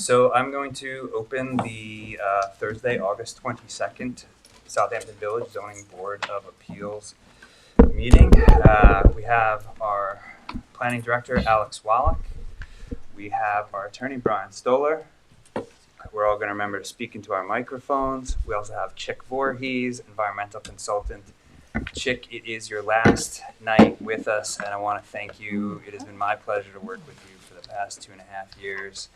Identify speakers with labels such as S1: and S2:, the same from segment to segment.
S1: So I'm going to open the Thursday, August 22nd, Southampton Village Zoning Board of Appeals meeting. We have our Planning Director, Alex Wallach. We have our attorney, Brian Stoller. We're all going to remember to speak into our microphones. We also have Chick Voorhees, environmental consultant. Chick, it is your last night with us, and I want to thank you. It has been my pleasure to work with you for the past 2.5 years.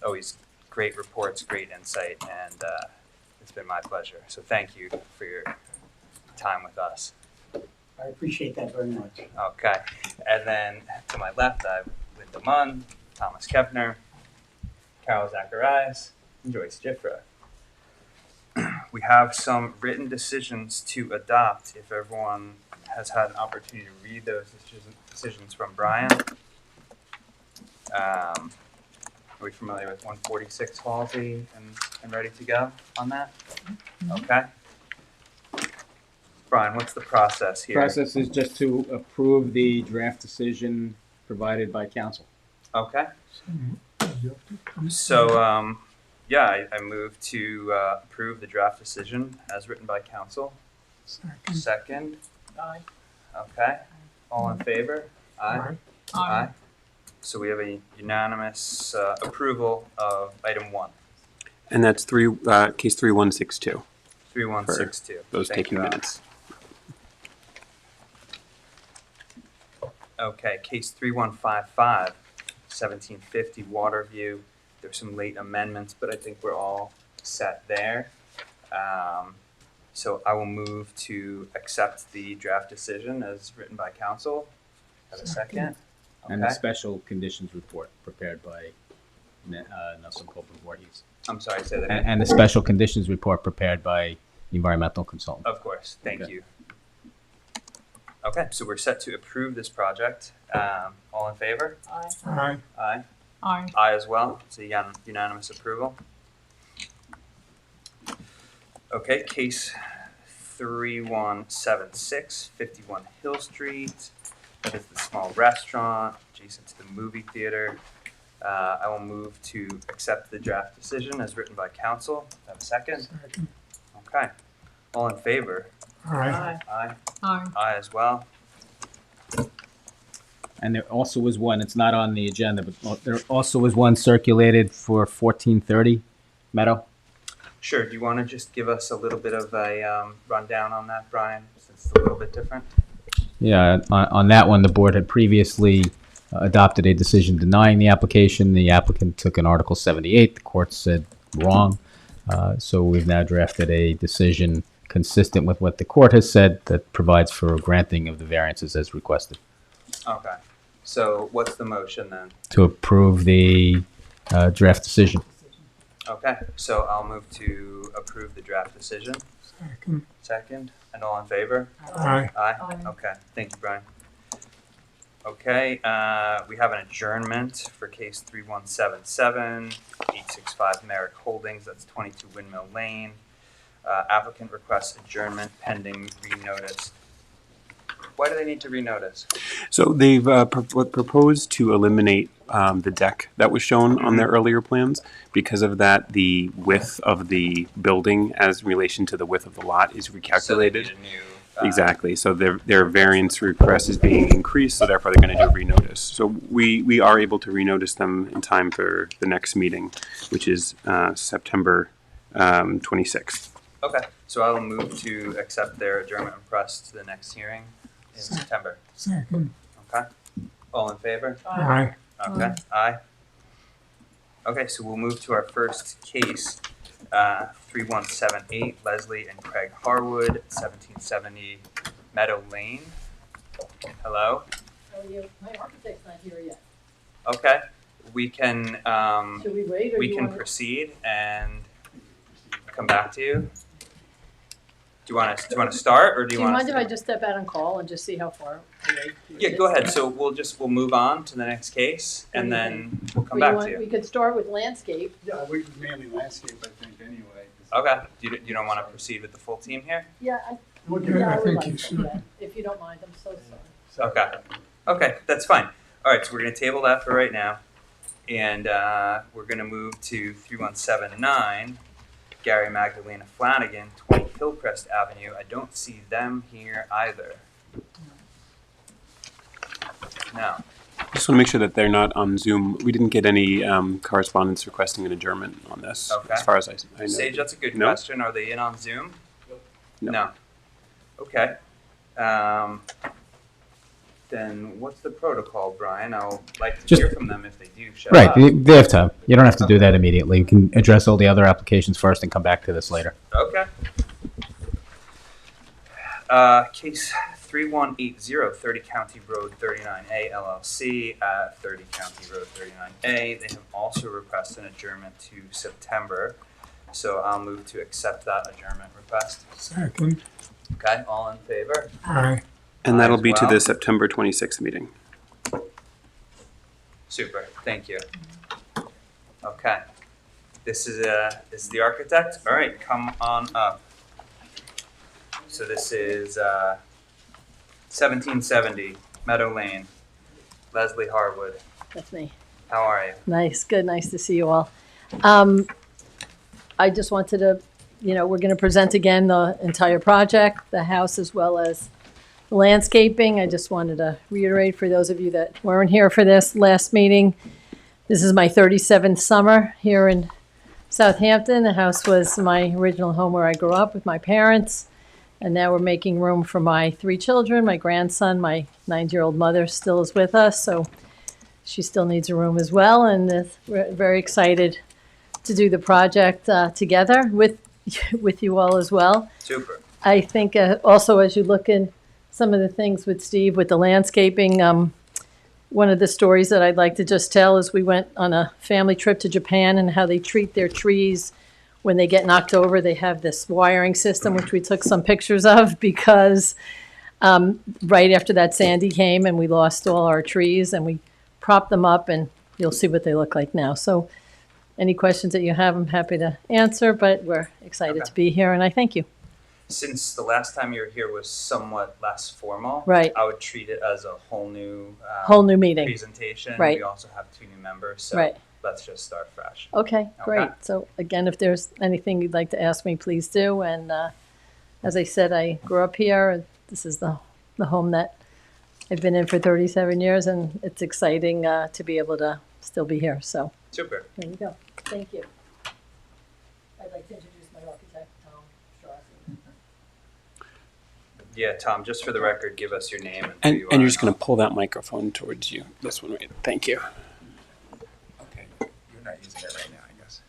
S1: Always great reports, great insight, and it's been my pleasure. So thank you for your time with us.
S2: I appreciate that very much.
S1: Okay. And then to my left, I have Linda Munn, Thomas Kepner, Carol Zacharias, and Joyce Jifra. We have some written decisions to adopt if everyone has had an opportunity to read those decisions from Brian. Are we familiar with 146 Halsey and ready to go on that? Okay. Brian, what's the process here?
S3: Process is just to approve the draft decision provided by council.
S1: Okay. So, yeah, I move to approve the draft decision as written by council. Second.
S2: Aye.
S1: Okay. All in favor? Aye.
S2: Aye.
S1: So we have a unanimous approval of item 1.
S4: And that's case 3162.
S1: 3162.
S4: Those
S1: Thank
S4: taking
S1: you,
S4: minutes.
S1: Okay, case 3155, 1750 Waterview. There's some late amendments, but I think we're all set there. So I will move to accept the draft decision as written by council. Have a second?
S3: And the
S1: Okay.
S3: special conditions report prepared by Nelson Copeland Voorhees.
S1: I'm sorry, say that again.
S3: And the special conditions report prepared by the environmental consultant.
S1: Of course, thank
S3: Okay.
S1: you. Okay, so we're set to approve this project. All in favor?
S2: Aye.
S1: Aye.
S2: Aye.
S1: Aye as well. It's a unanimous approval. Okay, case 3176, 51 Hill Street. That is the small restaurant adjacent to the movie theater. I will move to accept the draft decision as written by council. Have a second?
S2: Second.
S1: Okay. All in favor?
S2: Aye.
S1: Aye.
S2: Aye.
S1: Aye as well.
S3: And there also was one, it's not on the agenda, but there also was one circulated for 1430 Meadow.
S1: Sure. Do you want to just give us a little bit of a rundown on that, Brian, since it's a little bit different?
S3: Yeah, on that one, the board had previously adopted a decision denying the application. The applicant took an Article 78. The court said wrong. So we've now drafted a decision consistent with what the court has said that provides for a granting of the variances as requested.
S1: Okay. So what's the motion then?
S3: To approve the draft decision.
S1: Okay. So I'll move to approve the draft decision.
S2: Second.
S1: Second. And all in favor?
S2: Aye.
S1: Aye.
S2: Aye.
S1: Okay. Thank you, Brian. Okay. We have an adjournment for case 3177, 865 Merrick Holdings. That's 22 Windmill Lane. Applicant requests adjournment pending renotice. Why do they need to renotice?
S4: So they've proposed to eliminate the deck that was shown on their earlier plans. Because of that, the width of the building as in relation to the width of the lot is
S1: So they
S4: recalculated.
S1: need a new,
S4: Exactly. So their variance request is being increased, so therefore they're going to do a renotice. So we are able to renotice them in time for the next meeting, which is September 26th.
S1: Okay. So I will move to accept their adjournment request to the next hearing in September.
S2: Second.
S1: Okay. All in favor?
S2: Aye.
S1: Okay. Aye. Okay, so we'll move to our first case, 3178 Leslie and Craig Harwood, 1770 Meadow Lane. Hello.
S5: Oh, you, my architect's not here yet.
S1: Okay. We can
S5: Should we wait or
S1: we
S5: you
S1: can
S5: want to?
S1: proceed and come back to you. Do you want to start or do
S5: Do
S1: you
S5: you
S1: want
S5: mind if I
S1: to?
S5: just step out and call and just see how far away?
S1: Yeah, go ahead. So we'll move on to the next case and then we'll come
S5: Or
S1: back to
S5: We
S1: you.
S5: could start with landscape.
S6: Yeah, we mainly landscape, I think, anyway.
S1: Okay. You don't want to proceed with the full team here?
S5: Yeah, I
S6: We'll
S5: would
S6: give it, I
S5: like
S6: think
S5: to
S6: you
S5: do
S6: should.
S5: that, if you don't mind, I'm so sorry.
S1: Okay. Okay, that's fine. All right, so we're going to table that for right now. And we're going to move to 3179 Gary Magdalena Flanagan, 20 Hillcrest Avenue. I don't see them here either. No.
S4: Just want to make sure that they're not on Zoom. We didn't get any correspondence requesting an adjournment on this,
S1: Okay.
S4: as far as I know.
S1: Sage, that's a good
S4: No?
S1: question. Are they in on Zoom?
S4: No.
S1: Okay. Then what's the protocol, Brian? I'll like to
S3: Just-
S1: hear from them if they do show
S3: Right,
S1: up.
S3: they have time. You don't have to do that immediately. You can address all the other applications first and come back to this later.
S1: Okay. Case 3180, 30 County Road 39A LLC at 30 County Road 39A. They have also requested an adjournment to September. So I'll move to accept that adjournment request.
S2: Second.
S1: Okay, all in favor?
S2: Aye.
S4: And
S1: Aye
S4: that'll
S1: as
S4: be to
S1: well.
S4: the September 26th meeting.
S1: Super, thank you. Okay. This is the architect. All right, come on up. So this is 1770 Meadow Lane. Leslie Harwood.
S5: That's me.
S1: How are you?
S5: Nice, good, nice to see you all. I just wanted to, we're going to present again the entire project, the house as well as the landscaping. I just wanted to reiterate for those of you that weren't here for this last meeting, this is my 37th summer here in Southampton. The house was my original home where I grew up with my parents. And now we're making room for my 3 children. My grandson, my 9-year-old mother still is with us, so she still needs a room as well. And we're very excited to do the project together with you all as well.
S1: Super.
S5: I think also as you look in some of the things with Steve, with the landscaping, one of the stories that I'd like to just tell is we went on a family trip to Japan and how they treat their trees. When they get knocked over, they have this wiring system, which we took some pictures of because right after that Sandy came and we lost all our trees and we propped them up and you'll see what they look like now. So any questions that you have, I'm happy to answer, but we're excited
S1: Okay.
S5: to be here and I thank you.
S1: Since the last time you were here was somewhat less formal,
S5: Right.
S1: I would treat it as a whole new
S5: Whole new meeting.
S1: presentation.
S5: Right.
S1: We also have 2 new members, so
S5: Right.
S1: let's just start fresh.
S5: Okay, great.
S1: Okay.
S5: So again, if there's anything you'd like to ask me, please do. And as I said, I grew up here. This is the home that I've been in for 37 years, and it's exciting to be able to still be here. So
S1: Super.
S5: there you go. Thank you. I'd like to introduce my architect, Tom Strauss.
S1: Yeah, Tom, just for the record, give us your name and who
S4: And
S1: you are.
S4: you're just going to pull that microphone towards you. This one, right? Thank you.
S7: Okay, you're not using it right now, I guess.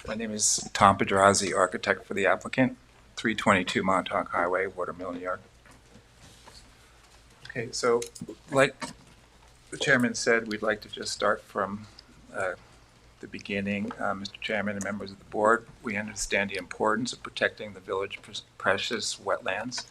S7: My name is Tom Pedrazi, architect for the applicant, 322 Montauk Highway, Watermill, New York. Okay, so like the chairman said, we'd like to just start from the beginning. Mr. Chairman and members of the board, we understand the importance of protecting the village precious wetlands.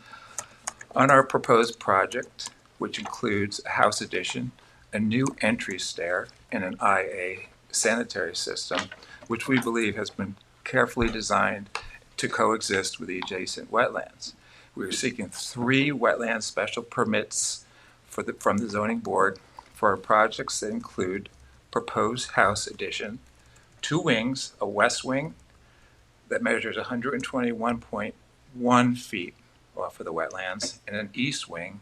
S7: On our proposed project, which includes a house addition, a new entry stair, and an IA sanitary system, which we believe has been carefully designed to coexist with the adjacent wetlands. We are seeking 3 wetland special permits from the zoning board for our projects that include proposed house addition, 2 wings, a west wing that measures 121.1 feet off of the wetlands, and an east wing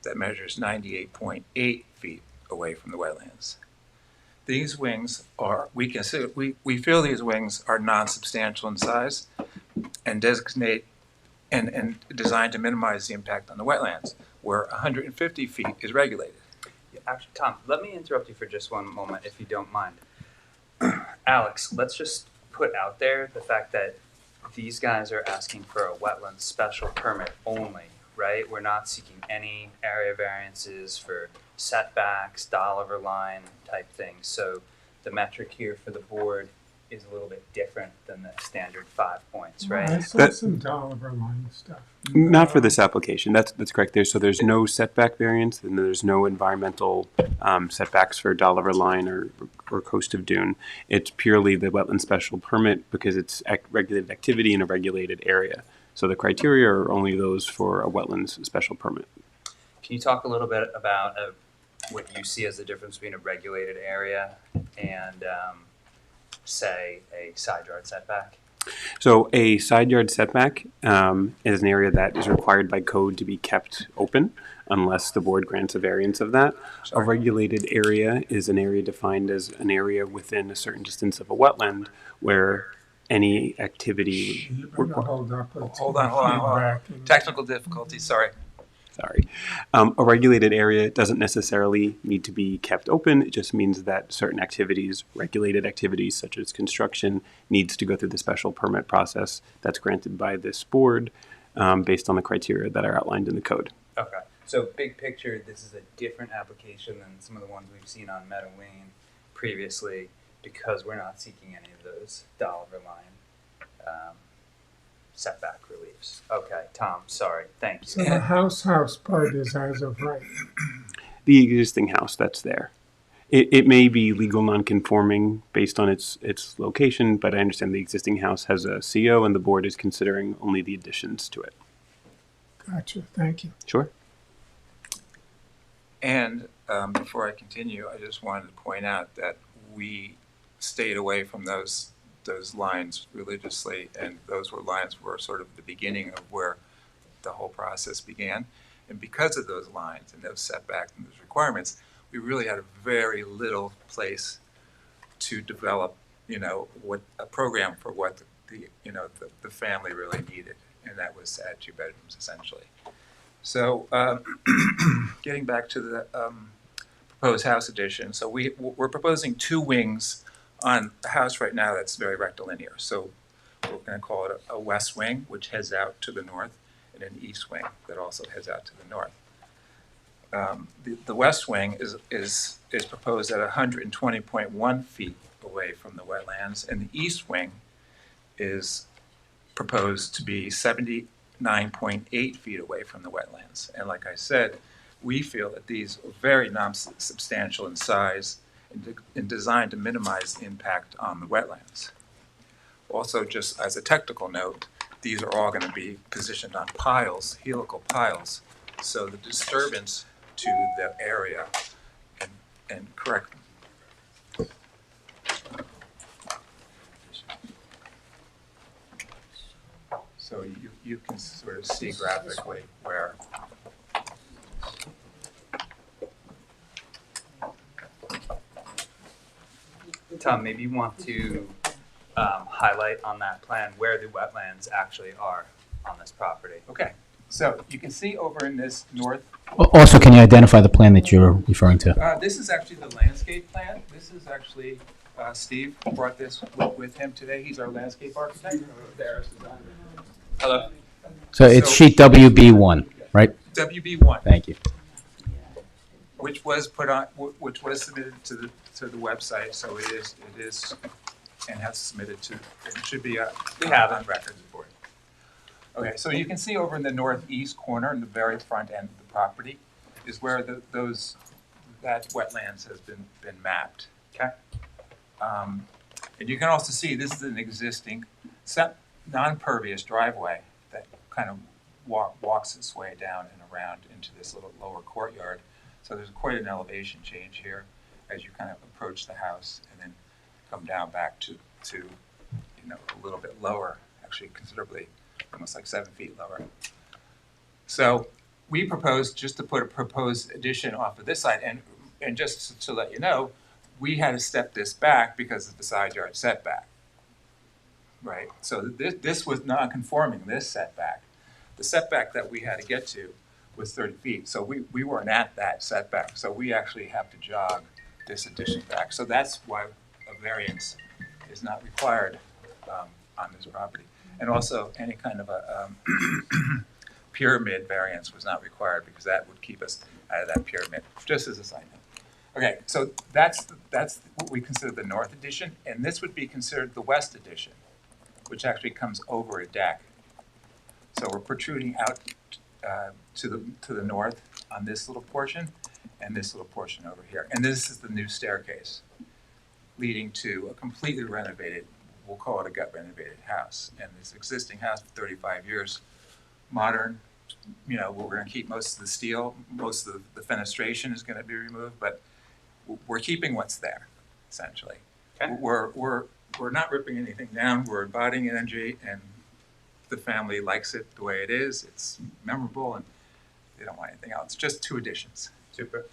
S7: that measures 98.8 feet away from the wetlands. These wings are, we feel these wings are non-substantial in size and designate and designed to minimize the impact on the wetlands, where 150 feet is regulated.
S1: Actually, Tom, let me interrupt you for just one moment, if you don't mind. Alex, let's just put out there the fact that these guys are asking for a wetland special permit only, right? We're not seeking any area variances for setbacks, dollar line type things. So the metric here for the board is a little bit different than the standard 5 points,
S2: I
S1: right?
S2: saw some dollar line stuff.
S4: Not for this application. That's correct. There's no setback variance, and there's no environmental setbacks for Dolliver Line or Coast of Dune. It's purely the wetland special permit because it's regulated activity in a regulated area. So the criteria are only those for a wetlands special permit.
S1: Can you talk a little bit about what you see as the difference between a regulated area and, say, a side yard setback?
S4: So a side yard setback is an area that is required by code to be kept open unless the board grants a variance of that. A regulated area is an area defined as an area within a certain distance of a wetland where any activity.
S2: You're gonna hold up.
S7: Hold on. Technical difficulties, sorry.
S4: Sorry. A regulated area doesn't necessarily need to be kept open. It just means that certain activities, regulated activities such as construction, needs to go through the special permit process that's granted by this board based on the criteria that are outlined in the code.
S1: Okay, so big picture, this is a different application than some of the ones we've seen on Meadow Lane previously because we're not seeking any of those dollar line setback reliefs. Okay, Tom, sorry, thank you.
S2: So the house part is as of right.
S4: The existing house that's there. It may be legal non-conforming based on its location, but I understand the existing house has a CO and the board is considering only the additions to it.
S2: Gotcha, thank you.
S4: Sure.
S7: And before I continue, I just wanted to point out that we stayed away from those lines religiously, and those lines were sort of the beginning of where the whole process began. And because of those lines and those setbacks and those requirements, we really had a very little place to develop, what a program for what the family really needed, and that was to add 2 bedrooms essentially. So getting back to the proposed house addition, so we're proposing 2 wings on the house right now that's very rectilinear. So we're going to call it a west wing, which heads out to the north, and an east wing that also heads out to the north. The west wing is proposed at 120.1 feet away from the wetlands, and the east wing is proposed to be 79.8 feet away from the wetlands. And like I said, we feel that these are very non-substantial in size and designed to minimize the impact on the wetlands. Also, just as a technical note, these are all going to be positioned on piles, helical piles, so the disturbance to the area and correct. So you can sort of see graphically where
S1: Tom, maybe you want to highlight on that plan where the wetlands actually are on this property.
S7: okay. So you can see over in this north.
S3: Also, can you identify the plan that you're referring to?
S7: This is actually the landscape plan. This is actually Steve brought this with him today. He's our landscape architect. Hello.
S3: So it's sheet WB1, right?
S7: WB1.
S3: Thank you.
S7: Which was put on, which was submitted to the website. So it is, and has submitted to. It should be
S1: We have it.
S7: on records board. Okay, so you can see over in the northeast corner, in the very front end of the property, is where that wetlands has been mapped.
S1: Okay.
S7: And you can also see this is an existing non-pervious driveway that kind of walks its way down and around into this little lower courtyard. So there's quite an elevation change here as you kind of approach the house and then come down back to a little bit lower, actually considerably, almost like 7 feet lower. So we proposed just to put a proposed addition off of this side, and just to let you know, we had to step this back because of the side yard setback, right? So this was non-conforming, this setback. The setback that we had to get to was 30 feet, so we weren't at that setback, so we actually have to jog this addition back. So that's why a variance is not required on this property. And also, any kind of a pyramid variance was not required because that would keep us out of that pyramid, just as a side note. Okay, so that's what we consider the north addition, and this would be considered the west addition, which actually comes over a deck. So we're protruding out to the north on this little portion, and this little portion over here. And this is the new staircase leading to a completely renovated, we'll call it a gut renovated house. And this existing house for 35 years, modern, you know, we're gonna keep most of the steel, most of the fenestration is gonna be removed, but we're keeping what's there, essentially.
S1: Okay.
S7: We're not ripping anything down, we're embodying energy, and the family likes it the way it is, it's memorable, and they don't want anything else, just 2 additions.
S1: Super.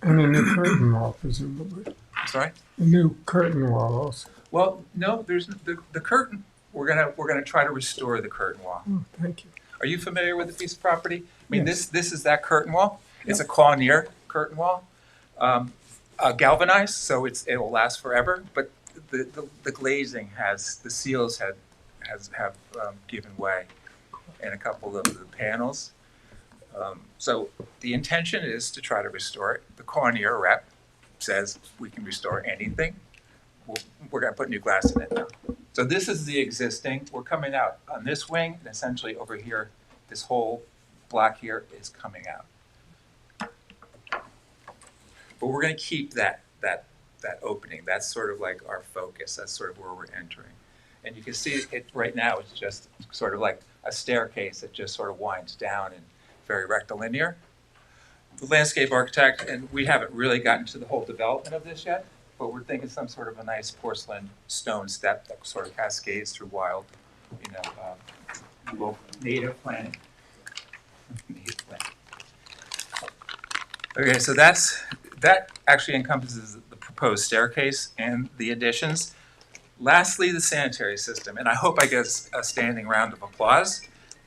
S2: And a new curtain wall, presumably.
S7: Sorry?
S2: A new curtain wall also.
S7: Well, no, there's, the curtain, we're gonna try to restore the curtain wall.
S2: Oh, thank you.
S7: Are you familiar with the piece of property? I mean,
S2: Yes.
S7: this is that curtain wall. It's a Cournier curtain wall, galvanized, so it'll last forever. But the glazing the seals have given way in a couple of the panels. So the intention is to try to restore it. The Cournier rep says we can restore anything. We're gonna put new glass in it now. So this is the existing. We're coming out on this wing, and essentially over here, this whole block here is coming out. But we're gonna keep that opening. That's sort of like our focus. That's sort of where we're entering. And you can see it right now, it's just sort of like a staircase that just sort of winds down and very rectilinear. The landscape architect, and we haven't really gotten to the whole development of this yet, but we're thinking some sort of a nice porcelain stone step that sort of cascades through wild, native planting. Native planting. Okay, so that actually encompasses the proposed staircase and the additions. Lastly, the sanitary system, and I hope I get a standing round of applause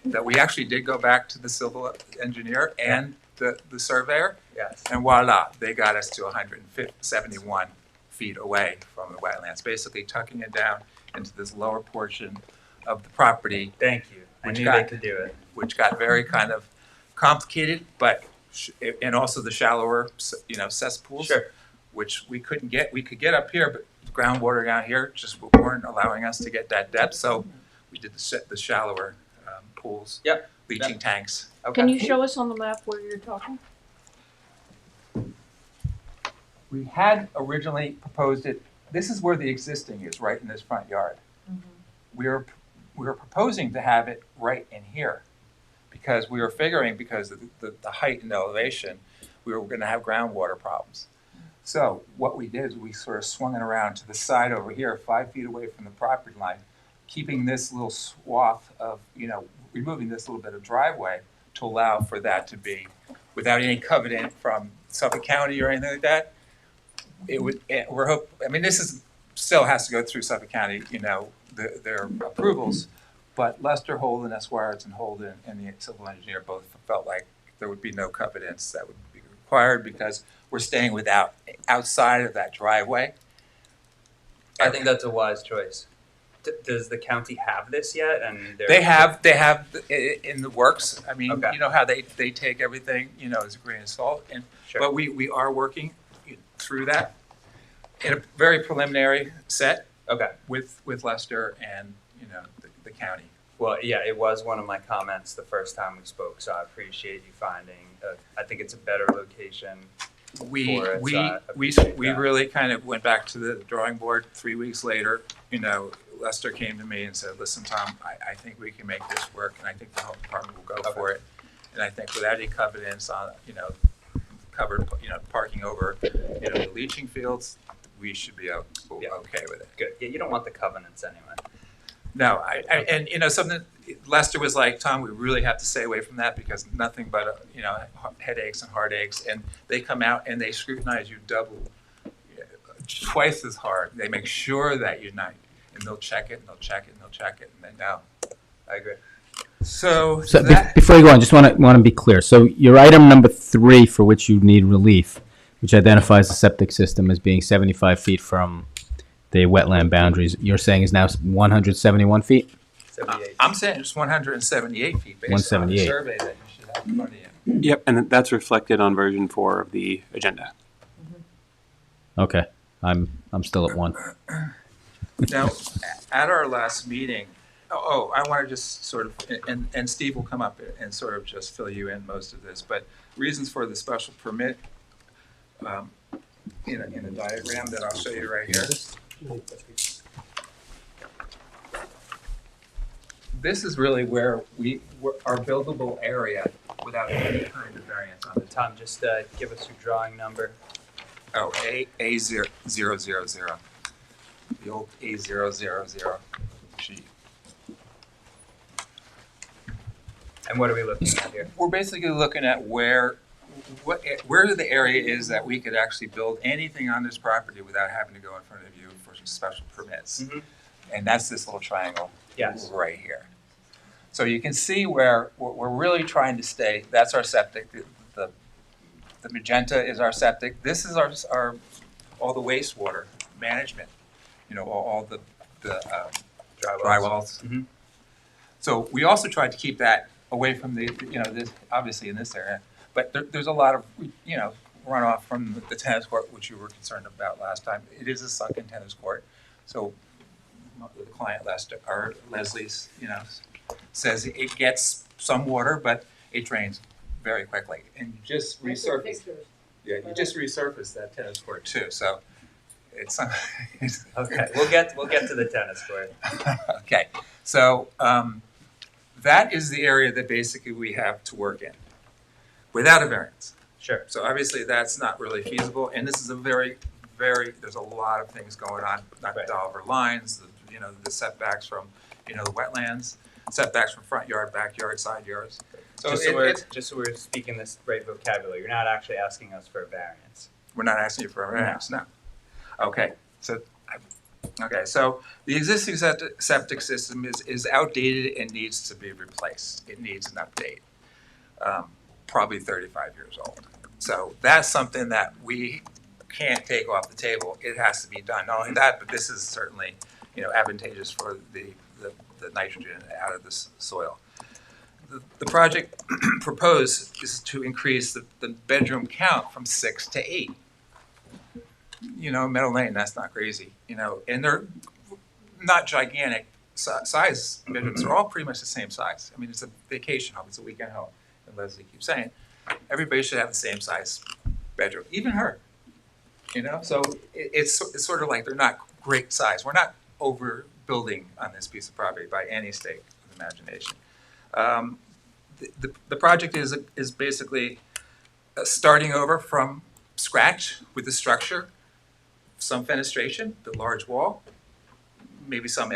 S7: that we actually did go back to the civil engineer and the surveyor,
S1: Yes.
S7: and voila, they got us to 171 feet away from the wetlands, basically tucking it down into this lower portion of the property,
S1: Thank you. I
S7: Which
S1: knew
S7: guy?
S1: they could do it.
S7: which got very kind of complicated, but, and also the shallower, cesspools.
S1: Sure.
S7: Which we couldn't get. We could get up here, but groundwater down here just weren't allowing us to get that depth, so we did the shallower pools.
S1: Yep.
S7: Leaching tanks.
S1: Okay.
S8: Can you show us on the map where you're talking?
S7: We had originally proposed it, this is where the existing is, right in this front yard. We were proposing to have it right in here, because we were figuring, because of the height and elevation, we were gonna have groundwater problems. So what we did is we sort of swung it around to the side over here, 5 feet away from the property line, keeping this little swath of, removing this little bit of driveway to allow for that to be, without any covenant from Suffolk County or anything like that. This is, still has to go through Suffolk County, their approvals, but Lester Holden, Esquires and Holden and the civil engineer both felt like there would be no covenants that would be required because we're staying outside of that driveway.
S1: I think that's a wise choice. Does the county have this yet? And
S7: They have it in the works. I mean,
S1: Okay.
S7: you know how they take everything, as a grain of salt,
S1: Sure.
S7: but we are working through that in a very preliminary set
S1: Okay.
S7: with Lester and, the county.
S1: Well, yeah, it was one of my comments the first time we spoke, so I appreciate you finding. I think it's a better location.
S7: We
S1: For it,
S7: we
S1: so I
S7: we
S1: appreciate
S7: we
S1: that.
S7: really kind of went back to the drawing board 3 weeks later. Lester came to me and said, "Listen, Tom, I think we can make this work, and I think the health department will go for it. And I think without any covenants on, covered, parking over, the leaching fields, we should be okay with it."
S1: Good. Yeah, you don't want the covenants anyway.
S7: No, something, Lester was like, "Tom, we really have to stay away from that because nothing but, headaches and heartaches." And they come out and they scrutinize you twice as hard. They make sure that you're not, and they'll check it and they'll check it and they'll check it, and then no.
S1: I agree.
S7: So
S3: So
S7: that,
S3: before you go on, just want to be clear. So your item number 3 for which you need relief, which identifies the septic system as being 75 feet from the wetland boundaries, you're saying is now 171 feet?
S1: 78.
S7: I'm saying it's 178 feet based on the
S3: 178.
S7: survey that you should have in front of you.
S4: Yep, and that's reflected on version 4 of the agenda.
S3: Okay, I'm still at 1.
S7: Now, at our last meeting, I want to just sort of, and Steve will come up and sort of just fill you in most of this, but reasons for the special permit, in a diagram that I'll show you right here. this is really where our buildable area without any kind of variance on it.
S1: Tom, just give us your drawing number.
S7: Oh, A000. The old A000 sheet.
S1: And what are we looking at here?
S7: We're basically looking at where the area is that we could actually build anything on this property without having to go in front of you for some special permits.
S1: Mhm.
S7: And that's this little triangle
S1: Yes.
S7: right here. So you can see where we're really trying to stay. That's our septic. The magenta is our septic. This is our all the wastewater management. You know, all the dry wells.
S1: Mhm.
S7: So we also tried to keep that away from this, obviously in this area, but there's a lot of, runoff from the tennis court, which you were concerned about last time. It is a sunken tennis court, so the client Leslie's, says it gets some water, but it drains very quickly, and you just resurface. Yeah, you just resurface that tennis court too, so it's
S1: Okay, we'll get to the tennis court.
S7: okay. So that is the area that basically we have to work in without a variance.
S1: Sure.
S7: So obviously that's not really feasible, and this is a very, there's a lot of things going on, not
S1: Right.
S7: Dolliver lines, the setbacks from, the wetlands, setbacks from front yard, backyard, side yards. So
S1: Just so we're speaking this right vocabulary, you're not actually asking us for a variance.
S7: we're not asking you for a variance, no. Okay, so the existing septic system is outdated and needs to be replaced. It needs an update, probably 35 years old. So that's something that we can't take off the table. It has to be done. Not only that, but this is certainly, advantageous for the nitrogen out of the soil. The project proposed is to increase the bedroom count from 6 to 8. Meadow Lane, that's not crazy, and they're not gigantic size bedrooms. They're all pretty much the same size. I mean, it's a vacation home, it's a weekend home, and Leslie keeps saying, everybody should have the same size bedroom, even her. So it's sort of like they're not great size. We're not overbuilding on this piece of property by any stretch of imagination. The project is basically starting over from scratch with the structure, some fenestration, the large wall, maybe some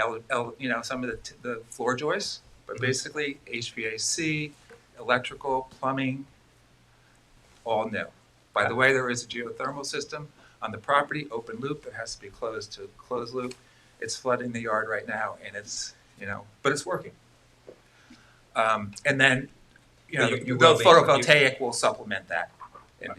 S7: some of the floor joists, but basically HVAC, electrical, plumbing, all new. By the way, there is a geothermal system on the property, open loop, that has to be closed to closed loop. It's flooding the yard right now, and it's, but it's working. And then,
S1: You
S7: the
S1: will be-
S7: photovoltaic will supplement that.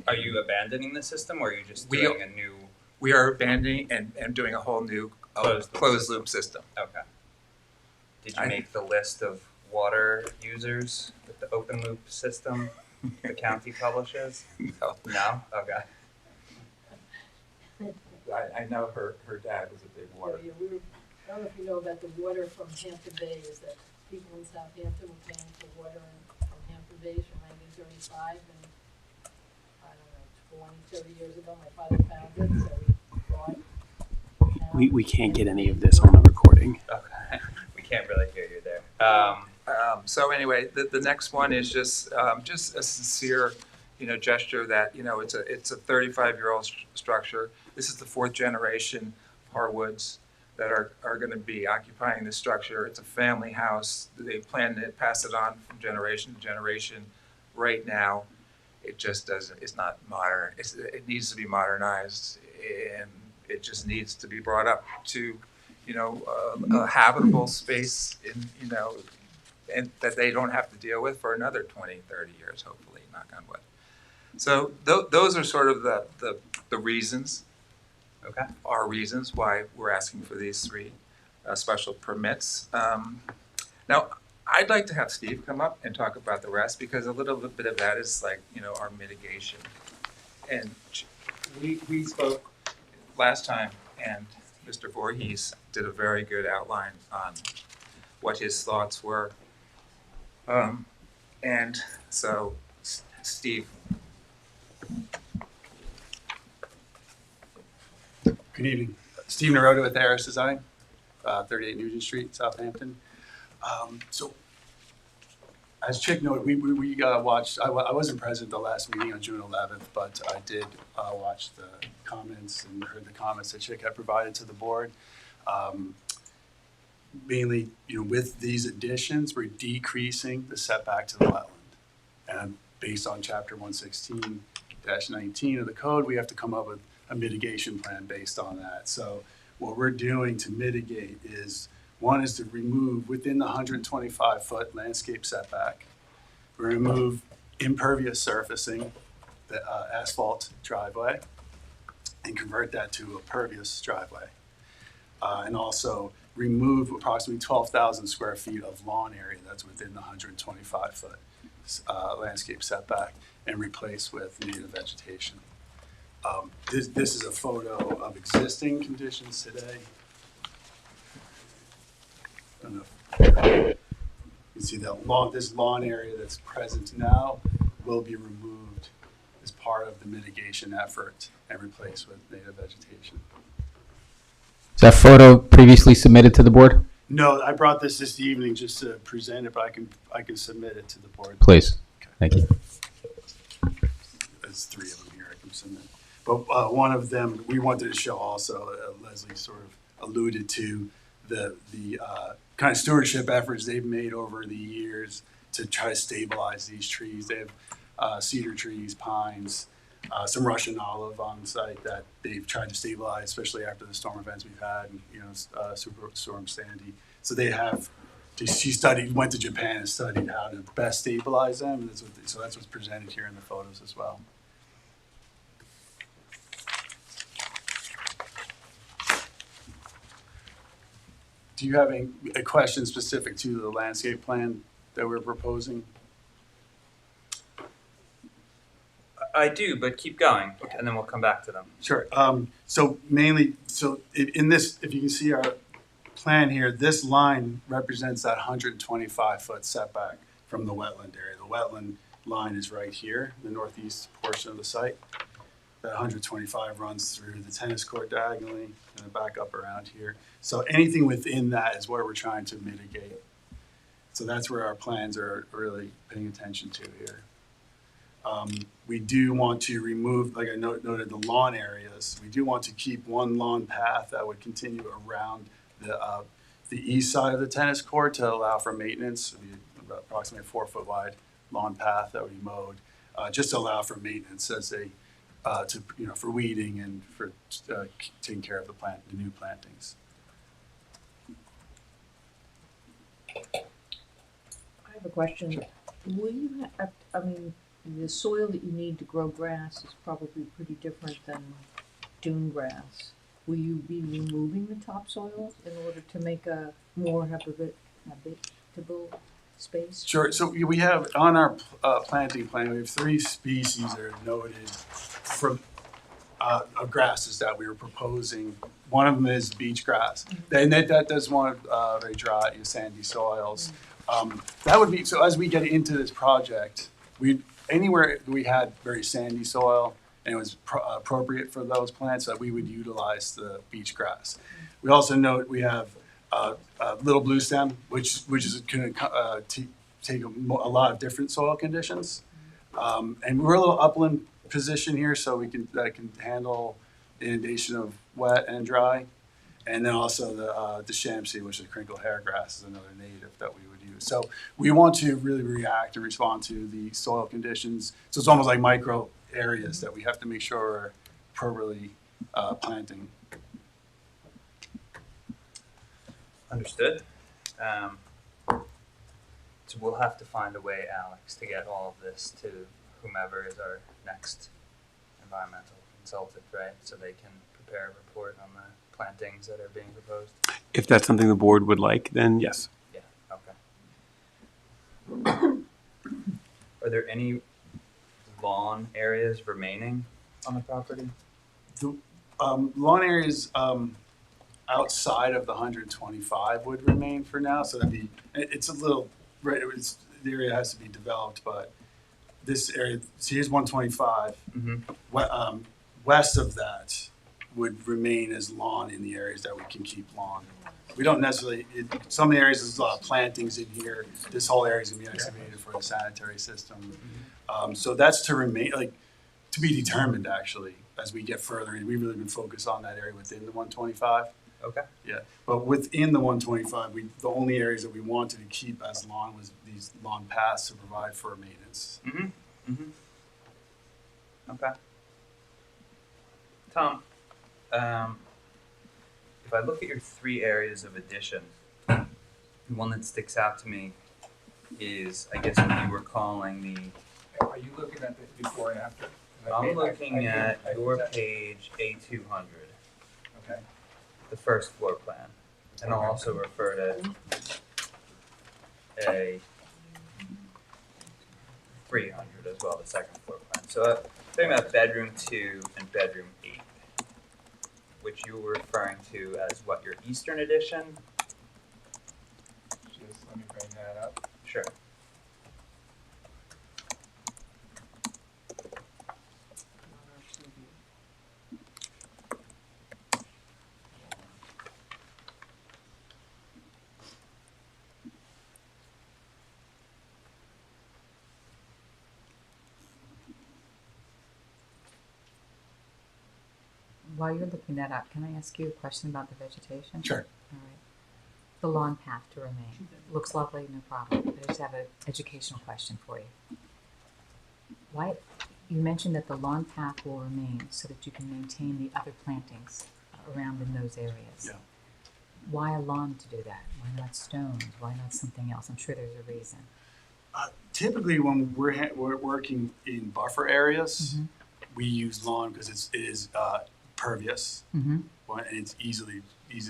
S1: Are you abandoning the system, or are you just
S7: We-
S1: doing a new?
S7: We are abandoning and doing a whole new closed loop system.
S1: Okay. Did you make the list of water users with the open loop system the county publishes?
S7: No.
S1: No? Okay.
S7: I know her dad was a big water.
S5: I don't know if you know about the water from Hampton Bay, is that people in Southampton were paying for water from Hampton Bay from 1935, and I don't know, 20, 30 years ago, my father found it, so we bought.
S4: We can't get any of this on the recording.
S1: Okay. We can't really hear you there.
S7: So anyway, the next one is just a sincere, gesture that, it's a 35-year-old structure. This is the 4th generation Harwoods that are going to be occupying this structure. It's a family house. They plan to pass it on from generation to generation. Right now, it just doesn't, it's not modern. It needs to be modernized, and it just needs to be brought up to, a habitable space and that they don't have to deal with for another 20, 30 years, hopefully, knock on wood. So those are sort of the reasons,
S1: Okay.
S7: our reasons why we're asking for these 3 special permits. Now, I'd like to have Steve come up and talk about the rest, because a little bit of that is like, our mitigation. And we spoke last time, and Mr. Voorhees did a very good outline on what his thoughts were. And so, Steve.
S6: Good evening. Steve Naroda with Harris Design, 38 Nugent Street, Southampton. So, as Chick noted, we watched, I wasn't present the last meeting on June 11th, but I did watch the comments and heard the comments that Chick had provided to the board. Mainly, with these additions, we're decreasing the setback to the wetland. And based on chapter 116-19 of the code, we have to come up with a mitigation plan based on that. So what we're doing to mitigate is, one is to remove within the 125-foot landscape setback. We remove impervious surfacing, the asphalt driveway, and convert that to a pervious driveway. And also remove approximately 12,000 square feet of lawn area that's within the 125-foot landscape setback and replace with native vegetation. This is a photo of existing conditions today. I don't know if you can see that this lawn area that's present now will be removed as part of the mitigation effort and replaced with native vegetation.
S3: Is that photo previously submitted to the board?
S6: No, I brought this evening just to present it, but I can submit it to the board.
S3: Please. Thank you.
S6: There's three of them here I can submit. But one of them we wanted to show also, Leslie sort of alluded to the kind of stewardship efforts they've made over the years to try to stabilize these trees. They have cedar trees, pines, some Russian olive on site that they've tried to stabilize, especially after the storm events we've had, and, Superstorm Sandy. So they have. She went to Japan and studied how to best stabilize them, and so that's what's presented here in the photos as well. Do you have a question specific to the landscape plan that we're proposing?
S1: I do, but keep going, and then we'll come back to them.
S6: Sure. So mainly, in this, if you can see our plan here, this line represents that 125-foot setback from the wetland area. The wetland line is right here, the northeast portion of the site. That 125 runs through the tennis court diagonally and back up around here. So anything within that is what we're trying to mitigate. So that's where our plans are really paying attention to here. We do want to remove, like I noted, the lawn areas. We do want to keep one lawn path that would continue around the east side of the tennis court to allow for maintenance. It'd be about approximately a 4-foot wide lawn path that would be mowed, just to allow for maintenance as they, for weeding and for taking care of the new plantings.
S8: I have a question. Will you have, the soil that you need to grow grass is probably pretty different than dune grass. Will you be removing the topsoil in order to make a more habitable space?
S6: Sure. So we have on our planting plan, we have 3 species that are noted from of grasses that we were proposing. One of them is beach grass, and that does want very dry, sandy soils. That would be so. As we get into this project, anywhere we had very sandy soil and it was appropriate for those plants, that we would utilize the beach grass. We also note we have little blue stem, which is going to take a lot of different soil conditions, and we're a little upland position here, so that can handle inundation of wet and dry. And then also the Shamsi, which is crinkle hair grass, is another native that we would use. So we want to really react and respond to the soil conditions. So it's almost like micro areas that we have to make sure are appropriately planting.
S1: Understood. So we'll have to find a way, Alex, to get all of this to whomever is our next environmental consultant, right? So they can prepare a report on the plantings that are being proposed.
S4: If that's something the board would like, then yes.
S1: Yeah, okay. Are there any lawn areas remaining on the property?
S6: The lawn areas outside of the 125 would remain for now. So it's a little, right, the area has to be developed, but this area, so here's 125.
S1: Mm-hmm.
S6: West of that would remain as lawn in the areas that we can keep lawn. we don't necessarily, some areas there's a lot of plantings in here. This whole area is gonna be excavated for the sanitary system. So that's to remain, like, to be determined actually, as we get further in. We've really been focused on that area within the 125.
S1: Okay.
S6: Yeah, but within the 125, the only areas that we wanted to keep as lawn was these lawn paths to provide for maintenance.
S1: Mm-hmm. Mm-hmm. Okay. Tom, if I look at your 3 areas of addition, the one that sticks out to me is, I guess, what you were calling the.
S7: Are you looking at the before and after?
S1: I'm looking at your page A200,
S7: Okay.
S1: the first floor plan, and I'll also refer to A 300 as well, the second floor plan. So, talking about bedroom 2 and bedroom 8, which you were referring to as what, your eastern addition?
S7: Just let me bring that up.
S1: Sure.
S9: While you're looking that up, can I ask you a question about the vegetation?
S6: Sure.
S9: All right. The lawn path to remain. Looks lovely, no problem. But I just have an educational question for you. Why, you mentioned that the lawn path will remain so that you can maintain the other plantings around in those areas.
S6: Yeah.
S9: Why a lawn to do that? Why not stones? Why not something else? I'm sure there's a reason.
S6: Typically, when we're working in buffer areas,
S9: Mhm.
S6: we use lawn because it is pervious.
S9: Mm-hmm.
S6: And it's easy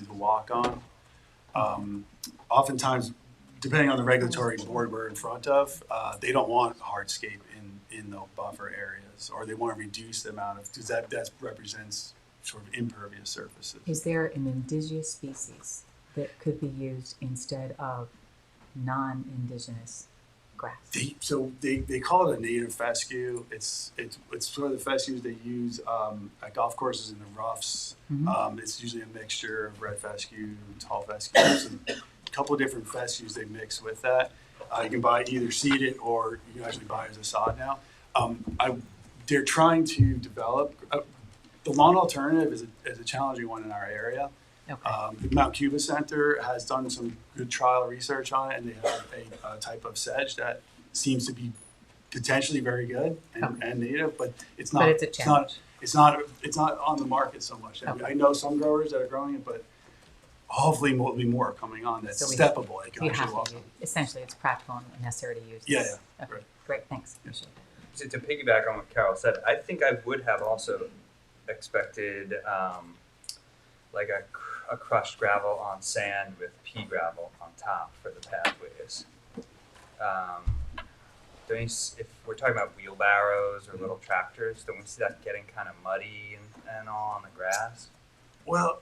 S6: to walk on. Oftentimes, depending on the regulatory board we're in front of, they don't want hardscape in the buffer areas, or they want to reduce the amount of, because that represents sort of impervious surfaces.
S9: Is there an indigenous species that could be used instead of non-indigenous grass?
S6: They call it a native fescue. It's sort of the fescues they use at golf courses in the roughs.
S9: Mhm.
S6: It's usually a mixture of red fescue, tall fescues, and a couple of different fescues they mix with that. You can buy either seeded or you can actually buy it as a sod now. They're trying to develop the lawn alternative is a challenging one in our area.
S9: Okay.
S6: The Mount Cuba Center has done some good trial research on it, and they have a type of sedge that seems to be potentially very good and native, but it's not.
S9: But it's a challenge.
S6: It's not on the market so much.
S9: Okay.
S6: I know some growers that are growing it, but hopefully there'll be more coming on that's
S9: So we-
S6: steppable. They can
S9: You
S6: actually
S9: have
S6: walk
S9: to,
S6: on.
S9: essentially, it's practical and necessary to use.
S6: Yeah,
S9: this.
S6: yeah,
S9: Okay,
S6: right.
S9: great, thanks, appreciate it.
S1: To piggyback on what Carol said, I think I would have also expected like a crushed gravel on sand with pea gravel on top for the pathways. If we're talking about wheelbarrows or little tractors, don't we see that getting kind of muddy and all on the grass?
S6: Well,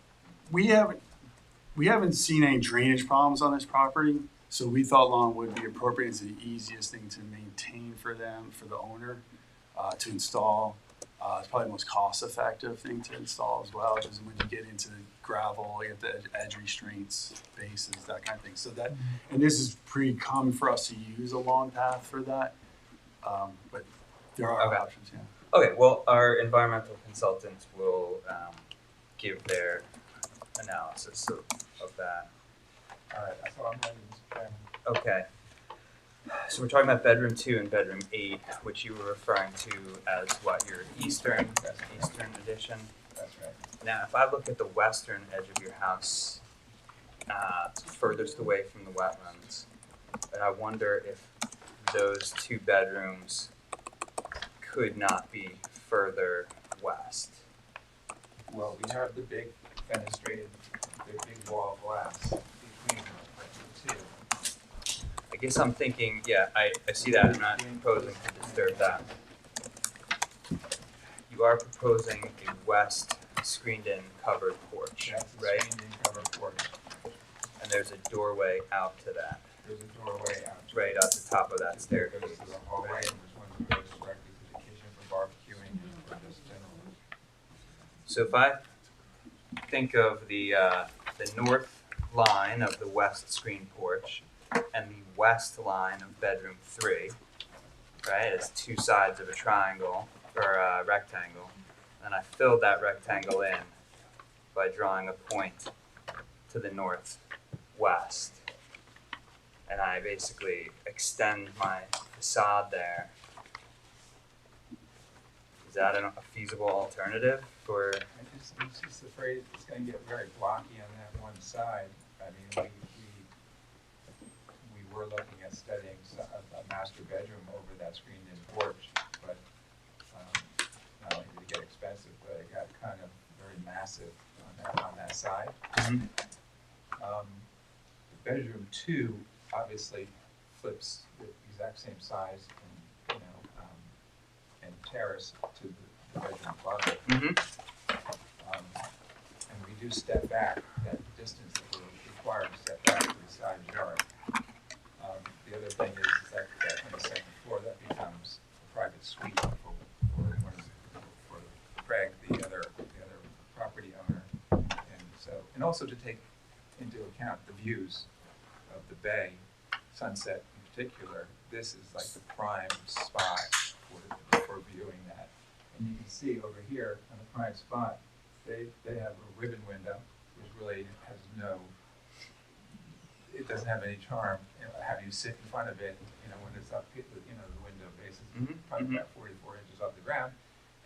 S6: we haven't seen any drainage problems on this property, so we thought lawn would be appropriate. It's the easiest thing to maintain for them, for the owner, to install. It's probably the most cost-effective thing to install as well, because when you get into gravel, you have the edge restraints, bases, that kind of thing. So that, and this is pretty common for us to use a lawn path for that, but there are
S1: Okay.
S6: options, yeah.
S1: Okay, well, our environmental consultants will give their analysis of that.
S7: All right, so I'm ready, Mr. Chairman.
S1: Okay. So we're talking about bedroom 2 and bedroom 8, which you were referring to as what, your eastern addition?
S7: That's right.
S1: Now, if I look at the western edge of your house, it's furthest away from the wetlands, and I wonder if those 2 bedrooms could not be further west.
S7: Well, we have the big fenestrated, the big wall of glass between the two.
S1: I guess I'm thinking, yeah, I see that. I'm not proposing to disturb that. You are proposing a west screened-in covered porch,
S7: That's the
S1: right?
S7: screened-in covered porch.
S1: And there's a doorway out to that,
S7: There's a doorway out.
S1: right at the top of that
S7: It
S1: staircase.
S7: goes to the hallway, and there's one that goes directly to the kitchen for barbecuing and for just general.
S1: So if I think of the line of the west screen porch and the west line of bedroom 3, right, as two sides of a triangle or a rectangle. And I filled that rectangle in by drawing a point to the northwest. And I basically extend my facade there. Is that a feasible alternative for?
S7: I'm just afraid it's gonna get very blocky on that one side. I mean, we were looking at studying a master bedroom over that screened-in porch, but not only did it get expensive, but it got kind of very massive on that side.
S1: Mhm.
S7: The bedroom 2 obviously flips the exact same size and terrace to the bedroom above it. And we do step back that distance that we're required to step back to the side yard. The other thing is that on the second floor, that becomes a private suite for Craig, the other property owner. And also to take into account the views of the bay, Sunset in particular, this is like the prime spot for viewing that. And you can see over here on the prime spot, they have a ribbon window, which really has it doesn't have any charm. Have you sit in front of it, when it's up, the window faces probably about 44 inches off the ground,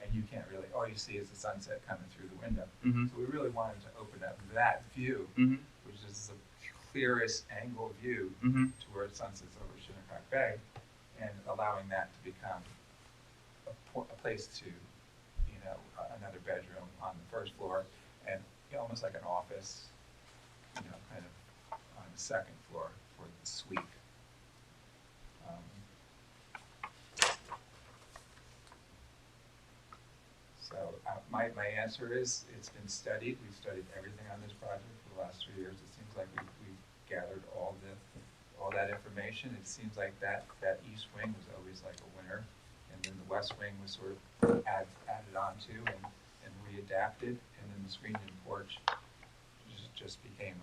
S7: and you can't really, all you see is the sunset coming through the window. So we really wanted to open up that view, which is the clearest angle view to where it sunsets over Shinnecock Bay, and allowing that to become a place to, another bedroom on the first floor, and almost like an office, kind of on the second floor for the suite. My answer is, it's been studied. We've studied everything on this project for the last 3 years. It seems like we've gathered all that information. It seems like that east wing was always like a winner, and then the west wing was sort of added onto and readapted, and then the screened-in porch just became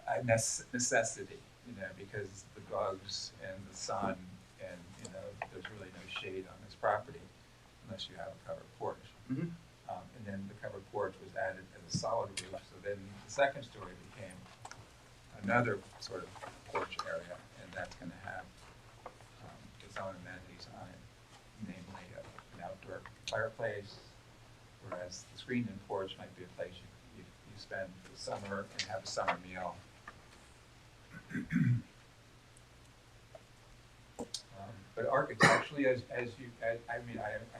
S7: a necessity, because the bugs and the sun, and there's really no shade on this property unless you have a covered porch. And then the covered porch was added as a solid roof, so then the second story became another sort of porch area, and that's going to have its own amenities on it, namely an outdoor fireplace, whereas the screened-in porch might be a place you spend the summer and have a summer meal. But architecturally, I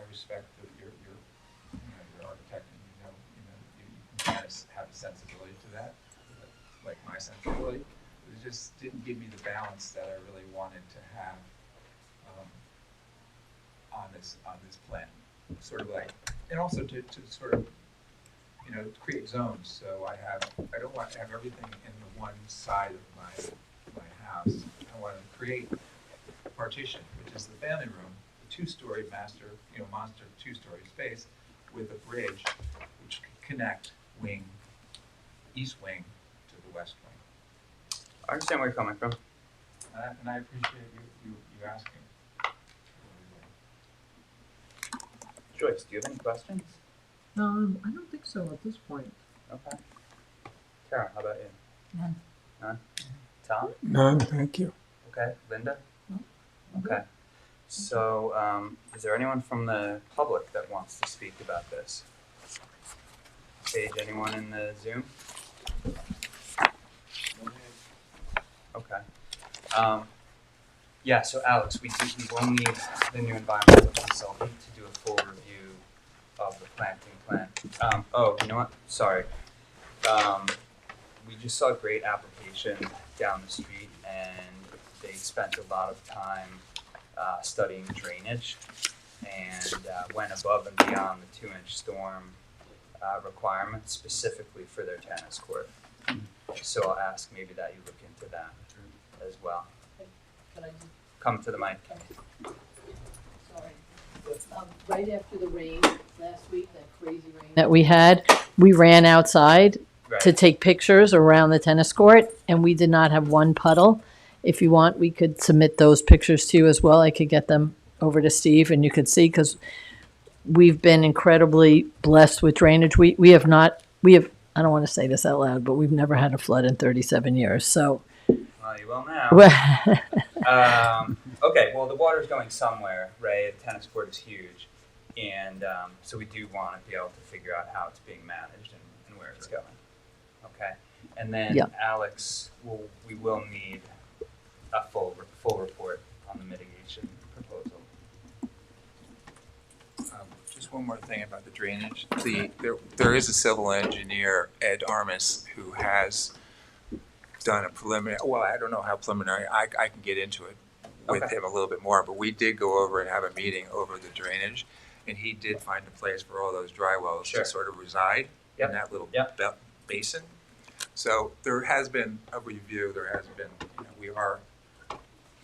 S7: respect your architect, and you can kind of have a sensibility to that, like my sensibility. It just didn't give me the balance that I really wanted to have on this plan. Sort of like, and also to sort of create zones. So I don't want to have everything in the one side of my house. I want to create a partition, which is the family room, the two-story monster two-story space with a bridge which can connect east wing to the west wing.
S1: I understand where you're coming from.
S7: And I appreciate you asking.
S1: Joyce, do you have any questions?
S8: I don't think so at this point.
S1: Okay. Karen, how about you?
S9: None.
S1: None? Tom?
S2: None, thank you.
S1: Okay. Linda? Okay. So, is there anyone from the public that wants to speak about this? Paige, anyone in the Zoom? Okay. Yeah, so Alex, we will need the new environmental consultant to do a full review of the planting plan. Oh, you know what? Sorry. We just saw a great application down the street, and they spent a lot of time studying drainage, and went above and beyond the 2-inch storm requirements specifically for their tennis court. So I'll ask maybe that you look into that as well.
S5: Can I
S1: Come to the mic.
S5: Sorry. Right after the rain last week, that crazy rain that we had, we ran outside to take pictures around the tennis court, and we did not have one puddle. If you want, we could submit those pictures to you as well. I could get them over to Steve, and you could see, because we've been incredibly blessed with drainage. We have, I don't want to say this out loud, but we've never had a flood in 37 years, so.
S1: Well, you will now. Okay, well, the water's going somewhere, right? The tennis court is huge. And so we do want to be able to figure out how it's being managed and where it's going. Okay? And then,
S5: Yeah.
S1: Alex, we will need a full report on the mitigation proposal.
S7: Just one more thing about the drainage. There is a civil engineer, Ed Armis, who has done a preliminary, well, I don't know how preliminary, I can get into it with
S1: Okay.
S7: him a little bit more, but we did go over and have a meeting over the drainage, and he did find a place for all those dry wells
S1: Sure.
S7: to sort of reside
S1: Yep.
S7: in that little
S1: Yep.
S7: basin. So there has been a review,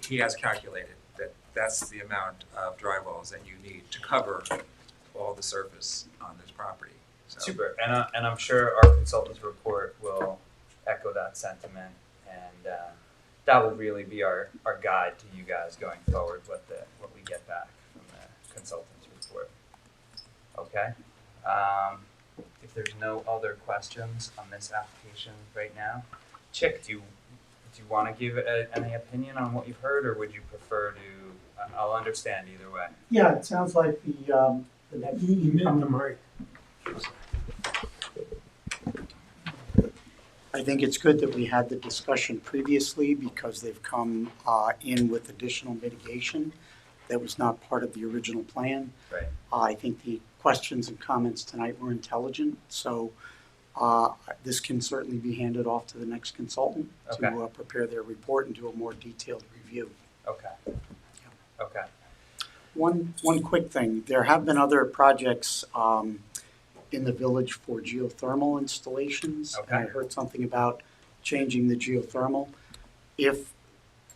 S7: he has calculated that that's the amount of dry wells that you need to cover all the surface on this property. So,
S1: Super. And I'm sure our consultant's report will echo that sentiment. And that will really be our guide to you guys going forward, what we get back from the consultant's report. Okay? If there's no other questions on this application right now, Chick, do you want to give any opinion on what you've heard, or would you prefer to? I'll understand either way.
S10: Yeah, it sounds like the next
S2: You
S10: meeting
S2: meant the
S10: coming.
S2: mic.
S10: I think it's good that we had the discussion previously because they've come in with additional mitigation that was not part of the original plan.
S1: Right.
S10: I think the questions and comments tonight were intelligent, so this can certainly be handed off to the next consultant
S1: Okay.
S10: to prepare their report and do a more detailed review.
S1: Okay. Okay.
S10: One quick thing, there have been other projects in the village for geothermal installations.
S1: Okay.
S10: And I heard something about changing the geothermal. If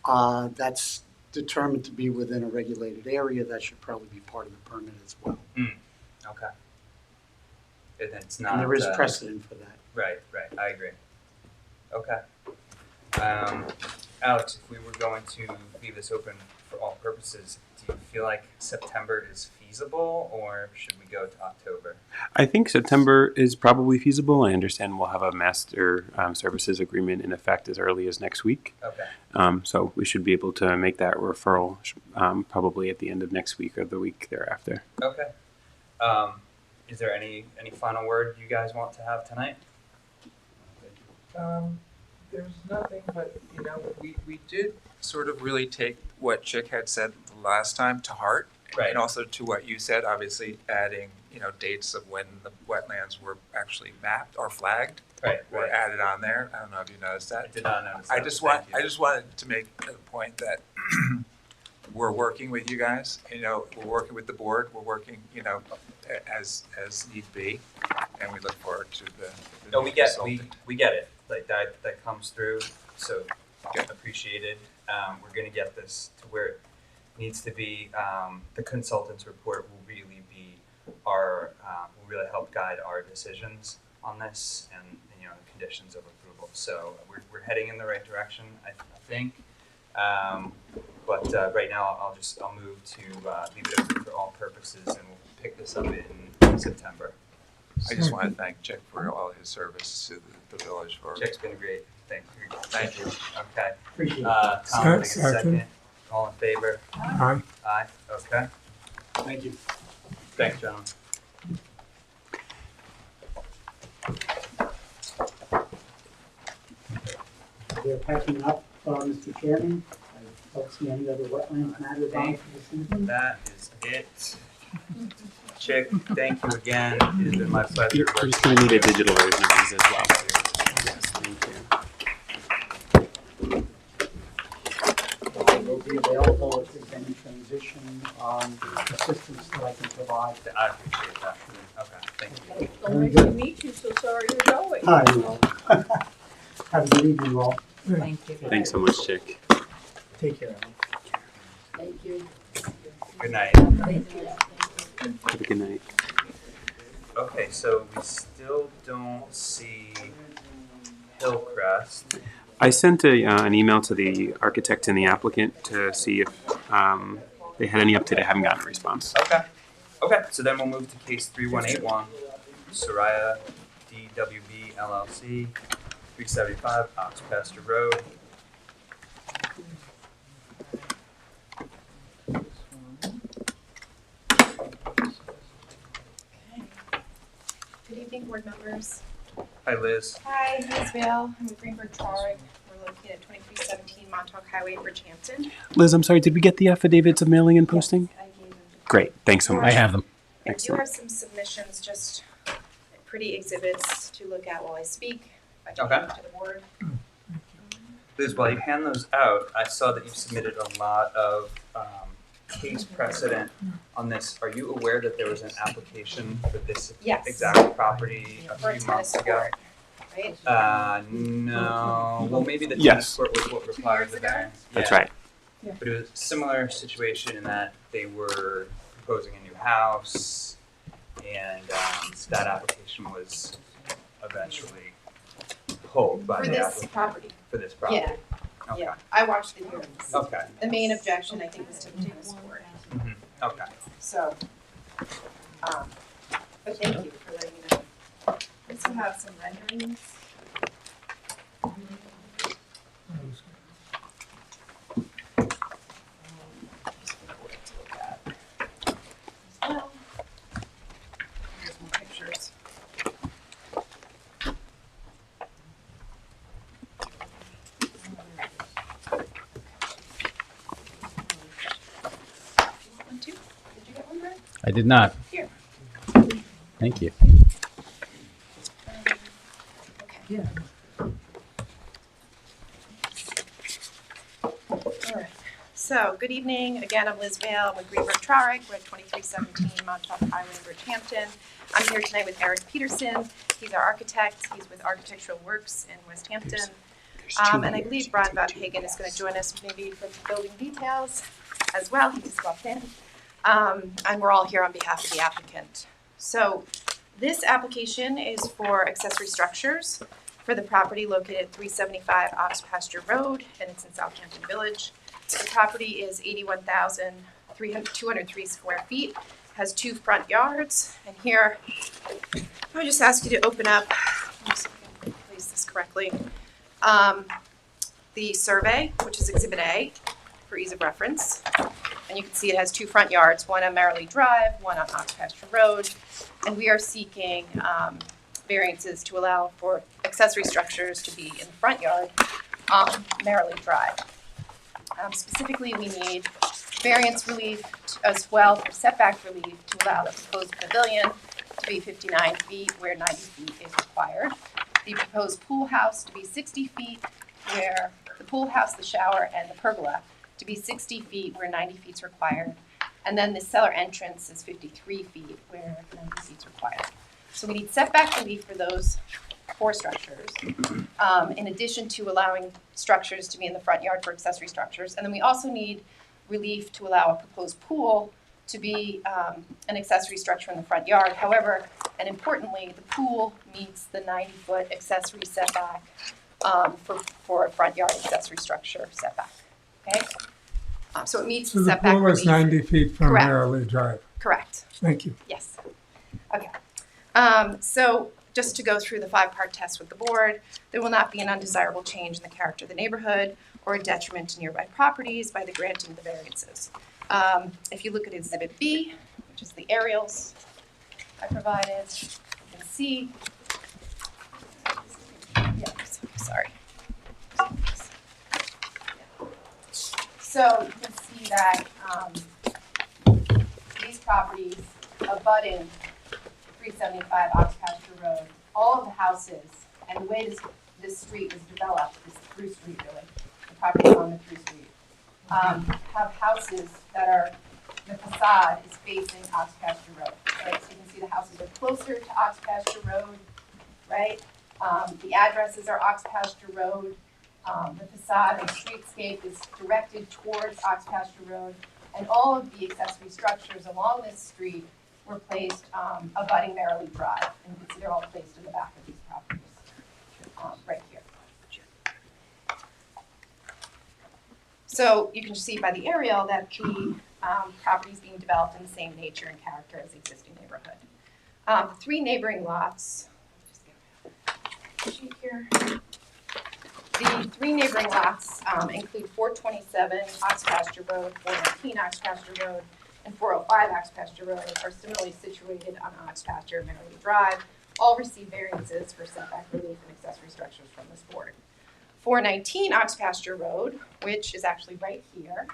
S10: that's determined to be within a regulated area, that should probably be part of the permit as well.
S1: Okay. And it's not.
S10: And there is precedent for that.
S1: Right. I agree. Okay. Alex, if we were going to leave this open for all purposes, do you feel like September is feasible, or should we go to October?
S4: I think September is probably feasible. I understand we'll have a master services agreement in effect as early as next week.
S1: Okay.
S4: So we should be able to make that referral probably at the end of next week or the week thereafter.
S1: Okay. Is there any final word you guys want to have tonight?
S7: there's nothing, but, we did sort of really take what Chick had said the last time to heart.
S1: Right.
S7: And also to what you said, obviously adding, dates of when the wetlands were actually mapped or flagged.
S1: Right.
S7: Were added on there. I don't know if you noticed
S1: I
S7: that.
S1: did not notice that.
S7: I just
S1: Thank you.
S7: wanted to make a point that we're working with you guys, we're working with the board, we're working, as need be, and we look forward to the
S1: No, we get
S7: consultant.
S1: we get it. Like that comes through. So appreciated. We're gonna get this to where it needs to be. The consultant's report will really be will really help guide our decisions on this and the conditions of approval. So we're heading in the right direction, I think. But right now I'll move to leave it open for all purposes, and we'll pick this up in September.
S7: I just want to thank Chick for all his service to the village for.
S1: Chick's been great.
S7: Thank you.
S1: Okay.
S10: Appreciate it.
S1: Tom, take a
S2: Second.
S1: second. All in favor?
S2: Aye.
S1: Aye. Okay.
S10: Thank you.
S1: Thanks, gentlemen.
S10: We're packing up, Mr. Chairman. I don't see any other wetlands matters on for this evening.
S1: That is it. Chick, thank you again. It has been my pleasure.
S4: We're just going to need a digital version of these as well. Yes, thank you.
S10: I will be available if there's any transition assistance that I can provide.
S1: I appreciate that. Okay, thank you.
S8: Don't make me meet you, so sorry you're going.
S10: Hi, Will. Have a good evening, all.
S9: Thank you.
S4: Thanks so much, Chick.
S10: Take care, Alan.
S8: Thank you.
S1: Good night.
S8: Thank you.
S4: Have a good night.
S1: Okay, so we still don't see Hillcrest.
S4: I sent an email to the architect and the applicant to see if they had any update. I haven't gotten a response.
S1: Okay. Okay, so then we'll move to case 3181, Soraya DWB LLC, 375 Ox Pasture Road.
S11: Good evening, board members.
S1: Hi, Liz.
S11: Hi, Liz Vale. I'm with Greenberg Traurig. We're located at 2317 Montauk Highway, Bridgehampton.
S4: Liz, I'm sorry, did we get the affidavits of mailing and posting?
S11: Yes, I gave them.
S4: Great, thanks so much.
S3: I have them.
S11: I do
S4: Excellent.
S11: have some submissions, just pretty exhibits to look at while I speak. If I can
S1: Okay.
S11: give them to the board.
S1: Liz, while you hand those out, I saw that you've submitted a lot of case precedent on this. Are you aware that there was an application for this
S11: Yes.
S1: exact property a
S11: For a
S1: few
S11: tennis
S1: months ago?
S11: court, right?
S1: No. Well, maybe the
S4: Yes.
S1: tennis court was what required
S11: years
S1: the
S11: ago?
S1: variance.
S4: That's
S1: Yeah.
S4: right.
S1: But it was a similar situation in that they were proposing a new house, and that application was eventually pulled by
S11: For
S1: the
S11: this
S1: applicant
S11: property.
S1: for this property.
S11: Yeah,
S1: Okay.
S11: yeah. I watched the hearings.
S1: Okay.
S11: The main objection, I think, was to the tennis court.
S1: Mhm. Okay.
S11: So, but thank you for letting me know. I also have some renderings. Well, here's more pictures. One, two. Did you get one, Brett?
S3: I did not.
S11: Here.
S3: Thank you.
S11: Okay. All right. So, good evening. Again, I'm Liz Vale with Greenberg Traurig. We're at 2317 Montauk Highway in Bridgehampton. I'm here tonight with Eric Peterson. He's our architect. He's with Architectural Works in West Hampton. And I believe Brian Van Hagen is going to join us maybe for the building details as well. He just walked in. And we're all here on behalf of the applicant. So, this application is for accessory structures for the property located at 375 Ox Pasture Road, and it's in Southampton Village. The property is 81,203 square feet, has 2 front yards, and here, I would just ask you to open up, just so I can place this correctly, the survey, which is Exhibit A, for ease of reference. And you can see it has 2 front yards, one on Merrily Drive, one on Ox Pasture Road. And we are seeking variances to allow for accessory structures to be in the front yard on Merrily Drive. Specifically, we need variance relief as well for setback relief to allow the proposed pavilion to be 59 feet where 90 feet is required. The proposed pool house to be 60 feet where the pool house, the shower, and the pergola to be 60 feet where 90 feet is required. And then the cellar entrance is 53 feet where 90 feet is required. So we need setback relief for those 4 structures, in addition to allowing structures to be in the front yard for accessory structures. And then we also need relief to allow a proposed pool to be an accessory structure in the front yard. However, and importantly, the pool meets the 90-foot accessory setback for a front yard accessory structure setback. Okay? So it meets
S2: So
S11: the
S2: the
S11: setback
S2: pool is
S11: relief.
S2: 90 feet from
S11: Correct.
S2: Merrily Drive.
S11: Correct.
S2: Thank you.
S11: Yes. Okay. So just to go through the 5-part test with the board, there will not be an undesirable change in the character of the neighborhood or a detriment to nearby properties by the granting of the variances. If you look at Exhibit B, which is the aerials I provided, you can see. Yeah, sorry. So you can see that these properties abutting 375 Ox Pasture Road, all of the houses, and the way this street was developed, this through street really, the property on the through street, have houses that are, the facade is facing Ox Pasture Road, right? So you can see the houses are closer to Ox Pasture Road, right? The addresses are Ox Pasture Road. The facade and streetscape is directed towards Ox Pasture Road, and all of the accessory structures along this street were placed abutting Merrily Drive, and you can see they're all placed in the back of these properties, right here. So you can see by the aerial that the property is being developed in the same nature and character as the existing neighborhood. The three neighboring lots, just get a sheet here. The three neighboring lots include 427 Ox Pasture Road, 419 Ox Pasture Road, and 405 Ox Pasture Road are similarly situated on Ox Pasture and Merrily Drive. All receive variances for setback relief and accessory structures from this board. 419 Ox Pasture Road, which is actually right here,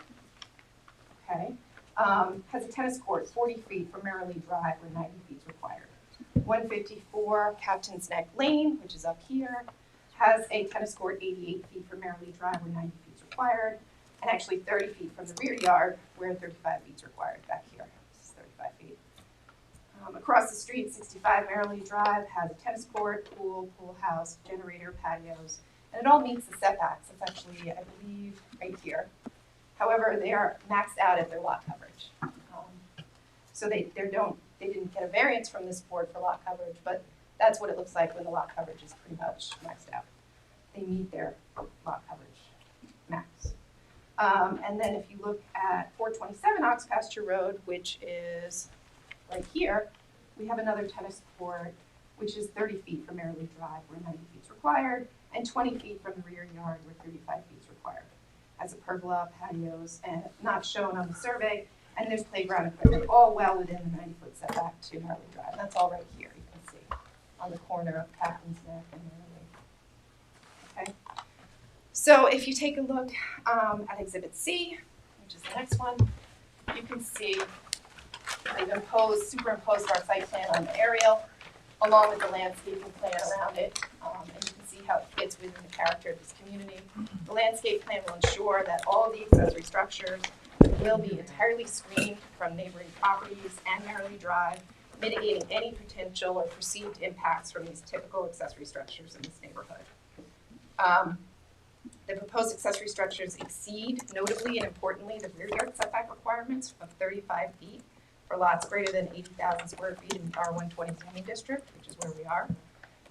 S11: okay, has a tennis court 40 feet from Merrily Drive where 90 feet is required. 154 Captain's Neck Lane, which is up here, has a tennis court 88 feet from Merrily Drive where 90 feet is required, and actually 30 feet from the rear yard where 35 feet is required back here. This is 35 feet. Across the street, 65 Merrily Drive has a tennis court, pool house, generator, patios, and it all meets the setbacks. It's actually, I believe, right here. However, they are maxed out at their lot coverage. So they didn't get a variance from this board for lot coverage, but that's what it looks like when the lot coverage is pretty much maxed out. They meet their lot coverage max. And then if you look at 427 Ox Pasture Road, which is right here, we have another tennis court, which is 30 feet from Merrily Drive where 90 feet is required, and 20 feet from the rear yard where 35 feet is required. Has a pergola, patios, and not shown on the survey, and there's playground equipment, all well within the 90-foot setback to Merrily Drive. And that's all right here, you can see, on the corner of Captain's Neck and Merrily. Okay. So if you take a look at Exhibit C, which is the next one, you can see they've superimposed our site plan on the aerial, along with the landscaping plan around it, and you can see how it fits within the character of this community. The landscape plan will ensure that all of the accessory structures will be entirely screened from neighboring properties and Merrily Drive, mitigating any potential or perceived impacts from these typical accessory structures in this neighborhood. The proposed accessory structures exceed, notably and importantly, the rear yard setback requirements of 35 feet for lots greater than 80,000 square feet in R120 zoning district, which is where we are.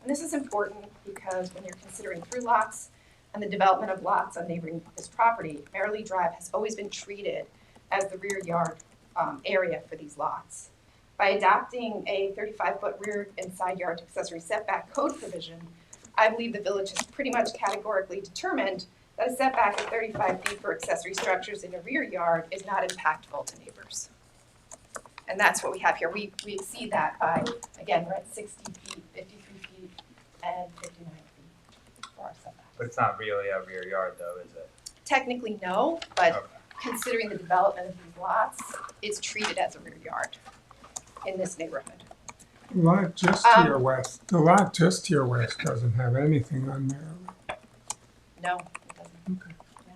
S11: And this is important because when you're considering through lots and the development of lots on neighboring this property, Merrily Drive has always been treated as the rear yard area for these lots. By adopting a 35-foot rear and side yard accessory setback code provision, I believe the village has pretty much categorically determined that a setback of 35 feet for accessory structures in a rear yard is not impactful to neighbors. And that's what we have here. We exceed that by, again, we're at 60 feet, 53 feet, and 59 feet for our setback.
S1: But it's not really a rear yard though, is it?
S11: Technically, no, but
S1: Okay.
S11: considering the development of these lots, it's treated as a rear yard in this neighborhood.
S2: The lot just to your west, doesn't have anything on Merrily.
S11: No, it doesn't.
S2: Okay.
S11: Yeah.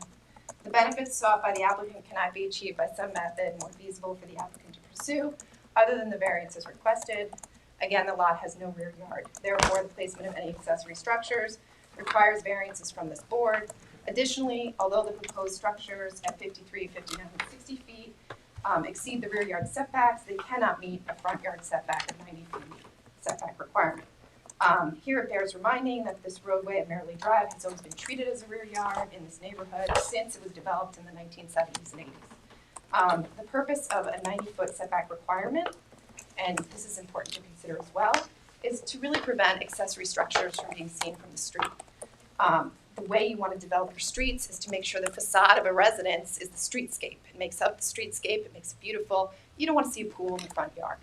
S11: The benefits sought by the applicant cannot be achieved by some method more feasible for the applicant to pursue, other than the variances requested. Again, the lot has no rear yard. Therefore, the placement of any accessory structures requires variances from this board. Additionally, although the proposed structures at 53, 59, and 60 feet exceed the rear yard setbacks, they cannot meet a front yard setback of 90 feet setback requirement. Here it bears reminding that this roadway at Merrily Drive has always been treated as a rear yard in this neighborhood since it was developed in the 1970s and 80s. The purpose of a 90-foot setback requirement, and this is important to consider as well, is to really prevent accessory structures from being seen from the street. The way you want to develop your streets is to make sure the facade of a residence is the streetscape. It makes up the streetscape, it makes it beautiful. You don't want to see a pool in the front yard.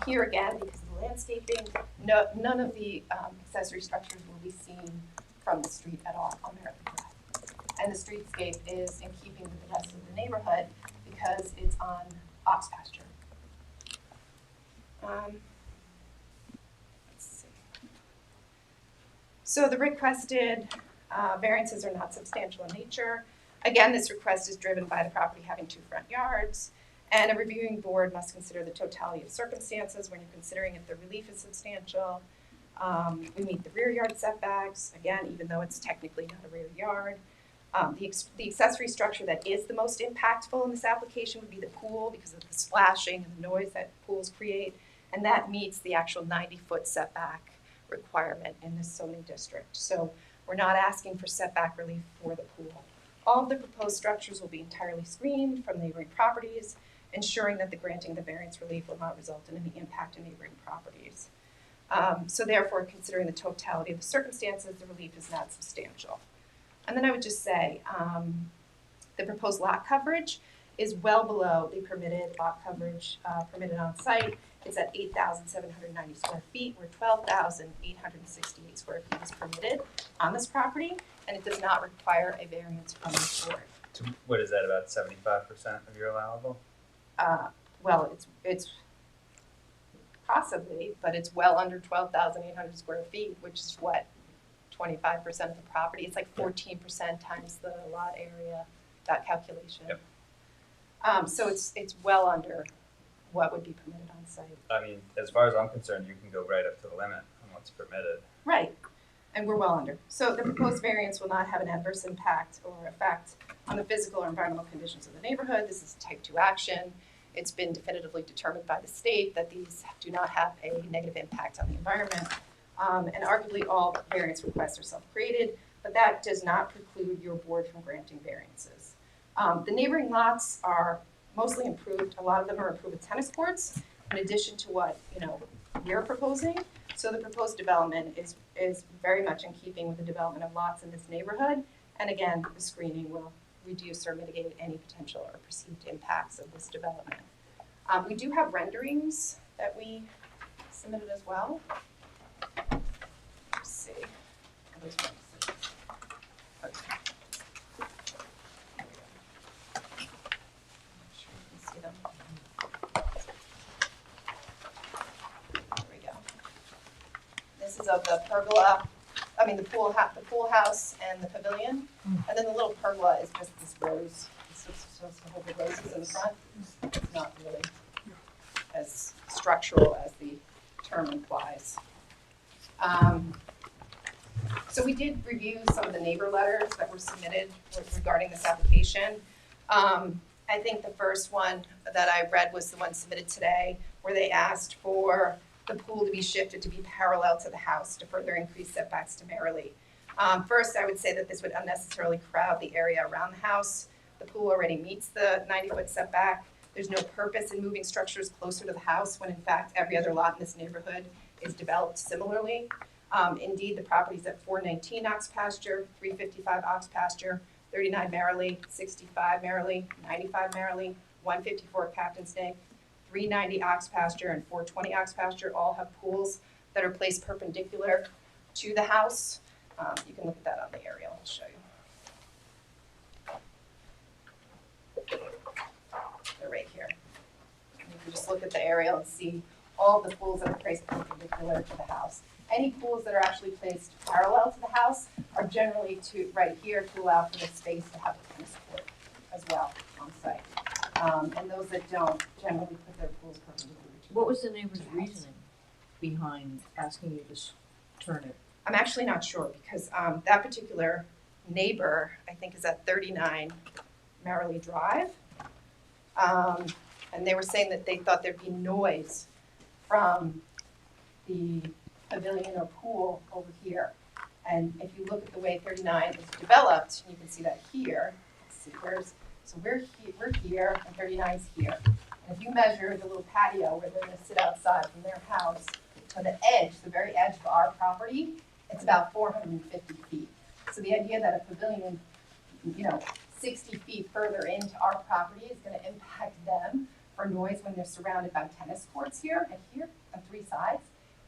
S11: Here again, because of the landscaping, none of the accessory structures will be seen from the street at all on Merrily Drive. And the streetscape is in keeping with the rest of the neighborhood because it's on ox pasture. Let's see. So the requested variances are not substantial in nature. Again, this request is driven by the property having 2 front yards, and a reviewing board must consider the totality of circumstances when you're considering if the relief is substantial. We meet the rear yard setbacks, again, even though it's technically not a rear yard. The accessory structure that is the most impactful in this application would be the pool because of the splashing and the noise that pools create, and that meets the actual 90-foot setback requirement in this zoning district. So we're not asking for setback relief for the pool. All of the proposed structures will be entirely screened from neighboring properties, ensuring that the granting of the variance relief will not result in any impact to neighboring properties. So therefore, considering the totality of the circumstances, the relief is not substantial. And then I would just say, the proposed lot coverage is well below the permitted lot coverage permitted on site. It's at 8,790 square feet, where 12,868 square feet is permitted on this property, and it does not require a variance from the board.
S1: So what is that, about 75% of your allowable?
S11: Well, it's possibly, but it's well under 12,800 square feet, which is what, 25% of the property. It's like 14% times the lot area, that calculation.
S1: Yep.
S11: So it's well under what would be permitted on site.
S1: I mean, as far as I'm concerned, you can go right up to the limit on what's permitted.
S11: Right, and we're well under. So the proposed variance will not have an adverse impact or effect on the physical or environmental conditions of the neighborhood. This is type 2 action. It's been definitively determined by the state that these do not have a negative impact on the environment. And arguably all variance requests are self-created, but that does not preclude your board from granting variances. The neighboring lots are mostly improved. A lot of them are improved with tennis courts, in addition to what we're proposing. So the proposed development is very much in keeping with the development of lots in this neighborhood. And again, the screening will reduce or mitigate any potential or perceived impacts of this development. We do have renderings that we submitted as well. Let's see. Okay. This is of the pergola, the pool house and the pavilion. And then the little pergola is just this rose. It's supposed to hold the roses in the front. It's not really as structural as the term implies. So we did review some of the neighbor letters that were submitted regarding this application. I think the first one that I read was the one submitted today, where they asked for the pool to be shifted to be parallel to the house to further increase setbacks to Merrily. First, I would say that this would unnecessarily crowd the area around the house. The pool already meets the 90-foot setback. There's no purpose in moving structures closer to the house when in fact every other lot in this neighborhood is developed similarly. Indeed, the property's at 419 Ox Pasture, 355 Ox Pasture, 39 Merrily, 65 Merrily, 95 Merrily, 154 Captain's Neck, 390 Ox Pasture, and 420 Ox Pasture all have pools that are placed perpendicular to the house. You can look at that on the aerial, I'll show you. They're right here. You can just look at the aerial and see all the pools that are placed perpendicular to the house. Any pools that are actually placed parallel to the house are generally right here to allow for the space to have a tennis court as well on site. And those that don't generally put their pools perpendicular to
S8: What was the neighbor's reasoning behind asking you to turn it?
S11: I'm actually not sure because that particular neighbor, I think, is at 39 Merrily Drive. And they were saying that they thought there'd be noise from the pavilion or pool over here. And if you look at the way 39 is developed, you can see that here. Let's see, so we're here and 39 is here. And if you measure the little patio where they're going to sit outside from their house to the edge, the very edge of our property, it's about 450 feet. So the idea that a pavilion, 60 feet further into our property is going to impact them for noise when they're surrounded by tennis courts here and here on three sides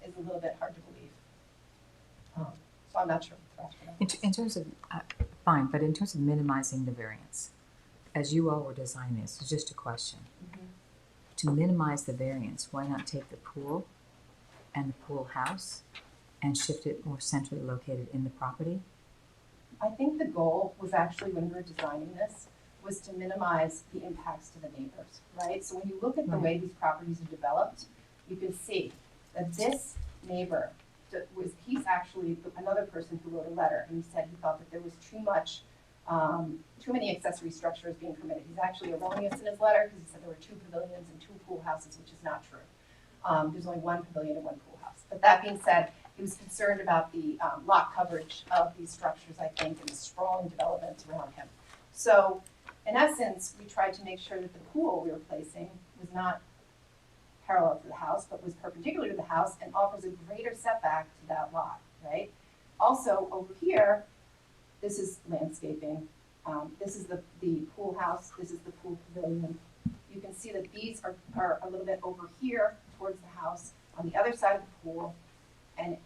S11: is a little bit hard to believe. So I'm not sure.
S9: In terms of, fine, but in terms of minimizing the variance, as you all were designing this, it's just a question.
S11: Mm-hmm.
S9: To minimize the variance, why not take the pool and the pool house and shift it more centrally located in the property?
S11: I think the goal was actually, when we were designing this, was to minimize the impacts to the neighbors, right? So when you look at the way these properties are developed, you can see that this neighbor he's actually another person who wrote a letter, and he said he thought that there was too many accessory structures being permitted. He's actually erroneous in his letter because he said there were 2 pavilions and 2 pool houses, which is not true. There's only 1 pavilion and 1 pool house. But that being said, he was concerned about the lot coverage of these structures, I think, and the sprawling developments around him. So in essence, we tried to make sure that the pool we were placing was not parallel to the house, but was perpendicular to the house and offers a greater setback to that lot, right? Also, over here, this is landscaping. This is the pool house, this is the pool pavilion. You can see that these are a little bit over here towards the house on the other side of the pool. And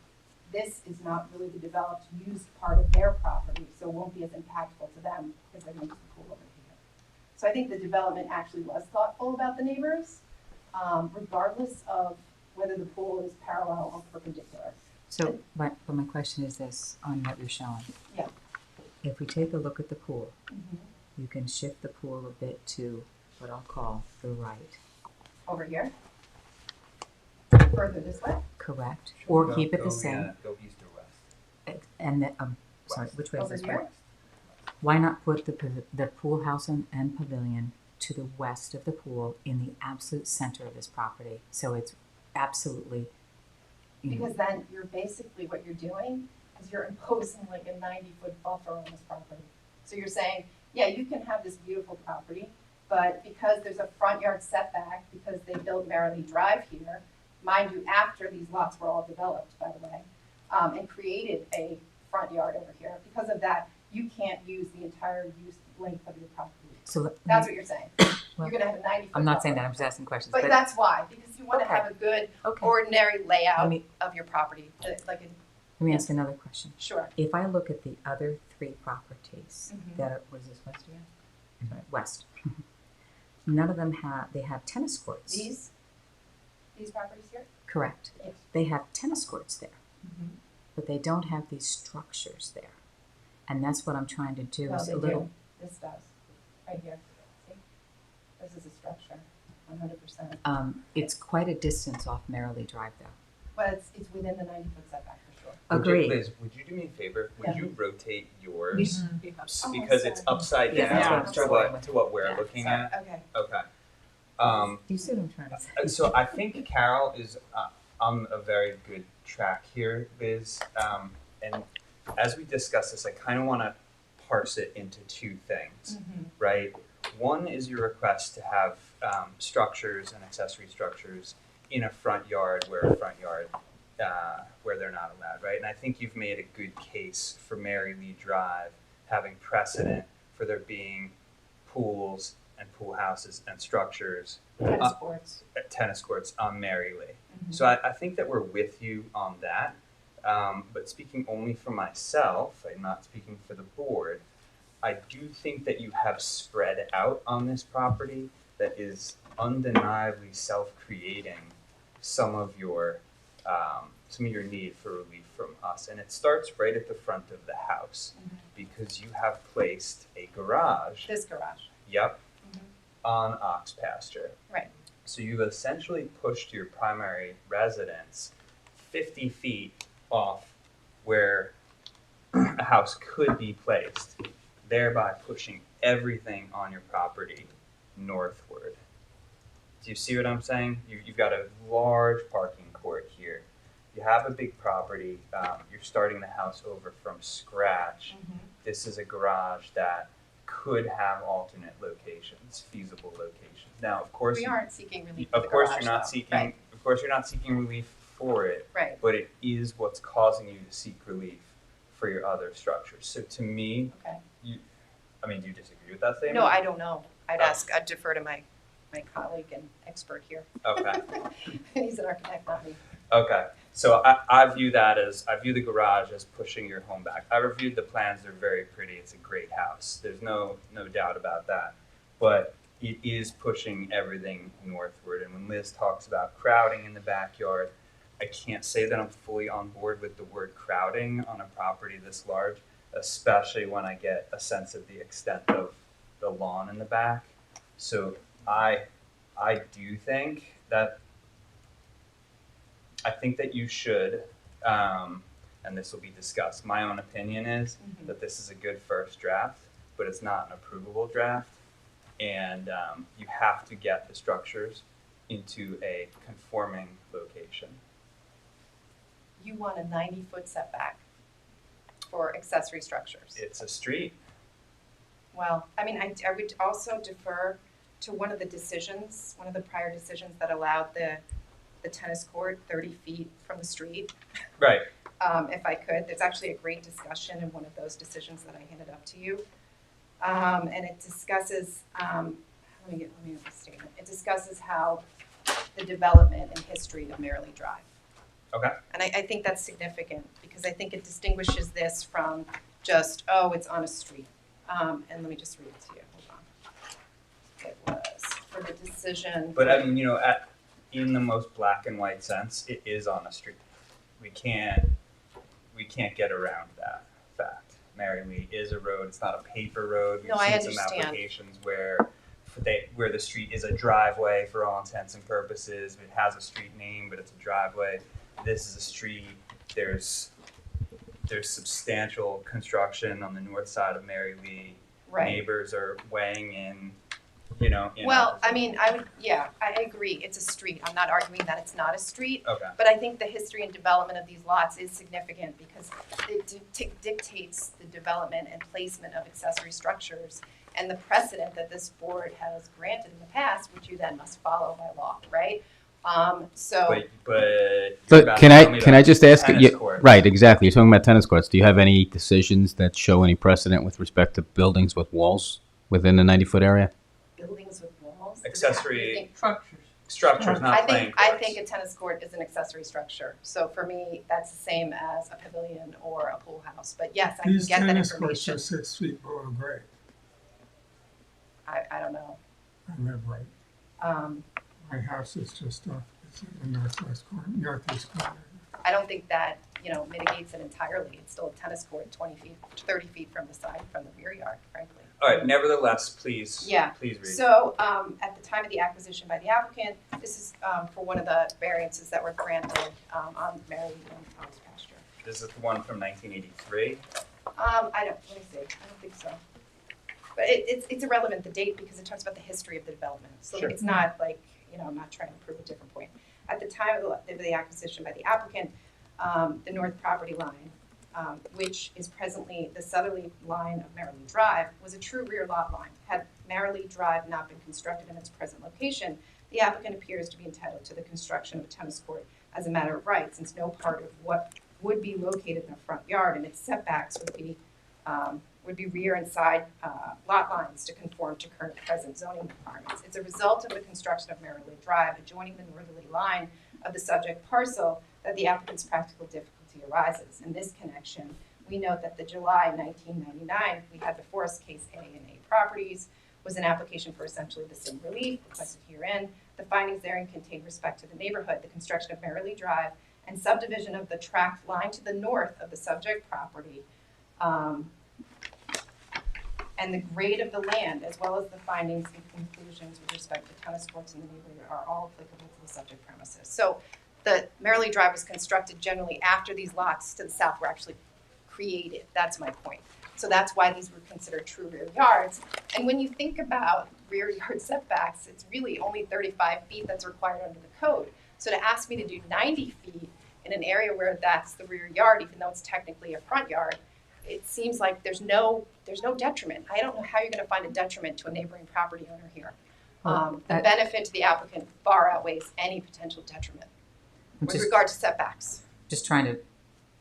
S11: this is not really the developed used part of their property, so it won't be as impactful to them because they're going to use the pool over here. So I think the development actually was thoughtful about the neighbors, regardless of whether the pool is parallel or perpendicular.
S9: So, but my question is this, on what you're showing.
S11: Yeah.
S9: If we take a look at the pool,
S11: Mhm.
S9: you can shift the pool a bit to what I'll call the right,
S11: Over here. Further this way.
S9: correct? Or keep it the same,
S1: Go east or west.
S9: and then, sorry, which way is
S11: Over
S9: this
S11: here.
S9: way? Why not put the pool house and pavilion to the west of the pool in the absolute center of this property? So it's absolutely,
S11: Because then you're basically, what you're doing is you're imposing like a 90-foot buffer on this property. So you're saying, yeah, you can have this beautiful property, but because there's a front yard setback, because they built Merrily Drive here, mind you, after these lots were all developed, by the way, and created a front yard over here, because of that, you can't use the entire length of your property.
S9: so.
S11: That's what you're saying.
S9: Well,
S11: You're gonna have a 90-foot
S9: I'm not saying
S11: buffer.
S9: that, I'm just asking questions.
S11: But that's why, because you wanna
S9: Okay.
S11: have a good
S9: Okay,
S11: ordinary layout
S9: let me,
S11: of your property, like a,
S9: let me ask another question.
S11: sure.
S9: If I look at the other three properties
S11: Mhm.
S9: that are, was this west again? Sorry, west. None of them they have tennis courts.
S11: These properties here?
S9: Correct.
S11: Yes.
S9: They have tennis courts there,
S11: Mm-hmm.
S9: but they don't have these structures there. And that's what I'm trying to do
S11: No,
S9: is
S11: they
S9: a little,
S11: do. This does, right here. See? This is a structure, 100%.
S9: It's quite a distance off Merrily Drive though.
S11: But it's within the 90-foot setback for sure.
S9: Agreed.
S1: Liz, would you do me a favor? Would
S11: Yeah.
S1: you rotate yours?
S11: Oh,
S1: Because it's
S11: sorry.
S1: upside
S9: Yeah,
S1: down
S9: that's
S1: to
S9: what I'm
S1: what we're
S9: Yeah,
S1: looking
S11: Sorry,
S1: at.
S11: okay.
S1: Okay.
S9: You see what I'm trying to say?
S1: So I think Carol is on a very good track here, Liz. And as we discuss this, I kind of want to parse it into two things, right? One is your request to have structures and accessory structures in a front yard where they're not allowed, right? And I think you've made a good case for Mary Lee Drive having precedent for there being pools and pool houses and structures,
S11: Tennis courts.
S1: tennis courts on Mary Lee.
S11: Mm-hmm.
S1: So I think that we're with you on that. But speaking only for myself, I'm not speaking for the board, I do think that you have spread out on this property that is undeniably self-creating some of your need for relief from us. And it starts right at the front of the house because you have placed a garage,
S11: This garage.
S1: yep,
S11: Mhm.
S1: on ox pasture.
S11: Right.
S1: So you've essentially pushed your primary residence 50 feet off where a house could be placed, thereby pushing everything on your property northward. Do you see what I'm saying? You've got a large parking court here. You have a big property. You're starting the house over from scratch. This is a garage that could have alternate locations, feasible locations. Now, of course,
S11: We aren't seeking relief for
S1: of
S11: the
S1: course
S11: garage,
S1: you're not
S11: though.
S1: seeking.
S11: Right.
S1: Of course, you're not seeking relief for it.
S11: Right.
S1: But it is what's causing you to seek relief for your other structures. So to me,
S11: Okay.
S1: do you disagree with that statement?
S11: No, I don't know. I'd
S1: Oh.
S11: I'd defer to my colleague and expert here.
S1: Okay.
S11: He's an architect, not me.
S1: Okay. So I view the garage as pushing your home back. I reviewed the plans, they're very pretty. It's a great house. There's no doubt about that. But it is pushing everything northward. And when Liz talks about crowding in the backyard, I can't say that I'm fully on board with the word crowding on a property this large, especially when I get a sense of the extent of the lawn in the back. So I do think that you should, and this will be discussed. My own opinion is that this is a good first draft, but it's not an approvable draft. And you have to get the structures into a conforming location.
S11: You want a 90-foot setback for accessory structures.
S1: It's a street.
S11: Well, I mean, I would also defer to one of the decisions, one of the prior decisions that allowed the tennis court 30 feet from the street.
S1: Right.
S11: If I could, there's actually a great discussion in one of those decisions that I handed up to you. And it discusses, let me get the statement. It discusses how the development and history of Merrily Drive.
S1: Okay.
S11: And I think that's significant because I think it distinguishes this from just, oh, it's on a street. And let me just read it to you. Hold on. It was for the decision.
S1: But I mean, in the most black and white sense, it is on a street. We can't get around that fact. Mary Lee is a road. It's not a paper road. We've
S11: No, I
S1: seen some
S11: understand.
S1: applications where the street is a driveway for all intents and purposes. It has a street name, but it's a driveway. This is a street. There's substantial construction on the north side of Mary Lee.
S11: Right.
S1: Neighbors are weighing in.
S11: Well, I mean, I agree. It's a street. I'm not arguing that it's not a street.
S1: Okay.
S11: But I think the history and development of these lots is significant because it dictates the development and placement of accessory structures and the precedent that this board has granted in the past, which you then must follow by law, right?
S3: But can I just ask you? Right, exactly. You're talking about tennis courts. Do you have any decisions that show any precedent with respect to buildings with walls within the 90-foot area?
S11: Buildings with walls.
S1: Accessory
S8: Structures.
S1: structures, not playing courts.
S11: I think a tennis court is an accessory structure. So for me, that's the same as a pavilion or a pool house. But yes, I can
S2: These
S11: get that
S2: tennis courts
S11: information.
S2: are 6 feet below grade.
S11: I don't know.
S2: I live right. My house is just off, it's in the northeast corner.
S11: I don't think that, mitigates it entirely. It's still a tennis court 30 feet from the side, from the rear yard, frankly.
S1: All right. Nevertheless, please.
S11: Yeah.
S1: Please read.
S11: So, at the time of the acquisition by the applicant, this is, for one of the variances that were granted, on Mary Lee College pasture.
S1: This is the one from 1983.
S11: Let me see. I don't think so. But it's irrelevant, the date, because it talks about the history of the development. So
S1: Sure.
S11: it's not like, I'm not trying to prove a different point. At the time of the acquisition by the applicant, the north property line, which is presently the southerly line of Merrily Drive, was a true rear lot line. Had Merrily Drive not been constructed in its present location, the applicant appears to be entitled to the construction of a tennis court as a matter of right, since no part of what would be located in the front yard and its setbacks would be rear and side lot lines to conform to current present zoning requirements. It's a result of the construction of Merrily Drive adjoining the northerly line of the subject parcel that the applicant's practical difficulty arises. In this connection, we note that the July 1999, we had before us case A&A Properties, was an application for essentially the same relief requested herein. The findings therein contain respect to the neighborhood, the construction of Merrily Drive, and subdivision of the tract line to the north of the subject property, and the grade of the land, as well as the findings and conclusions with respect to tennis courts in the neighborhood are all applicable to the subject premises. So the Merrily Drive was constructed generally after these lots to the south were actually created. That's my point. So that's why these were considered true rear yards. And when you think about rear yard setbacks, it's really only 35 feet that's required under the code. So to ask me to do 90 feet in an area where that's the rear yard, even though it's technically a front yard, it seems like there's no detriment. I don't know how you're going to find a detriment to a neighboring property owner here. The benefit to the applicant far outweighs any potential detriment with regard to setbacks.
S9: Just trying to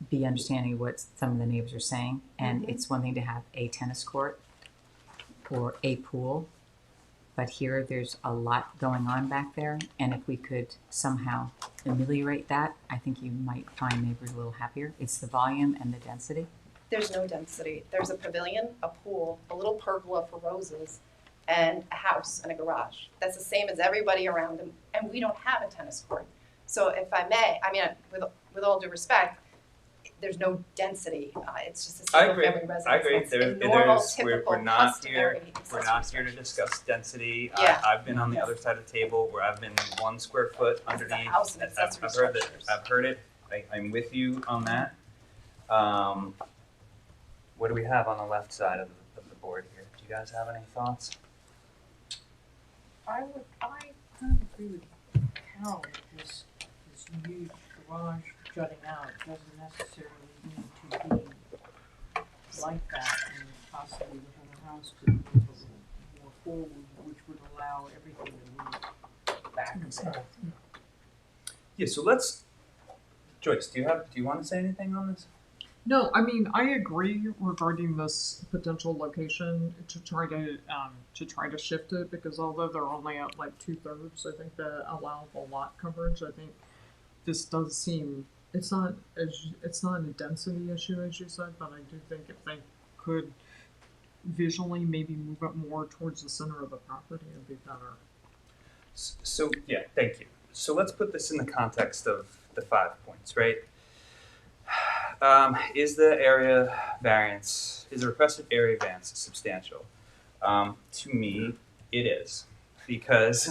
S9: be understanding of what some of the neighbors are saying, and it's one thing to have a tennis court or a pool, but here there's a lot going on back there, and if we could somehow ameliorate that, I think you might find neighbors a little happier. It's the volume and the density.
S11: There's no density. There's a pavilion, a pool, a little pergola for roses, and a house and a garage. That's the same as everybody around them, and we don't have a tennis court. So if I may, with all due respect, there's no density. It's just a single-family residence.
S1: I agree. We're not here.
S11: customary
S1: We're not here to discuss density.
S11: Yeah.
S1: I've been on the other side of the table where I've been 1 square foot underneath.
S11: It's a house and accessory
S1: I've heard that.
S11: structures.
S1: I've heard it. I'm with you on that. What do we have on the left side of the board here? Do you guys have any thoughts?
S8: I kind of agree with Carol, this huge garage jutting out doesn't necessarily need to be like that, and possibly within house could move a little more forward, which would allow everything to move back a bit.
S1: Yeah, so Joyce, do you want to say anything on this?
S12: No, I mean, I agree regarding this potential location to try to shift it, because although they're only at like 2/3, I think the allowable lot coverage, I think this does seem, it's not a density issue as you said, but I do think if they could visually maybe move it more towards the center of the property, it'd be better.
S1: So, yeah, thank you. So let's put this in the context of the 5 points, right? Is the requested area variance substantial? To me, it is, because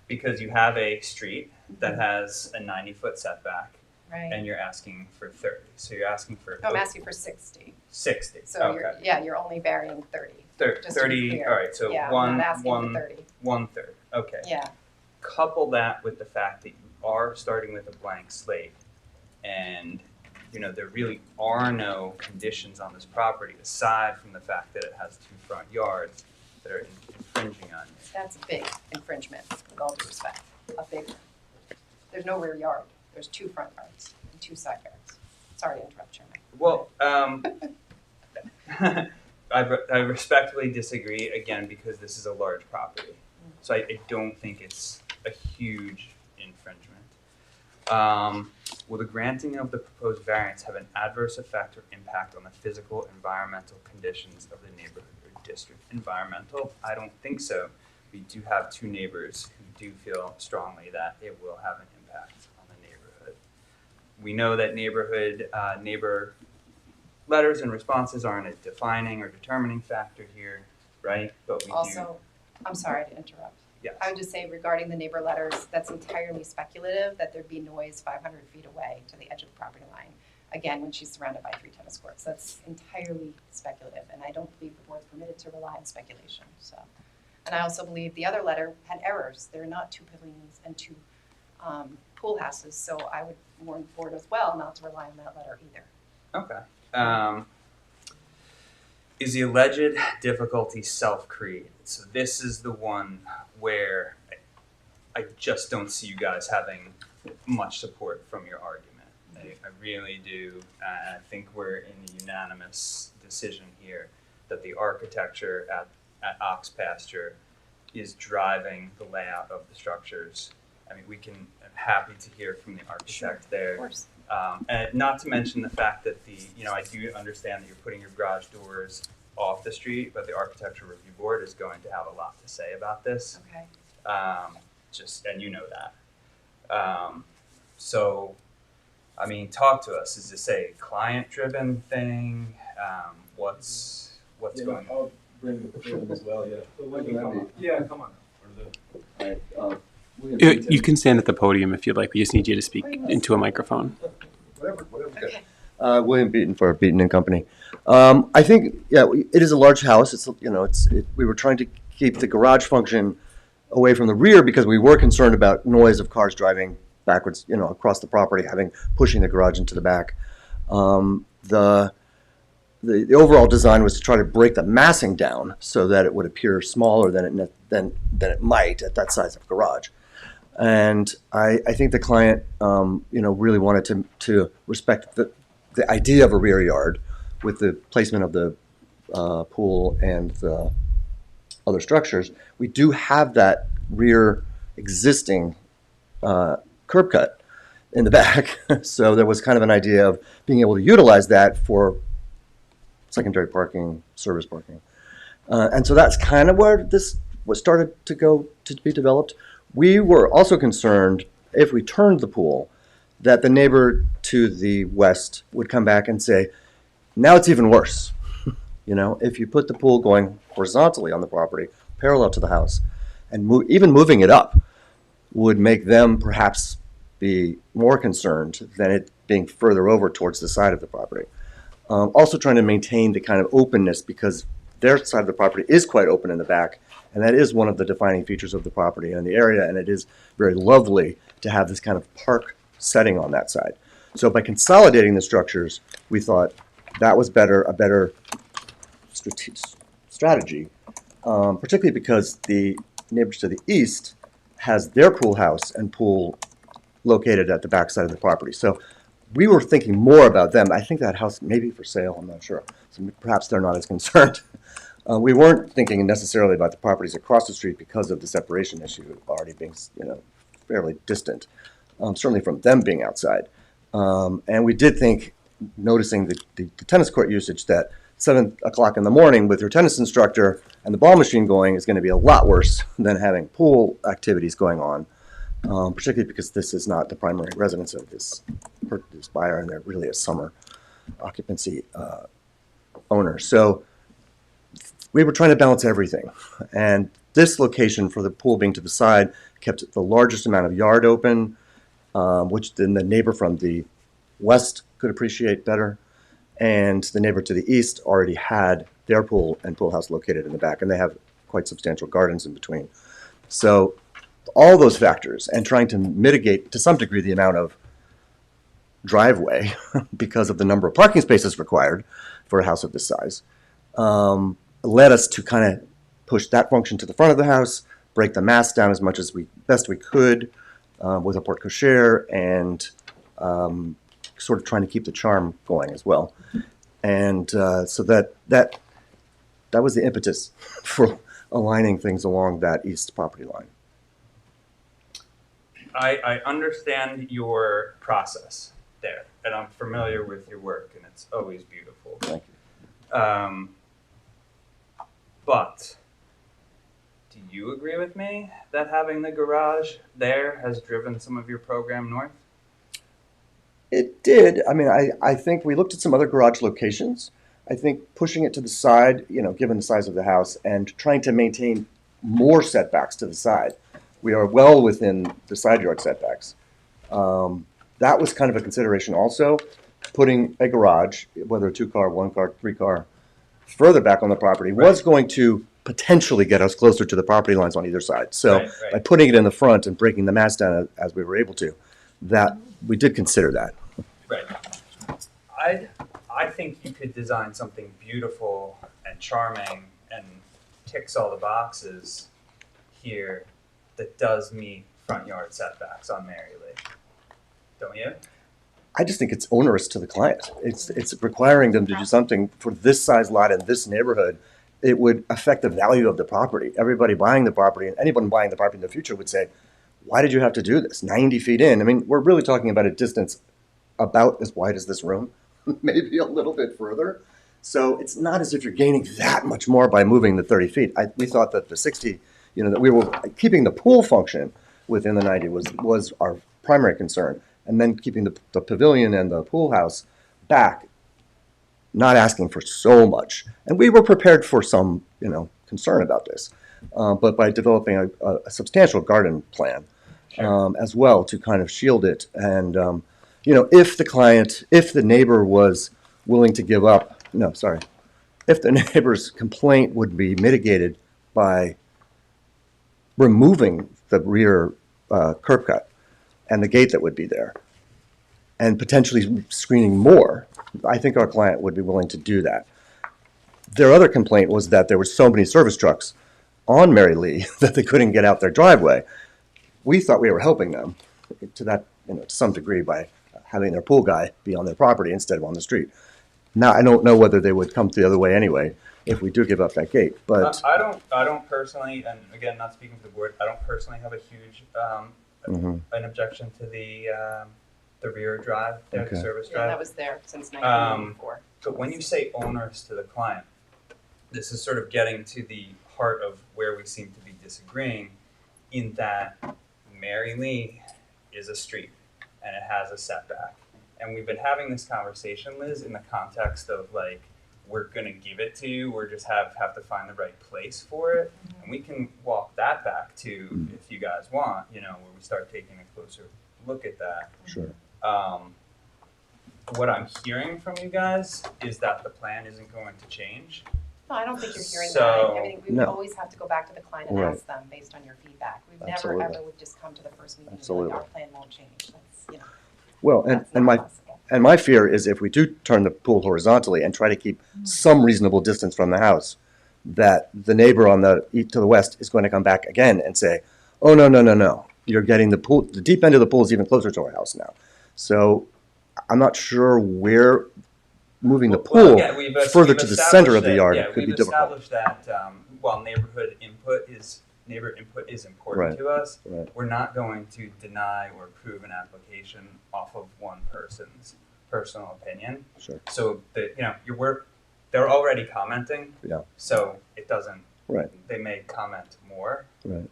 S1: you have a street that has a 90-foot setback,
S11: Right.
S1: and you're asking for 30. So you're asking for
S11: I'm asking for 60.
S1: 60.
S11: So
S1: okay.
S11: you're only varying 30. Just to be
S1: 30.
S11: clear.
S1: All right. So
S11: Yeah, I'm
S1: one
S11: not asking
S1: one
S11: for 30.
S1: 1/3. Okay.
S11: Yeah.
S1: Couple that with the fact that you are starting with a blank slate, and there really are no conditions on this property aside from the fact that it has 2 front yards that are infringing on you.
S11: That's a big infringement, with all due respect. A big one. There's no rear yard. There's 2 front yards and 2 side yards. Sorry to interrupt, Chairman.
S1: Well, I respectfully disagree, again, because this is a large property. So I don't think it's a huge infringement. Will the granting of the proposed variance have an adverse effect or impact on the physical environmental conditions of the neighborhood or district? Environmental? I don't think so. We do have 2 neighbors who do feel strongly that it will have an impact on the neighborhood. We know that neighbor letters and responses aren't a defining or determining factor here, right? But we
S11: Also, I'm sorry to interrupt.
S1: Yes.
S11: I would just say regarding the neighbor letters, that's entirely speculative, that there'd be noise 500 feet away to the edge of the property line. Again, when she's surrounded by 3 tennis courts, that's entirely speculative, and I don't believe the board's permitted to rely on speculation, so. And I also believe the other letter had errors. There are not 2 pavilions and 2 pool houses, so I would warn the board as well not to rely on that letter either.
S1: Okay. Is the alleged difficulty self-created? So this is the one where I just don't see you guys having much support from your argument. I really do. And I think we're in a unanimous decision here that the architecture at Ox Pasture is driving the layout of the structures. I mean, I'm happy to hear from the architect there.
S11: Of course.
S1: And not to mention the fact that I do understand that you're putting your garage doors off the street, but the architectural review board is going to have a lot to say about this.
S11: Okay.
S1: And you know that. So, I mean, talk to us. Is this a client-driven thing? What's going on?
S13: I'll bring the podium as well, yeah. Come on.
S4: You can stand at the podium if you'd like. We just need you to speak into a microphone.
S13: Whatever.
S11: Okay.
S13: William Beaton for Beaton and Company. I think, it is a large house. We were trying to keep the garage function away from the rear because we were concerned about noise of cars driving backwards, across the property, pushing the garage into the back. The overall design was to try to break the massing down so that it would appear smaller than it might at that size of garage. And I think the client, really wanted to respect the idea of a rear yard with the placement of the pool and the other structures. We do have that rear existing curb cut in the back. So there was kind of an idea of being able to utilize that for secondary parking, service parking. And so that's kind of where this was started to be developed. We were also concerned if we turned the pool that the neighbor to the west would come back and say, now it's even worse. If you put the pool going horizontally on the property, parallel to the house, and even moving it up would make them perhaps be more concerned than it being further over towards the side of the property. Also trying to maintain the kind of openness because their side of the property is quite open in the back, and that is one of the defining features of the property and the area, and it is very lovely to have this kind of park setting on that side. So by consolidating the structures, we thought that was a better strategy, particularly because the neighbors to the east has their pool house and pool located at the backside of the property. So we were thinking more about them. I think that house may be for sale, I'm not sure. So perhaps they're not as concerned. We weren't thinking necessarily about the properties across the street because of the separation issue already being, fairly distant, certainly from them being outside. And we did think, noticing the tennis court usage, that 7 o'clock in the morning with your tennis instructor and the ball machine going is going to be a lot worse than having pool activities going on, particularly because this is not the primary residence of this buyer, and they're really a summer occupancy owner. So we were trying to balance everything. And this location, for the pool being to the side, kept the largest amount of yard open, which then the neighbor from the west could appreciate better. And the neighbor to the east already had their pool and pool house located in the back, and they have quite substantial gardens in between. So all those factors, and trying to mitigate to some degree the amount of driveway because of the number of parking spaces required for a house of this size, led us to kind of push that function to the front of the house, break the mass down as much as best we could with a porte cochere, and sort of trying to keep the charm going as well. And so that was the impetus for aligning things along that east property line.
S1: I understand your process there, and I'm familiar with your work, and it's always beautiful.
S13: Thank you.
S1: But do you agree with me that having the garage there has driven some of your program north?
S13: It did. I mean, I think we looked at some other garage locations. I think pushing it to the side, given the size of the house, and trying to maintain more setbacks to the side. We are well within the side yard setbacks. That was kind of a consideration also. Putting a garage, whether a 2-car, 1-car, 3-car, further back on the property was going to potentially get us closer to the property lines on either side. So by putting it in the front and breaking the mass down as we were able to, that we did consider that.
S1: Right. I think you could design something beautiful and charming and ticks all the boxes here that does meet front yard setbacks on Mary Lee. Don't you?
S13: I just think it's onerous to the client. It's requiring them to do something for this size lot in this neighborhood. It would affect the value of the property. Everybody buying the property, and anyone buying the property in the future, would say, why did you have to do this? 90 feet in. I mean, we're really talking about a distance about as wide as this room, maybe a little bit further. So it's not as if you're gaining that much more by moving the 30 feet. We thought that the 60, that we were keeping the pool function within the 90 was our primary concern. And then keeping the pavilion and the pool house back, not asking for so much. And we were prepared for some, concern about this. But by developing a substantial garden plan as well to kind of shield it. And, if the neighbor was willing to give up, if the neighbor's complaint would be mitigated by removing the rear curb cut and the gate that would be there, and potentially screening more, I think our client would be willing to do that. Their other complaint was that there were so many service trucks on Mary Lee that they couldn't get out their driveway. We thought we were helping them to that, to some degree, by having their pool guy be on their property instead of on the street. Now, I don't know whether they would come the other way anyway if we do give up that gate. But
S1: I don't personally, and again, not speaking for the board, I don't personally have a huge an objection to the rear drive, the service drive.
S11: Yeah, that was there since 1994.
S1: But when you say owners to the client, this is sort of getting to the heart of where we seem to be disagreeing, in that Mary Lee is a street and it has a setback. And we've been having this conversation, Liz, in the context of we're gonna give it to you, we're just have to find the right place for it. And we can walk that back to, if you guys want, where we start taking a closer look at that.
S13: Sure.
S1: What I'm hearing from you guys is that the plan isn't going to change.
S11: No, I don't think you're hearing
S1: So-
S11: that. I mean, we would always have to go back to the client and
S13: Right.
S11: ask them based on your feedback. We've
S13: Absolutely.
S11: never ever would just come to the first meeting and be
S13: Absolutely.
S11: like, our plan won't change. That's,
S13: well,
S11: that's
S13: and
S11: not
S13: my
S11: possible.
S13: fear is if we do turn the pool horizontally and try to keep some reasonable distance from the house, that the neighbor on the to the west is going to come back again and say, oh, no, no, no, no. You're getting the pool, the deep end of the pool is even closer to our house now. So I'm not sure where moving the pool
S1: again,
S13: further
S1: we've
S13: to the center of
S1: established
S13: the
S1: that-
S13: yard
S1: yeah,
S13: could be
S1: we've
S13: difficult.
S1: established that while neighbor input is important
S13: Right,
S1: to us,
S13: right.
S1: we're not going to deny or approve an application off of one person's personal opinion.
S13: Sure.
S1: So they're already commenting.
S13: Yeah.
S1: So it doesn't.
S13: Right.
S1: They may comment more.
S13: Right.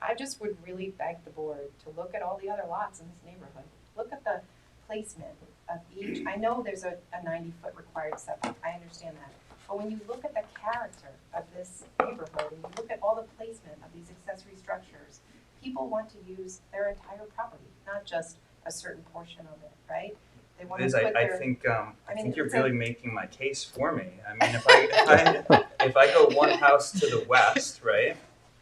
S11: I just would really beg the board to look at all the other lots in this neighborhood. Look at the placement of each. I know there's a 90-foot required setback. I understand that. But when you look at the character of this neighborhood and you look at all the placement of these accessory structures, people want to use their entire property, not just a certain portion of it, right? They want
S1: Liz,
S11: to put
S1: I
S11: their,
S1: think you're
S11: it's
S1: really making my case for me. I mean, if I go one house to the west, right?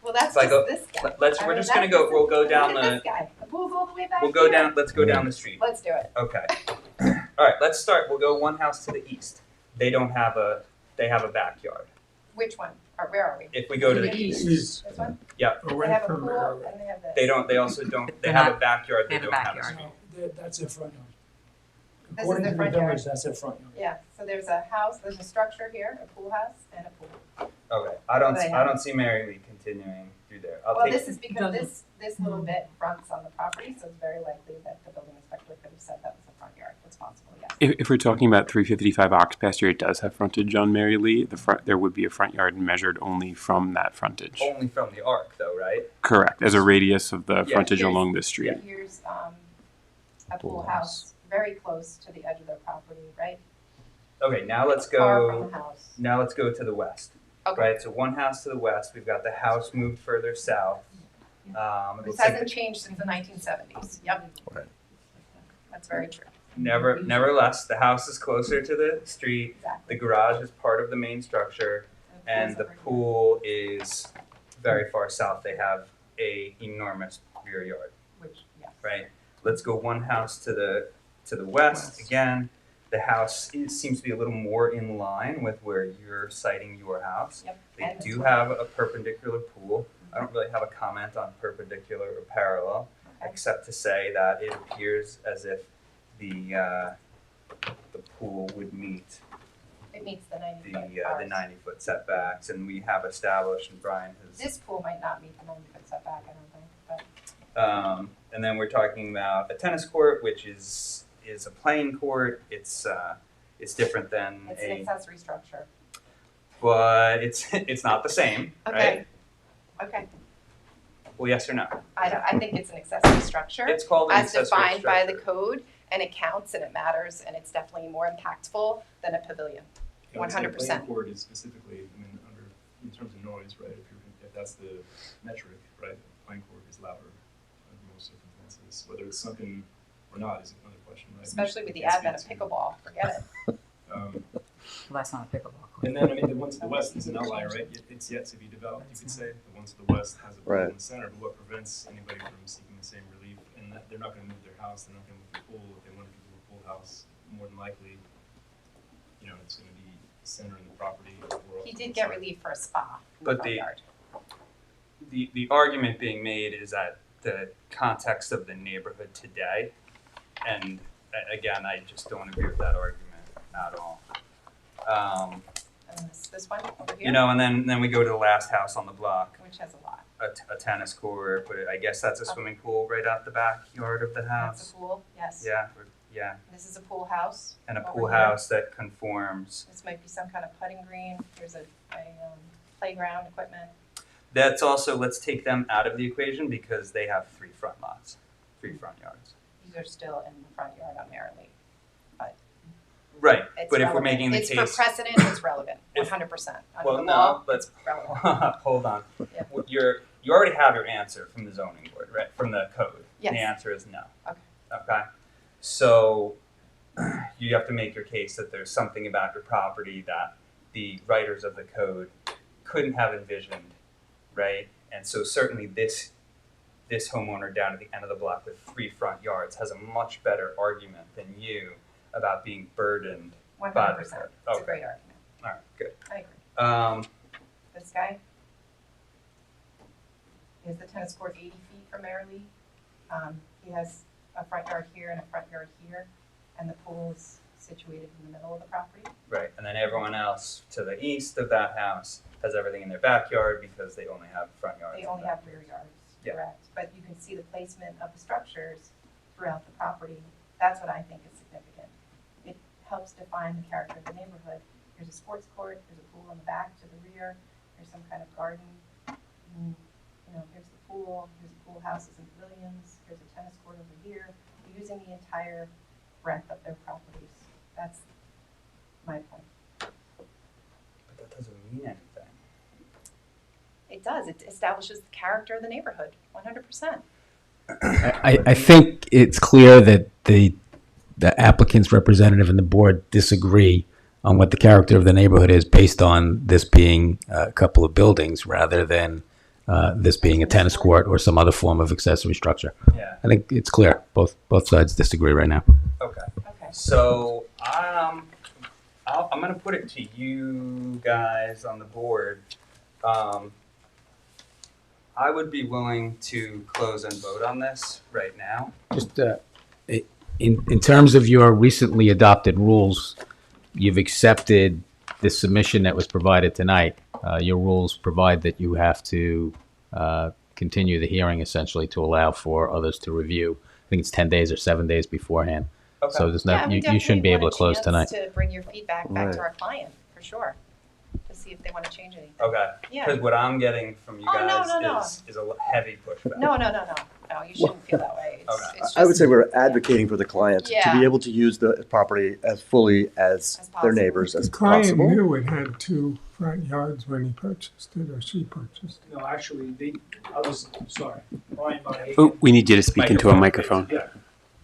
S11: well, that's
S1: if I
S11: just
S1: go-
S11: this guy.
S1: We're just gonna go. We'll go down
S11: Look at
S1: the.
S11: this guy. The pool's all the way back
S1: We'll go
S11: here.
S1: down. Let's go down the street.
S11: Let's do it.
S1: Okay. All right. Let's start. We'll go one house to the east. They don't have a. They have a backyard.
S11: Which one? Or where are we?
S1: If we go to the
S2: East.
S1: east,
S11: This one?
S1: yeah.
S11: They
S2: Away
S11: have a
S2: from
S11: pool
S2: the
S11: and they have this.
S1: They don't. They also don't. They
S9: They're
S1: have a
S9: not-
S1: backyard.
S9: they
S1: They
S9: have a
S1: don't have a
S9: backyard.
S1: street.
S14: That's their front yard.
S11: This is
S14: According
S11: the
S14: to the
S11: front yard.
S14: village, that's their front yard.
S11: Yeah, so there's a house, there's a structure here, a pool house and a pool.
S1: Okay. I don't.
S11: They
S1: I
S11: have-
S1: don't see Mary Lee continuing through there. I'll
S11: Well,
S1: take.
S11: this is because this little bit fronts on the property, so it's very likely that the building inspector could have said that was the front yard. It's possible, yes.
S4: If we're talking about 355 Ox Pasture, it does have frontage on Mary Lee. There would be a front yard measured only from that frontage.
S1: Only from the arc, though, right?
S4: Correct, as a radius of the
S1: Yeah,
S4: frontage
S11: here's-
S4: along this street.
S11: Here's a pool house, very close to the edge of their property, right?
S1: Okay. Now let's
S11: Far from
S1: go.
S11: the house.
S1: Now let's go to the west.
S11: Okay.
S1: Right. So one house to the west. We've got the house moved further south. It
S11: This
S1: looks like
S11: hasn't changed since the 1970s. Yep.
S13: Okay.
S11: That's very true.
S1: Nevertheless, the house is closer to the street.
S11: Exactly.
S1: The garage is part of the main structure, and the pool is very far south. They have a enormous rear yard.
S11: Which, yes.
S1: Right. Let's go one house to the west again. The house seems to be a little more in line with where you're citing your house.
S11: Yep.
S1: They
S11: And
S1: do
S11: this one.
S1: have a perpendicular pool. I don't really have a comment on perpendicular or parallel,
S11: Okay.
S1: except to say that it appears as if the pool would meet
S11: It meets the 90
S1: the
S11: foot
S1: the
S11: bars.
S1: 90-foot setbacks, and we have established, and Brian has.
S11: This pool might not meet the 90-foot setback, I don't think, but
S1: And then we're talking about a tennis court, which is a playing court. It's different than
S11: it's an accessory structure.
S1: but it's not the same,
S11: Okay.
S1: right?
S11: Okay.
S1: Well, yes or no?
S11: I think it's an accessory structure.
S1: It's called an
S11: As
S1: accessory
S11: defined by the
S1: structure.
S11: code, and it counts and it matters, and it's definitely more impactful than a pavilion.
S15: I would say
S11: 100%.
S15: Playing court is specifically, I mean, in terms of noise, right? If that's the metric, right? Playing court is louder under most circumstances. Whether it's sunken or not is another question, right?
S11: Especially with the
S15: You can't
S11: advent of
S15: speak to.
S11: pickleball, forget it.
S9: Well, that's not a pickleball court.
S15: And then, I mean, the one to the west is an outlier, right? It's yet to be developed, you could say. The one to the west has a pool
S13: Right.
S15: in the center, but what prevents anybody from seeking the same relief? And that they're not gonna move their house, they're not gonna move the pool. If they wanted to do a pool house, more than likely, you know, it's gonna be centering the property. or
S11: He
S15: off
S11: did
S15: the
S11: get
S15: side.
S11: relief for a spa in the
S1: But
S11: front yard.
S1: The argument being made is that the context of the neighborhood today, and again, I just don't agree with that argument at all.
S11: And this one over here,
S1: You know, and then we go to the last house on the block,
S11: which has a lot.
S1: a tennis court, but I guess that's a swimming pool right out the backyard of the
S11: That's
S1: house.
S11: a pool, yes.
S1: Yeah,
S11: This is a pool house.
S1: and a
S11: over
S1: pool
S11: here.
S1: house that conforms.
S11: This might be some kind of putting green. There's a playground equipment.
S1: That's also, let's take them out of the equation because they have three front lots, three front yards.
S11: These are still in the front yard on Merrily.
S1: Right,
S11: It's
S1: but if we're
S11: relevant.
S1: making the
S11: It's
S1: case.
S11: for precedent, it's relevant,
S1: If-
S11: 100%.
S1: Well,
S11: Under the
S1: no,
S11: law,
S1: but
S11: it's relevant.
S1: hold on.
S11: Yeah.
S1: You already have your answer from the zoning board, right? From the code.
S11: Yes.
S1: The answer is no.
S11: Okay.
S1: Okay. So you have to make your case that there's something about your property that the writers of the code couldn't have envisioned, right? And so certainly this homeowner down at the end of the block with three front yards has a much better argument than you about being burdened by the
S11: 100%.
S1: code.
S11: It's
S1: Okay.
S11: a great argument.
S1: All right, good.
S11: I agree. This guy. He has the tennis court 80 feet from Merrily. He has a front yard here and a front yard here, and the pool is situated in the middle of the property.
S1: Right, and then everyone else to the east of that house has everything in their backyard because they only have front yards.
S11: They only have rear yards,
S1: Yeah.
S11: correct? But you can see the placement of the structures throughout the property. That's what I think is significant. It helps define the character of the neighborhood. There's a sports court, there's a pool in the back to the rear, there's some kind of garden. You know, here's the pool, here's the pool houses and pavilions, here's a tennis court over here. We're using the entire breadth of their properties. That's my point.
S1: But that doesn't mean anything.
S11: It does. It establishes the character of the neighborhood, 100%.
S3: I think it's clear that the applicant's representative and the board disagree on what the character of the neighborhood is based on this being a couple of buildings rather than this being a tennis court or some other form of accessory structure.
S1: Yeah.
S3: I think it's clear. Both sides disagree right now.
S1: Okay.
S11: Okay.
S1: So I'm going to put it to you guys on the board. I would be willing to close and vote on this right now.
S3: Just in terms of your recently adopted rules, you've accepted the submission that was provided tonight. Your rules provide that you have to continue the hearing essentially to allow for others to review. I think it's 10 days or 7 days beforehand.
S1: Okay.
S3: So there's
S11: Yeah,
S3: not,
S11: we
S3: you shouldn't be able
S11: definitely
S3: to close
S11: want a
S3: tonight.
S11: chance to bring your feedback back to
S13: Right.
S11: our client, for sure, to see if they want to change anything.
S1: Okay.
S11: Yeah.
S1: Because what I'm getting from you
S11: Oh, no,
S1: guys
S11: no.
S1: is a heavy pushback.
S11: No, you shouldn't feel that way. It's,
S1: Okay.
S11: it's
S13: I would
S11: just-
S13: say we're advocating for the client to
S11: Yeah.
S13: be able to use the property as fully as
S11: As
S13: their
S11: possible.
S13: neighbors as
S2: The client
S13: possible.
S2: knew it had 2 front yards when he purchased it, or she purchased it.
S14: No, actually, I was, sorry, Brian Monahan.
S4: Oh, we need you to speak into a microphone.
S14: Yeah.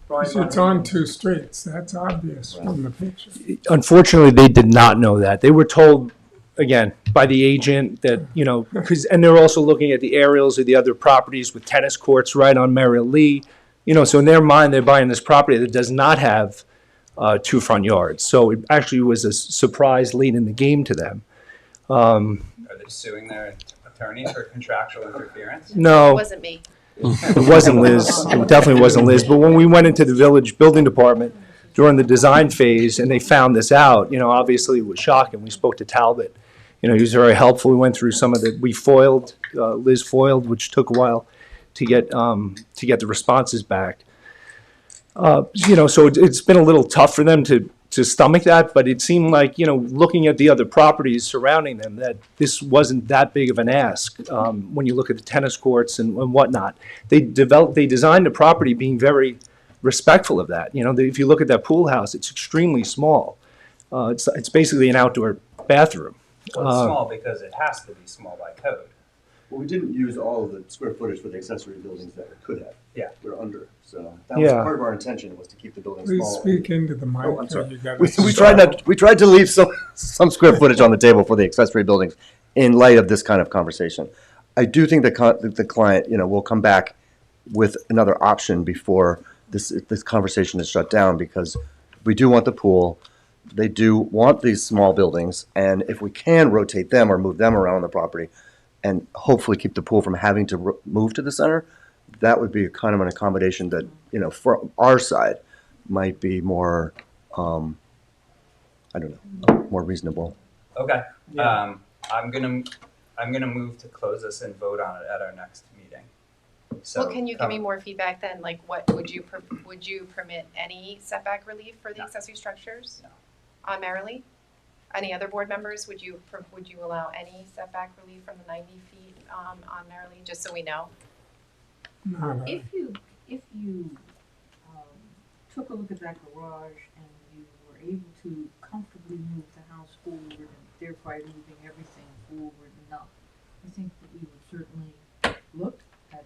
S14: Brian
S2: It's on
S14: Monahan.
S2: 2 streets, that's obvious from the picture.
S14: Unfortunately, they did not know that. They were told, again, by the agent that, you know, and they're also looking at the aerials of the other properties with tennis courts right on Merrill Lee. You know, so in their mind, they're buying this property that does not have 2 front yards. So it actually was a surprise late in the game to them.
S1: Are they suing their attorneys for contractual interference?
S11: It
S14: No,
S11: wasn't me.
S14: it wasn't Liz. It definitely wasn't Liz. But when we went into the village building department during the design phase and they found this out, you know, obviously it was shocking. We spoke to Talbot. You know, he was very helpful. We went through some of the, we foiled, Liz foiled, which took a while to get the responses back. You know, so it's been a little tough for them to stomach that, but it seemed like, you know, looking at the other properties surrounding them, that this wasn't that big of an ask. When you look at the tennis courts and whatnot, they designed the property being very respectful of that. You know, if you look at that pool house, it's extremely small. It's basically an outdoor bathroom.
S1: Well, it's small because it has to be small by code.
S13: Well, we didn't use all of the square footage for the accessory buildings that it could have.
S1: Yeah.
S13: We're under, so that was
S14: Yeah.
S13: part of our intention, was to keep the buildings
S2: Please
S13: small.
S2: speak into the mic.
S13: Oh, I'm
S2: or
S13: sorry.
S2: you gotta
S13: We
S2: start.
S13: tried to leave some square footage on the table for the accessory buildings in light of this kind of conversation. I do think the client, you know, will come back with another option before this conversation is shut down, because we do want the pool. They do want these small buildings, and if we can rotate them or move them around the property and hopefully keep the pool from having to move to the center, that would be kind of an accommodation that, you know, for our side might be more, I don't know, more reasonable.
S1: Okay.
S14: Yeah.
S1: I'm gonna move to close this and vote on it at our next meeting. So,
S11: Well, can you give me more feedback then? Like, what would you permit any setback relief for the
S1: No.
S11: accessory structures?
S1: No.
S11: On Merrily? Any other board members, would you allow any setback relief from the 90 feet on Merrily, just so we know?
S2: No, no.
S8: If you took a look at that garage and you were able to comfortably move the house forward and thereby moving everything forward enough, I think that we would certainly look at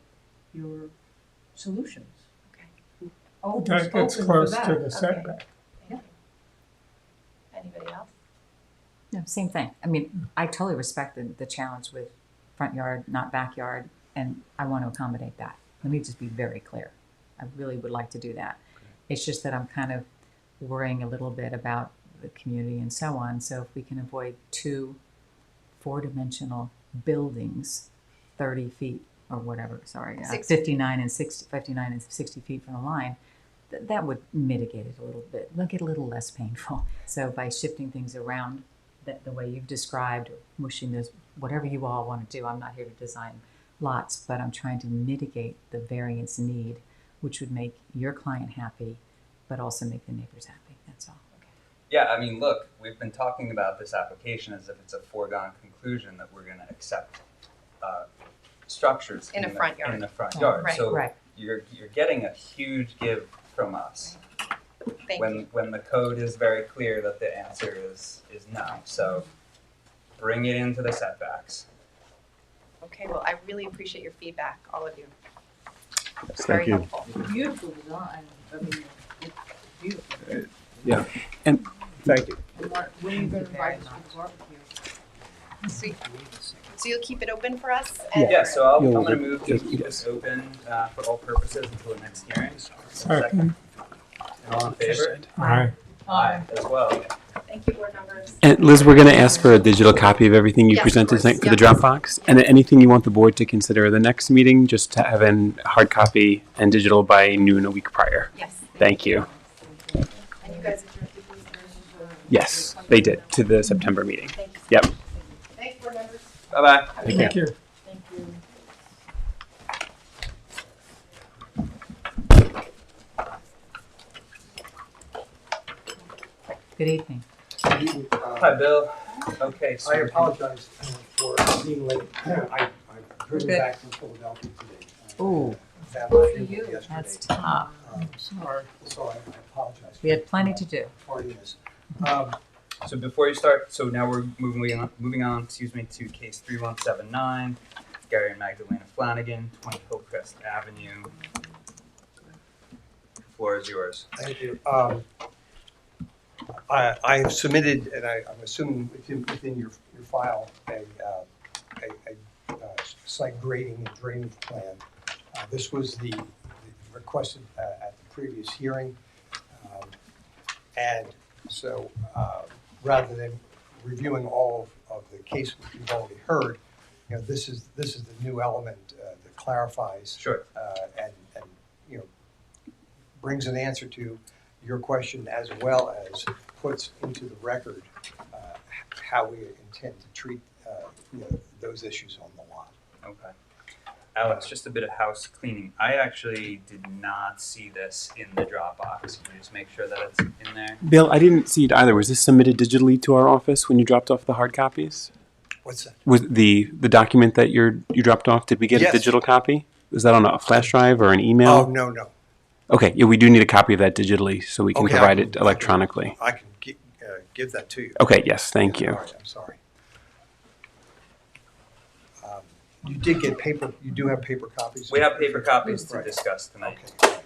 S8: your solutions.
S11: Okay.
S2: That gets close to the setback.
S11: Thank you. Anybody else?
S9: No, same thing. I mean, I totally respect the challenge with front yard, not backyard, and I want to accommodate that. Let me just be very clear. I really would like to do that. It's just that I'm kind of worrying a little bit about the community and so on. So if we can avoid 2 4-dimensional buildings 30 feet or whatever, sorry,
S11: 60.
S9: 59 and 60 feet from the line, that would mitigate it a little bit, make it a little less painful. So by shifting things around the way you've described, or mushing those, whatever you all want to do, I'm not here to design lots, but I'm trying to mitigate the variance need, which would make your client happy, but also make the neighbors happy, that's all.
S1: Yeah, I mean, look, we've been talking about this application as if it's a foregone conclusion that we're gonna accept structures
S11: In a
S1: the-
S11: front yard.
S1: In the front
S9: Oh,
S1: yard.
S11: right.
S1: So
S9: Right.
S1: you're getting a huge give from us.
S11: Thank
S1: when
S11: you.
S1: when the code is very clear that the answer is no. So bring it into the setbacks.
S11: Okay, well, I really appreciate your feedback, all of you. It's
S4: Thank
S11: very
S4: you.
S11: helpful.
S8: Beautiful design, I mean, it's beautiful.
S14: Yeah.
S4: And
S14: Thank you.
S8: When are you gonna invite us to the barbecue?
S11: So you'll keep it open for us?
S1: Yeah, so I'm
S14: You'll-
S1: gonna move to
S14: yes.
S1: keep this open for all purposes until the next hearing.
S2: Second.
S1: And all in favor?
S2: Aye.
S1: Aye. As well.
S11: Thank you, board members.
S4: And Liz, we're going to ask for a digital copy of everything you
S11: Yes, of
S4: presented
S11: course.
S4: tonight for the
S11: Yep.
S4: Dropbox. And anything you want the board to consider at the next meeting, just to have in hard copy and digital by noon a week prior.
S11: Yes.
S4: Thank you.
S11: And you guys adjourned to these versions?
S4: Yes, they did, to the September meeting.
S11: Thank you.
S4: Yep.
S11: Thanks, board members.
S1: Bye-bye.
S2: Thank you.
S8: Thank you.
S9: Good evening.
S1: Hi, Bill. Okay, so
S16: I apologize for being late. I've driven
S9: Good.
S16: back from Philadelphia today.
S9: Ooh.
S16: Family funeral yesterday.
S9: That's tough.
S16: Sorry, so I apologize.
S9: We had plenty to do.
S16: Tardiness.
S1: So before you start, so now we're moving on, excuse me, to case 3179, Gary and Magdalena Flanagan, 20 Hillcrest Avenue. Floor is yours.
S16: Thank you. I have submitted, and I'm assuming within your file, a site grading and drainage plan. This was the requested at the previous hearing. And so rather than reviewing all of the case which you've already heard, this is the new element that clarifies.
S1: Sure.
S16: And brings an answer to your question, as well as puts into the record how we intend to treat those issues on the lot.
S1: Okay. Alex, just a bit of house cleaning. I actually did not see this in the Dropbox. Can you just make sure that it's in there?
S4: Bill, I didn't see it either. Was this submitted digitally to our office when you dropped off the hard copies?
S16: What's that?
S4: Was the document that you dropped off, did we get
S16: Yes.
S4: a digital copy? Was that on a flash drive or an email?
S16: Oh, no.
S4: Okay, yeah, we do need a copy of that digitally so we can
S16: Okay,
S4: provide it electronically.
S16: I can give that to you.
S4: Okay, yes, thank you.
S16: All right, I'm sorry. You did get paper, you do have paper copies?
S1: We have paper copies to
S16: Right.
S1: discuss tonight.
S16: Okay.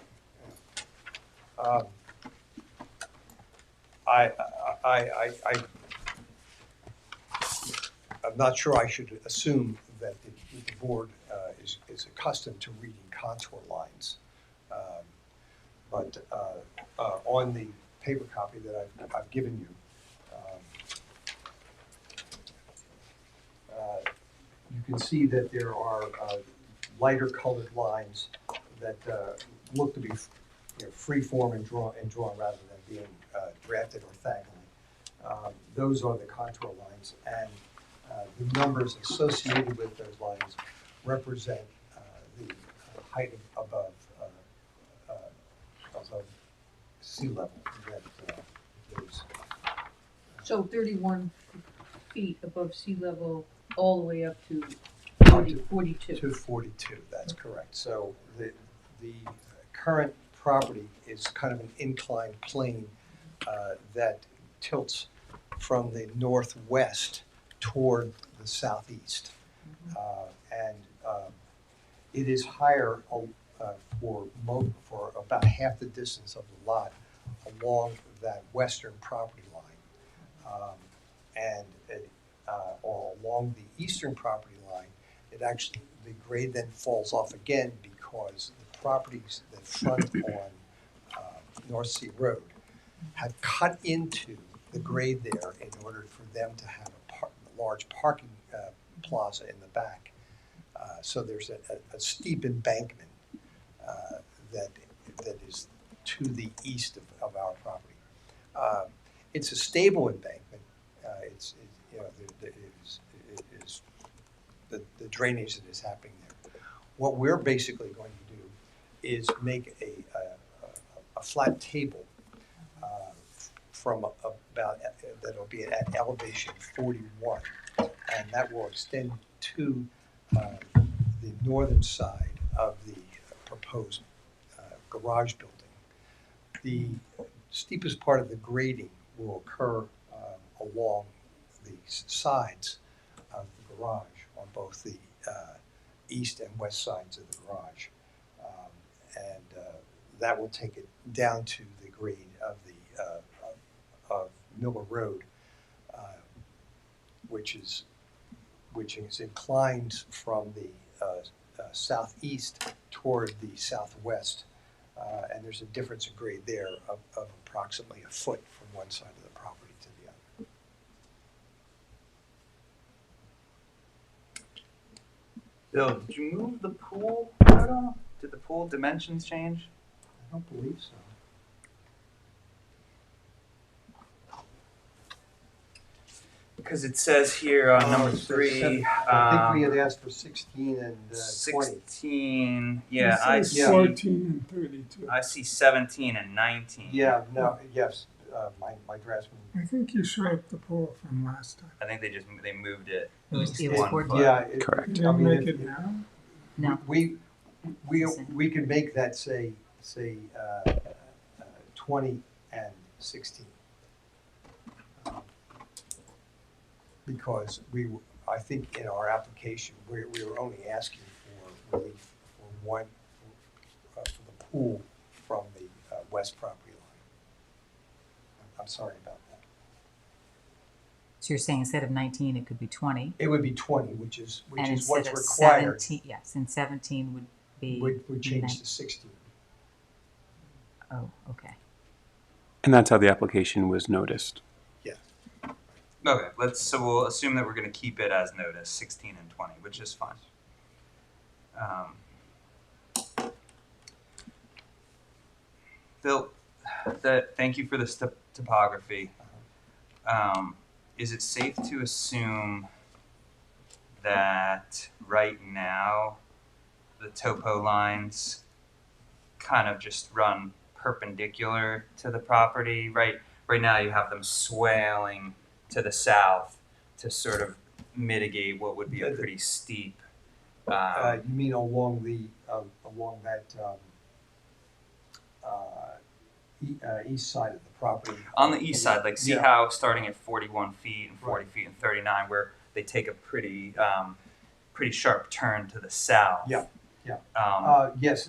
S16: I'm not sure I should assume that the board is accustomed to reading contour lines. But on the paper copy that I've given you, you can see that there are lighter colored lines that look to be free form and drawn rather than being drafted orthogonally. Those are the contour lines, and the numbers associated with those lines represent the height above sea level.
S8: So 31 feet above sea level, all the way up to 42.
S16: To 42, that's correct. So the current property is kind of an inclined plane that tilts from the northwest toward the southeast. And it is higher for about half the distance of the lot along that western property line. And along the eastern property line, the grade then falls off again because the properties that front on North Sea Road have cut into the grade there in order for them to have a large parking plaza in the back. So there's a steep embankment that is to the east of our property. It's a stable embankment. You know, it is the drainage that is happening there. What we're basically going to do is make a flat table from about, that'll be at elevation 41, and that will extend to the northern side of the proposed garage building. The steepest part of the grading will occur along the sides of the garage on both the east and west sides of the garage. That will take it down to the grade of Miller Road, which is inclined from the southeast toward the southwest. And there's a difference in grade there of approximately a foot from one side of the property to the other.
S1: Bill, did you move the pool at all? Did the pool dimensions change?
S16: I don't believe so.
S1: Because it says here on number 3,
S16: I think we had asked for 16 and 20.
S1: 16, yeah, I
S2: It says
S1: see.
S2: 14 and 32.
S1: I see 17 and 19.
S16: Yeah, no, yes, my draftsman.
S2: I think you shrank the pool from last time.
S1: I think they moved it.
S9: It was
S1: 1
S9: 14.
S1: foot.
S16: Yeah,
S4: Correct.
S16: I
S2: Didn't
S16: mean,
S2: make it narrow?
S9: No.
S16: We can make that say 20 and 16. Because I think in our application, we were only asking for relief for one, for the pool from the west property line. I'm sorry about that.
S9: So you're saying instead of 19, it could be 20?
S16: It would be 20, which is
S9: And
S16: what's
S9: instead of
S16: required.
S9: 17, yes, and 17 would be?
S16: Would change to 16.
S9: Oh, okay.
S4: And that's how the application was noticed.
S1: Okay, so we'll assume that we're going to keep it as noticed, 16 and 20, which is fine. Bill, thank you for this topography. Is it safe to assume that right now the topo lines kind of just run perpendicular to the property? Right now you have them swaling to the south to sort of mitigate what would be a pretty steep.
S16: You mean along that east side of the property?
S1: On the east side, like see
S16: Yeah.
S1: how starting at 41 feet and 40
S16: Right.
S1: feet and 39, where they take a pretty sharp turn to the south.
S16: Yeah. Yes,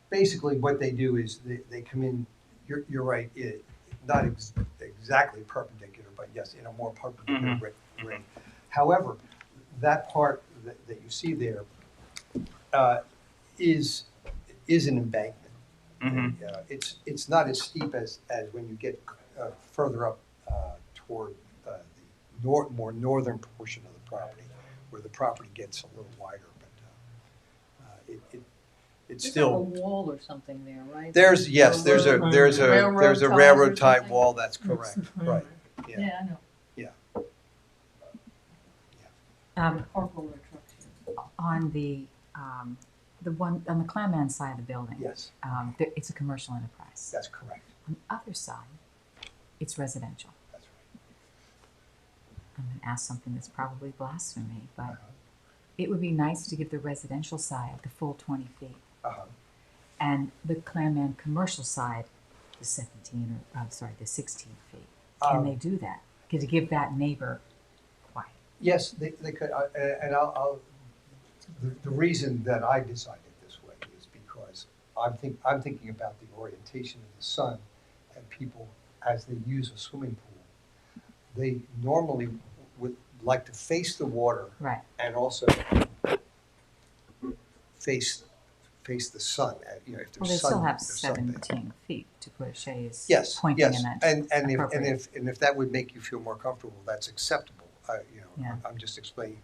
S16: basically what they do is they come in, you're right, not exactly perpendicular, but yes, in a more perpendicular grade. However, that part that you see there is an embankment. It's not as steep as when you get further up toward the more northern portion of the property, where the property gets a little wider, but it's
S8: There's
S16: still.
S8: like a wall or something there, right?
S16: There's a railroad tie
S8: something?
S16: wall. That's
S2: That's
S16: correct.
S2: the frame.
S16: Right.
S8: Yeah, I know. Carpool or trucks here.
S9: On the one, on the Clanman side of the building.
S16: Yes,
S9: It's a commercial enterprise.
S16: that's correct.
S9: On the other side, it's residential.
S16: That's right.
S9: I'm going to ask something that's probably blasphemy, but it would be nice to give the residential side the full 20 feet. And the Clanman commercial side, the 16 feet. Can they do that? To give that neighbor quiet?
S16: Yes, they could, and the reason that I decided this way is because I'm thinking about the orientation of the sun and people as they use a swimming pool. They normally would like to face the water.
S9: Right.
S16: And also face the sun. You know, if
S9: Well,
S16: there's
S9: they
S16: sun,
S9: still have
S16: there's sunbathing.
S9: 17 feet to put a chaise
S16: Yes,
S9: pointing
S16: yes,
S9: in that.
S16: and
S9: appropriate.
S16: if that would make you feel more comfortable, that's acceptable.
S9: Yeah.
S16: I'm just explaining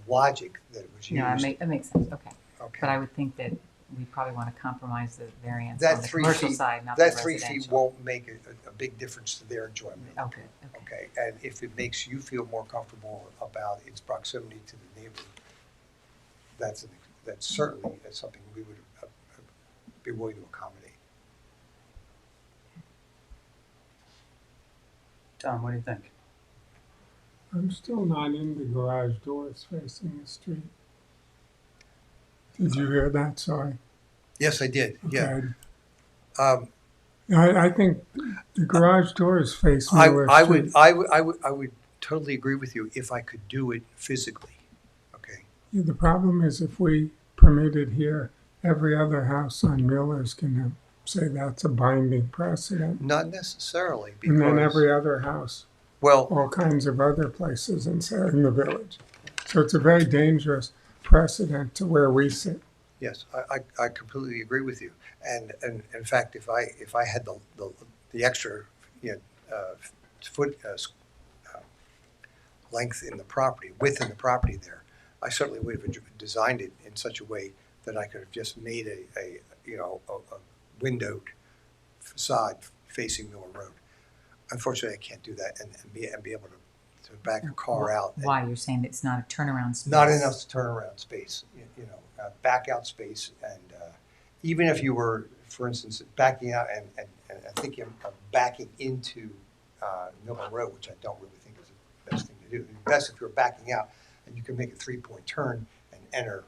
S16: logic that was
S9: No,
S16: used.
S9: it makes sense, okay.
S16: Okay.
S9: But I would think that we probably want to compromise the variance
S16: That
S9: on the
S16: 3
S9: commercial
S16: feet-
S9: side, not the
S16: That
S9: residential.
S16: 3 feet won't make a big difference to their enjoyment.
S9: Okay, okay.
S16: Okay, and if it makes you feel more comfortable about its proximity to the neighbor, that's certainly something we would be willing to accommodate.
S1: Tom, what do you think?
S2: I'm still not into garage doors facing the street. Did you hear that? Sorry.
S16: Yes, I did, yeah.
S2: Okay. I think the garage doors face
S16: I
S2: Miller
S16: would,
S2: Street.
S16: I would totally agree with you if I could do it physically, okay?
S2: Yeah, the problem is if we permit it here, every other house on Miller's can say that's a binding precedent.
S16: Not necessarily,
S2: And then
S16: because,
S2: every other house,
S16: well,
S2: all kinds of other places in the village. So it's a very dangerous precedent to where we sit.
S16: yes, I completely agree with you. And in fact, if I had the extra, foot, length in the property, width in the property there, I certainly would have designed it in such a way that I could have just made a windowed facade facing Miller Road. Unfortunately, I can't do that and be able to back a car out.
S9: Why, you're saying it's not a turnaround space?
S16: Not enough turnaround space, back out space. And even if you were, for instance, backing out and thinking of backing into Miller Road, which I don't really think is the best thing to do. The best if you're backing out and you can make a 3-point turn and enter,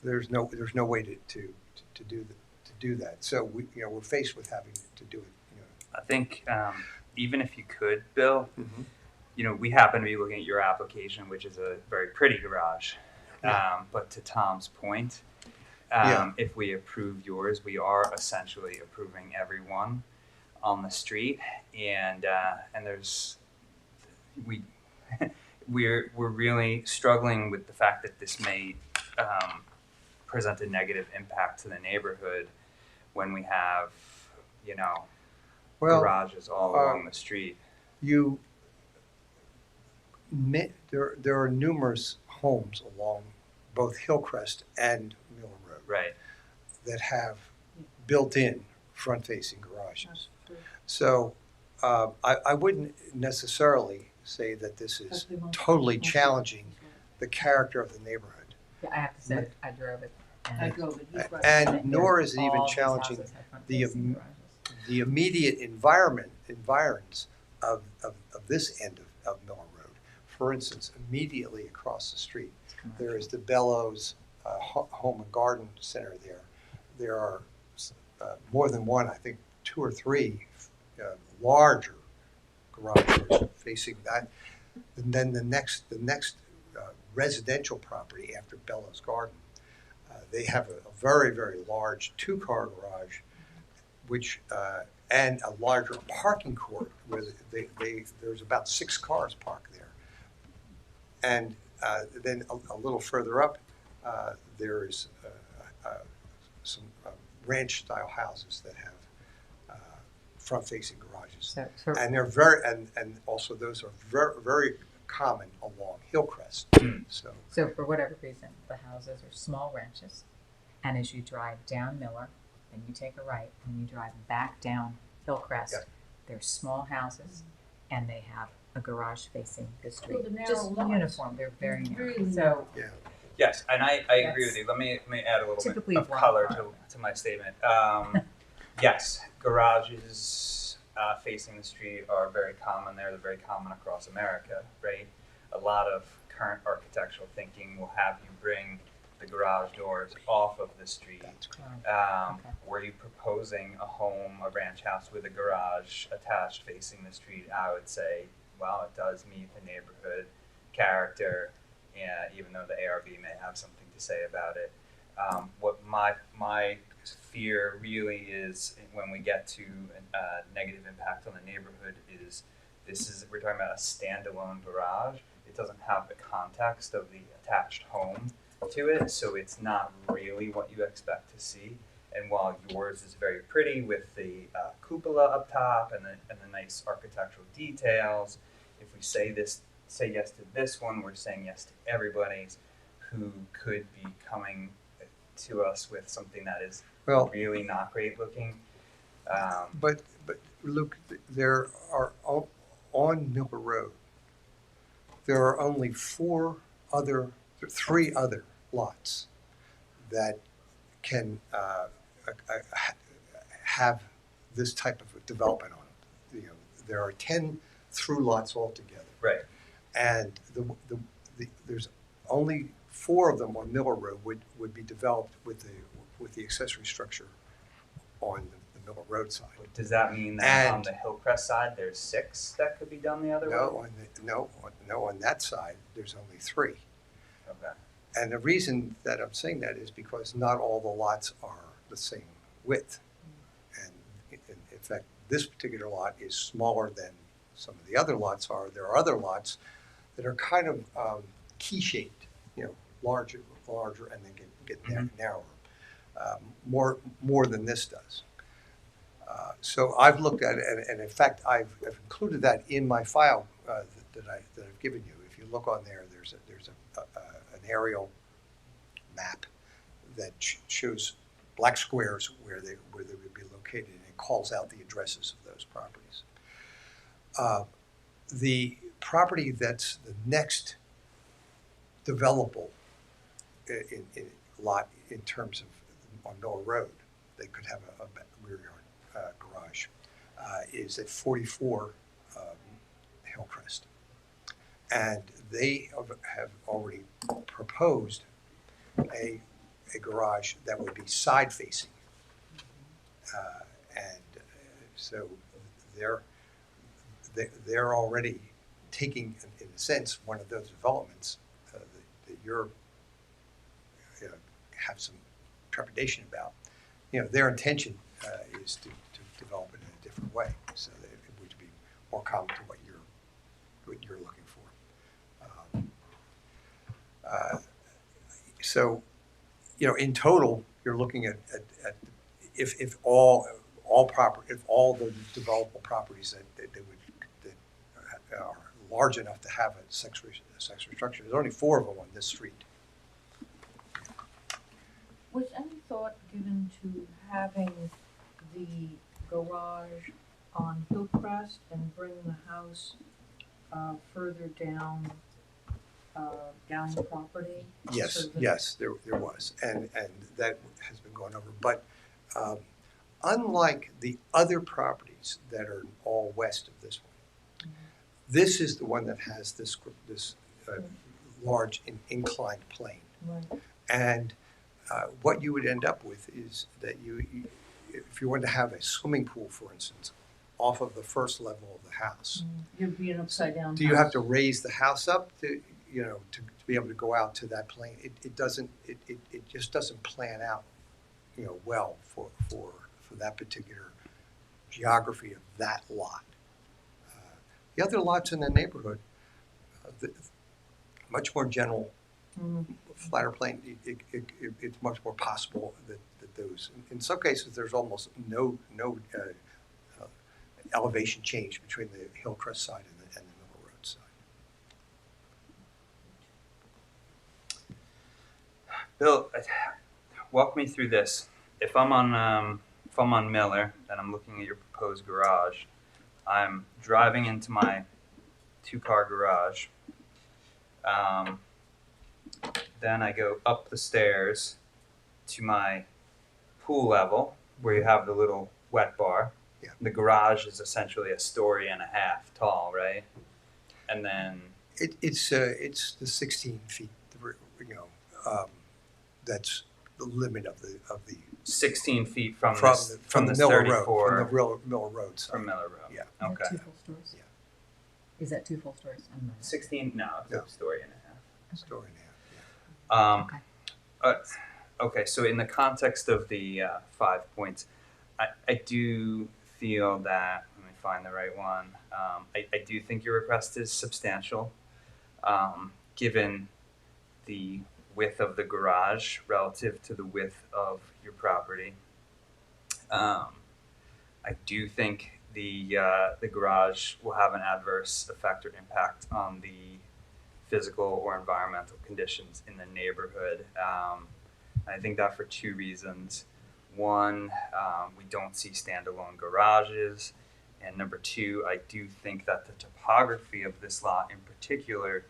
S16: there's no way to do that. So we're faced with having to do it.
S1: I think even if you could, Bill, we happen to be looking at your application, which is a very pretty garage. But to Tom's point, if we approve yours, we are essentially approving everyone on the street, and we're really struggling with the fact that this may present a negative impact to the neighborhood when we have garages all along the street.
S16: There are numerous homes along both Hillcrest and Miller Road,
S1: right,
S16: that have built-in front-facing garages. So I wouldn't necessarily say that this is totally challenging the character of the neighborhood.
S9: Yeah, I have to say, I drove it.
S8: I drove it. He's right.
S16: And nor is it even
S9: All these
S16: challenging
S9: houses have
S16: the
S9: front-facing garages.
S16: the immediate environs of this end of Miller Road. For instance, immediately across the street, there is the Bellows Home and Garden Center there. There are more than one, I think 2 or 3 larger garages facing that. And then the next residential property after Bellows Garden, they have a very, very large 2-car garage, which and a larger parking court where there's about 6 cars parked there. And then a little further up, there is some ranch-style houses that have front-facing garages, and they're and also those are very, very common along Hillcrest.
S9: So for whatever reason, the houses are small ranches, and as you drive down Miller, then you take a right, and you drive back down Hillcrest.
S16: Yeah.
S9: They're small houses, and they have a garage facing the street.
S8: Well, the narrow
S9: Just
S8: lots.
S9: uniform, they're very narrow.
S8: Really
S9: So
S1: Yes, and I agree with you. Let me add a little
S9: Typically
S1: bit of
S9: one
S1: color
S9: car.
S1: to my statement. Yes, garages facing the street are very common there. They're very common across America, right? A lot of current architectural thinking will have you bring the garage doors off of the street. Were you proposing a home, a ranch house with a garage attached facing the street? I would say, well, it does meet the neighborhood character, and even though the ARB may have something to say about it. What my fear really is when we get to a negative impact on the neighborhood is we're talking about a standalone garage. It doesn't have the context of the attached home to it, so it's not really what you expect to see. And while yours is very pretty with the cupola up top and the nice architectural details, if we say yes to this one, we're saying yes to everybody's who could be coming to us with something that is
S16: Well,
S1: really not great looking.
S16: but Luke, there are, on Miller Road, there are only three other lots that can have this type of development on it. There are 10 through lots altogether.
S1: Right.
S16: And there's only 4 of them on Miller Road would be developed with the accessory structure on the Miller Road side.
S1: Does that mean that on the Hillcrest side, there's 6 that could be done the other way?
S16: No, on that side, there's only 3.
S1: Okay.
S16: And the reason that I'm saying that is because not all the lots are the same width. And in fact, this particular lot is smaller than some of the other lots are. There are other lots that are kind of key-shaped, larger, and then get narrower, more than this does. So I've looked at it, and in fact, I've included that in my file that I've given you. If you look on there, there's an aerial map that shows black squares where they would be located, and it calls out the addresses of those properties. The property that's the next developable in lot in terms of on Miller Road, they could have a rear yard garage, is at 44 Hillcrest. And they have already proposed a garage that would be side facing. So they're already taking, in a sense, one of those developments that you're have some trepidation about. Their intention is to develop it in a different way, so that it would be more common to what you're looking for. So, in total, you're looking at if all the developable properties that are large enough to have a accessory structure. There's only 4 of them on this street.
S8: Was any thought given to having the garage on Hillcrest and bring the house further down the property?
S16: Yes, there was, and that has been going over. But unlike the other properties that are all west of this one, this is the one that has this large inclined plane.
S8: Right.
S16: And what you would end up with is that if you wanted to have a swimming pool, for instance, off of the first level of the house,
S8: You'd be an upside down.
S16: do you have to raise the house up to be able to go out to that plane? It just doesn't plan out, well for that particular geography of that lot. The other lots in the neighborhood, much more general, flatter plane. It's much more possible that those. In some cases, there's almost no elevation change between the Hillcrest side and the Miller Road side.
S1: Bill, walk me through this. If I'm on Miller and I'm looking at your proposed garage, I'm driving into my 2-car garage. Then I go up the stairs to my pool level where you have the little wet bar.
S16: Yeah.
S1: The garage is essentially a story and a half tall, right? And then
S16: It's the 16 feet. That's the limit of the
S1: 16 feet from
S16: the
S1: this
S16: Miller
S1: 34
S16: Road, from the Miller Road side.
S1: from Miller Road.
S16: Yeah.
S1: Okay.
S9: 2 full stories?
S16: Yeah.
S9: Is that 2 full stories? I'm not.
S1: 16? No, it's
S16: No.
S1: a story and a half.
S16: Story and a half.
S9: Okay.
S1: Okay, so in the context of the 5 points, I do feel that, let me find the right one. I do think your request is substantial, given the width of the garage relative to the width of your property. I do think the garage will have an adverse effect or impact on the physical or environmental conditions in the neighborhood. I think that for two reasons. One, we don't see standalone garages. And number two, I do think that the topography of this lot in particular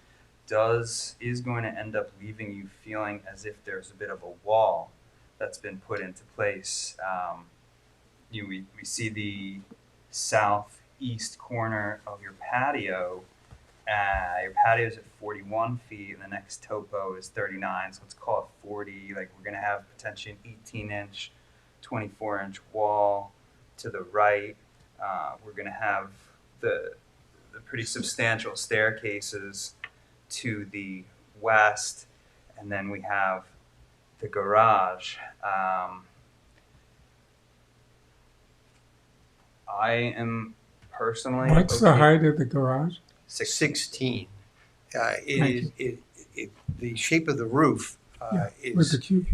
S1: is going to end up leaving you feeling as if there's a bit of a wall that's been put into place. We see the southeast corner of your patio. Your patio is at 41 feet, and the next topo is 39, so let's call it 40. Like, we're going to have potentially an 18-inch, 24-inch wall to the right. We're going to have the pretty substantial staircases to the west, and then we have the garage. I am personally
S2: What's the height of the garage?
S16: 16.
S2: Thank
S16: The shape of the roof
S2: With the
S16: is,
S2: cube.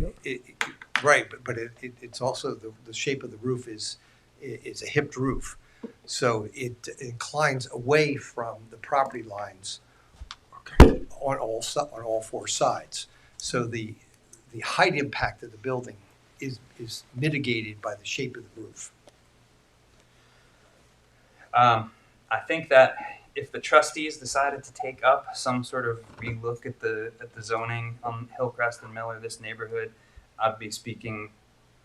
S16: right, but it's also, the shape of the roof is a hipped roof. So it inclines away from the property lines on all four sides. So the height impact of the building is mitigated by the shape of the roof.
S1: I think that if the trustees decided to take up some sort of relook at the zoning on Hillcrest and Miller, this neighborhood, I'd be speaking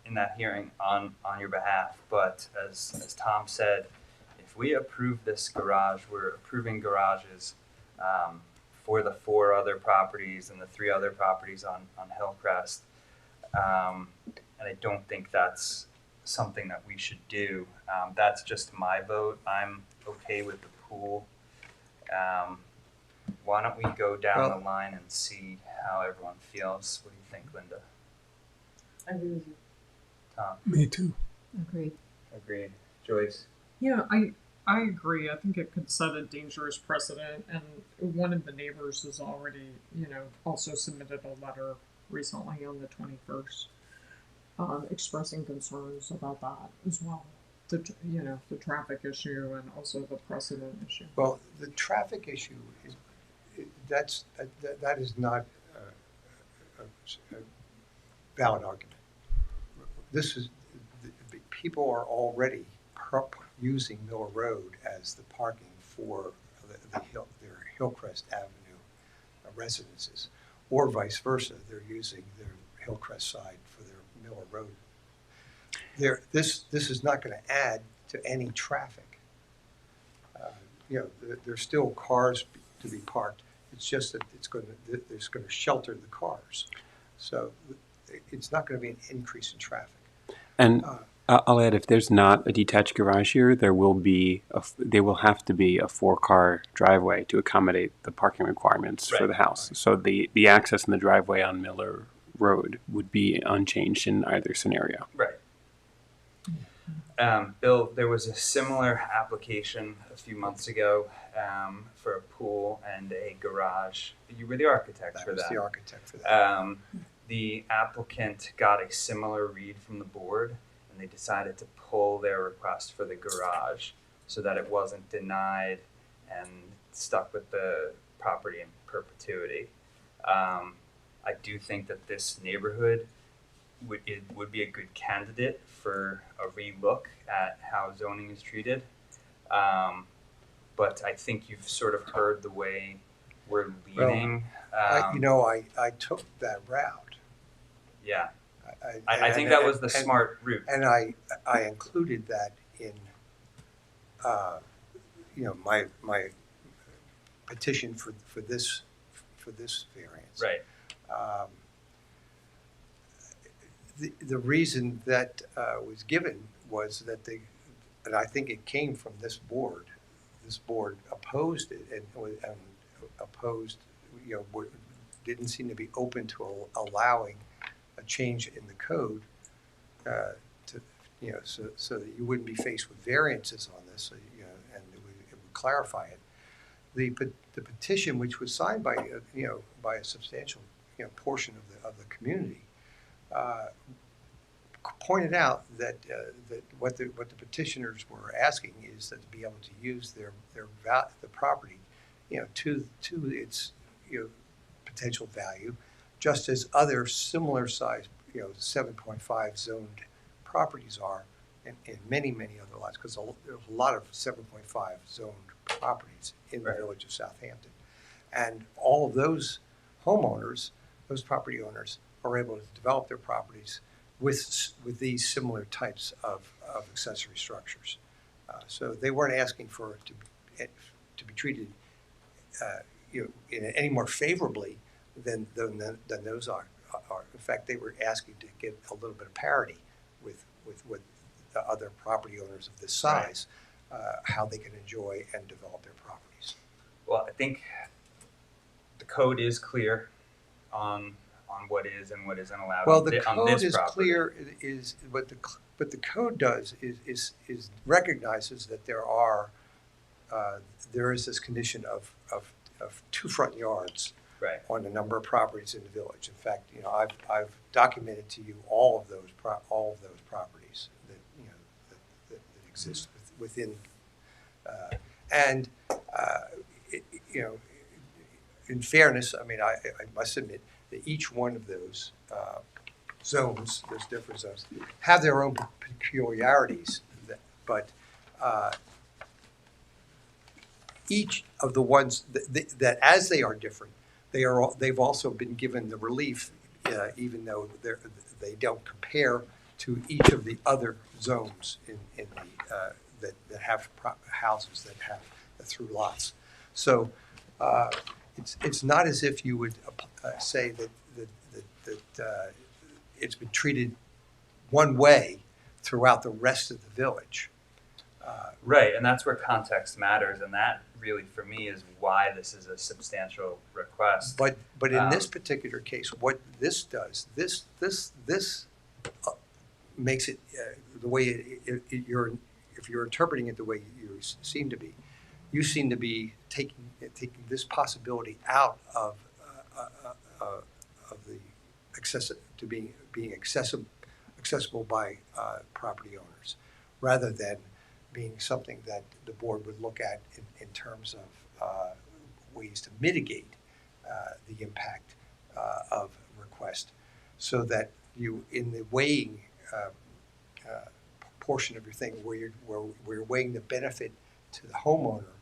S1: in that hearing on your behalf. But as Tom said, if we approve this garage, we're approving garages for the 4 other properties and the 3 other properties on Hillcrest. And I don't think that's something that we should do. That's just my vote. I'm okay with the pool. Why don't we go down the line and see how everyone feels? What do you think, Linda?
S8: I agree with you.
S1: Tom?
S2: Me too.
S9: Agreed.
S1: Agreed. Joyce?
S12: Yeah, I agree. I think it could set a dangerous precedent, and one of the neighbors has already, also submitted a letter recently on the 21st, expressing concerns about that as well. The traffic issue and also the precedent issue.
S16: Well, the traffic issue that is not a valid argument. People are already using Miller Road as the parking for their Hillcrest Avenue residences, or vice versa. They're using their Hillcrest side for their Miller Road. This is not going to add to any traffic. There's still cars to be parked. It's just that it's going to shelter the cars. So it's not going to be an increase in traffic.
S4: And I'll add, if there's not a detached garage here, there will have to be a 4-car driveway to accommodate the parking requirements for the house. Right. So the access and the driveway on Miller Road would be unchanged in either scenario.
S1: Right. Bill, there was a similar application a few months ago for a pool and a garage. You were the architect for that.
S16: I was the architect for that.
S1: The applicant got a similar read from the board, and they decided to pull their request for the garage so that it wasn't denied and stuck with the property in perpetuity. I do think that this neighborhood would be a good candidate for a relook at how zoning is treated. But I think you've sort of heard the way we're leaning.
S16: I took that route.
S1: Yeah. I think that was the smart route.
S16: And I included that in, my petition for this variance.
S1: Right.
S16: The reason that was given was that and I think it came from this board. This board opposed it and opposed, didn't seem to be open to allowing a change in the code so that you wouldn't be faced with variances on this, and it would clarify it. The petition, which was signed by by a substantial portion of the community, pointed out that, that what the petitioners were asking is that to be able to use the property, to its, potential value, just as other similar size, 7.5 zoned properties are in many, many other lots, because there's a lot of 7.5 zoned properties in the village of Southampton. And all of those homeowners, those property owners, are able to develop their properties with these similar types of accessory structures. So they weren't asking for it to be treated any more favorably than those are. In fact, they were asking to get a little bit of parity with what the other property owners of this size, how they can enjoy and develop their properties.
S1: Well, I think the code is clear on what is and what isn't allowed.
S16: Well,
S1: on
S16: the
S1: on
S16: code
S1: this
S16: is
S1: property.
S16: clear, is what the code does is recognizes that there is this condition of 2 front yards on a number of properties in the village. In fact, I've documented to you all of those properties that exist within, in fairness, I mean, I must admit that each one of those zones, those different zones, have their own peculiarities, but each of the ones that as they are different, they've also been given the relief, even though they don't compare to each of the other zones in the that have houses that have through lots. So it's not as if you would say that it's been treated one way throughout the rest of the village.
S1: Right, and that's where context matters, and that really, for me, is why this is a substantial request.
S16: But in this particular case, what this does, this makes it the way if you're interpreting it the way you seem to be, you seem to be taking this possibility out of the being accessible by property owners, rather than being something that the board would look at in terms of ways to mitigate the impact of request, so that you, in the weighing portion of your thing, where you're weighing the benefit to the homeowner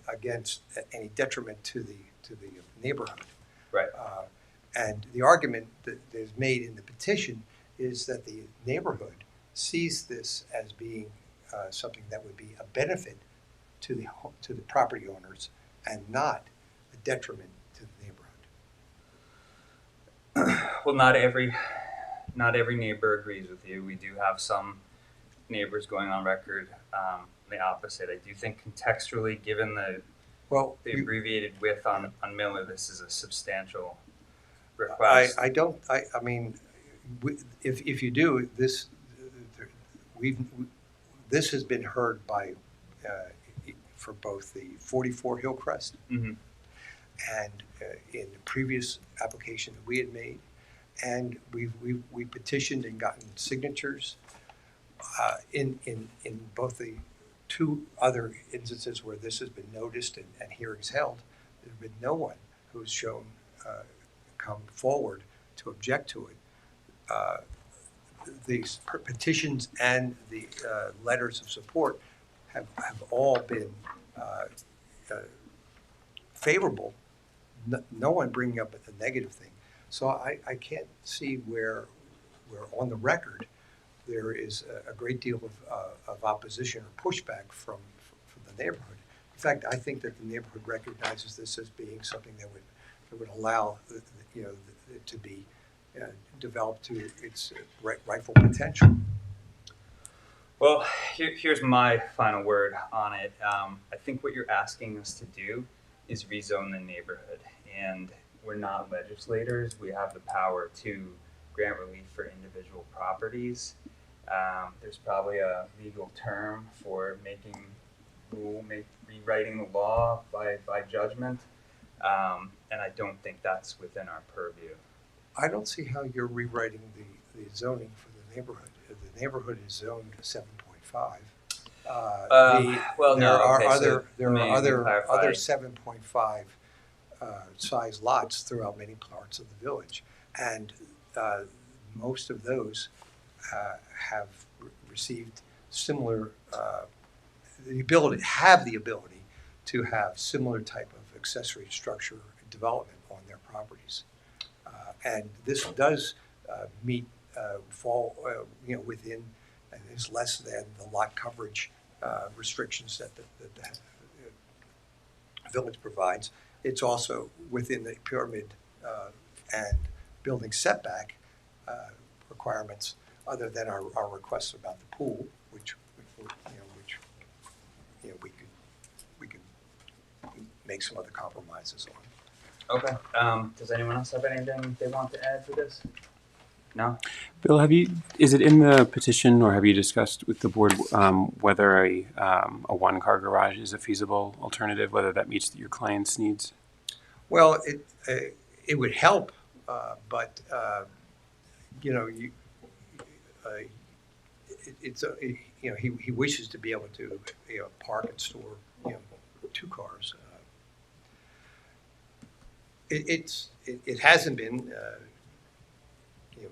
S16: against any detriment to the neighborhood.
S1: Right.
S16: And the argument that is made in the petition is that the neighborhood sees this as being something that would be a benefit to the property owners and not a detriment to the neighborhood.
S1: Well, not every neighbor agrees with you. We do have some neighbors going on record the opposite. I do think contextually, given the abbreviated width on Miller, this is a substantial request.
S16: I mean, if you do this, this has been heard by for both the 44 Hillcrest and in the previous application that we had made, and we petitioned and gotten signatures in both the 2 other instances where this has been noticed and hearings held. There's been no one who's shown come forward to object to it. These petitions and the letters of support have all been favorable. No one bringing up a negative thing. So I can't see where on the record there is a great deal of opposition or pushback from the neighborhood. In fact, I think that the neighborhood recognizes this as being something that would allow it to be developed to its rightful potential.
S1: Well, here's my final word on it. I think what you're asking us to do is rezone the neighborhood, and we're not legislators. We have the power to grant relief for individual properties. There's probably a legal term for rewriting the law by judgment, and I don't think that's within our purview.
S16: I don't see how you're rewriting the zoning for the neighborhood. The neighborhood is zoned 7.5.
S1: Well,
S16: There
S1: no,
S16: are
S1: okay, so
S16: other, there
S1: let me
S16: are other
S1: clarify.
S16: 7.5 size lots throughout many parts of the village. And most of those have received similar, the ability to have similar type of accessory structure development on their properties. And this does fall, within, and is less than the lot coverage restrictions that the village provides. It's also within the pyramid and building setback requirements, other than our requests about the pool, which we could make some other compromises on.
S1: Okay. Does anyone else have anything they want to add to this? No?
S4: Bill, is it in the petition, or have you discussed with the board whether a one-car garage is a feasible alternative, whether that meets your client's needs?
S16: Well, it would help, but he wishes to be able to park and store 2 cars. It hasn't been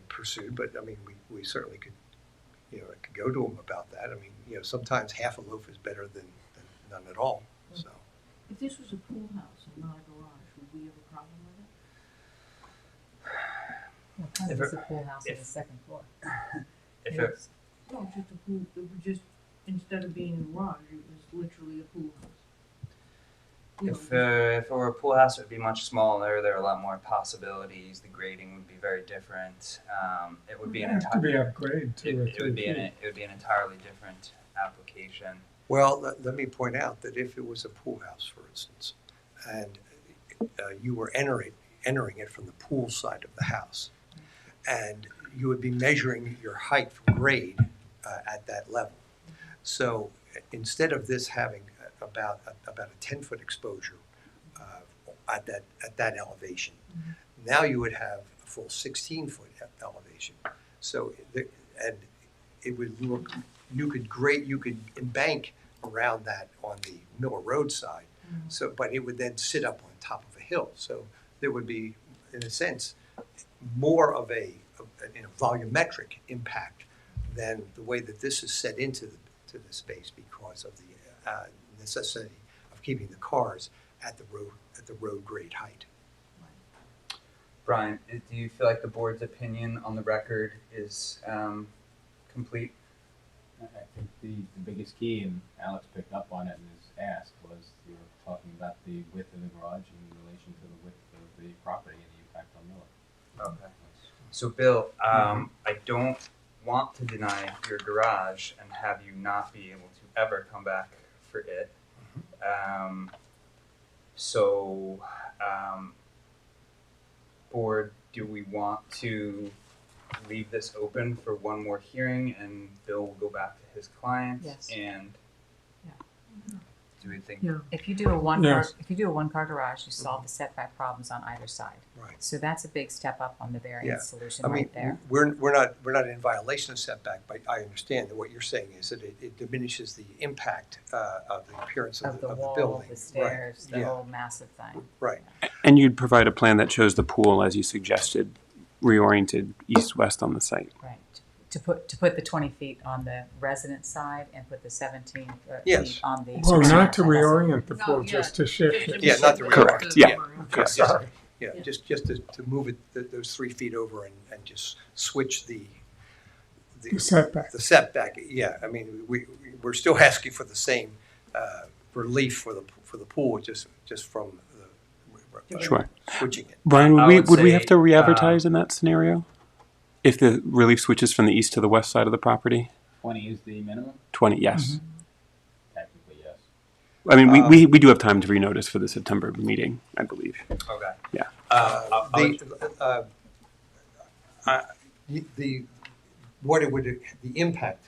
S16: pursued, but I mean we certainly could could go to him about that. I mean sometimes half a loaf is better than none at all. So
S8: If this was a pool house and not a garage, would we have a problem with it?
S9: What kind is a pool house on the second floor?
S1: If
S8: No,
S1: it,
S8: just a pool, it was just, instead of being a garage, it was literally a pool house.
S1: if it were a pool house, it would be much smaller. There are a lot more possibilities. The grading would be very different. It would be an
S2: Have to be upgraded to
S1: it would be an entirely different application.
S16: well, let me point out that if it was a pool house, for instance, and you were entering it from the pool side of the house, and you would be measuring your height from grade at that level. So instead of this having about a 10-foot exposure at that elevation, now you would have a full 16-foot elevation. So it would look, you could embank around that on the Miller Road side. So, but it would then sit up on top of a hill. So there would be, in a sense, more of a volumetric impact than the way that this is set into the space, because of the necessity of keeping the cars at the road grade height.
S1: Brian, do you feel like the board's opinion on the record is complete?
S3: I think the biggest key, and Alex picked up on it in his ask, was you were talking about the width of the garage in relation to the width of the property and the impact on Miller.
S1: Okay. So Bill, I don't want to deny your garage and have you not be able to ever come back for it. Board, do we want to leave this open for one more hearing and Bill will go back to his client?
S9: Yes.
S1: And
S9: Yeah.
S1: do we think?
S12: Yeah.
S9: If you do a one-car,
S2: Yes.
S9: if you do a one-car garage, you solve the setback problems on either side.
S16: Right.
S9: So that's a big step up on the variance solution
S16: I mean,
S9: right there.
S16: we're not in violation of setback, but I understand that what you're saying is that it diminishes the impact of the appearance
S9: Of the
S16: of the
S9: wall,
S16: building.
S9: the stairs, the
S16: Yeah.
S9: whole massive thing.
S16: Right.
S4: And you'd provide a plan that shows the pool, as you suggested, reoriented east-west on the site.
S9: Right. To put the 20 feet on the resident side and put the 17
S16: Yes.
S9: feet on the.
S2: Well, not to
S9: external side.
S2: reorient the
S8: No,
S2: pool,
S8: yeah.
S2: just to shift it.
S16: Yeah, not the
S4: Correct,
S16: reorient.
S4: yeah.
S16: Correct.
S2: Sorry.
S16: Yeah, just to move it, those 3 feet over and just switch the
S2: setback.
S16: The setback, yeah, I mean, we're still asking for the same relief for the pool, just from the
S4: Sure.
S16: switching it.
S4: Brian,
S1: I
S4: would
S1: would
S4: we
S1: say,
S4: have to re-advertise in that scenario? If the relief switches from the east to the west side of the property?
S3: 20 is the minimum?
S4: 20, yes.
S3: Technically, yes.
S4: I mean, we do have time to renotice for the September meeting, I believe.
S1: Okay.
S4: Yeah.
S16: The impact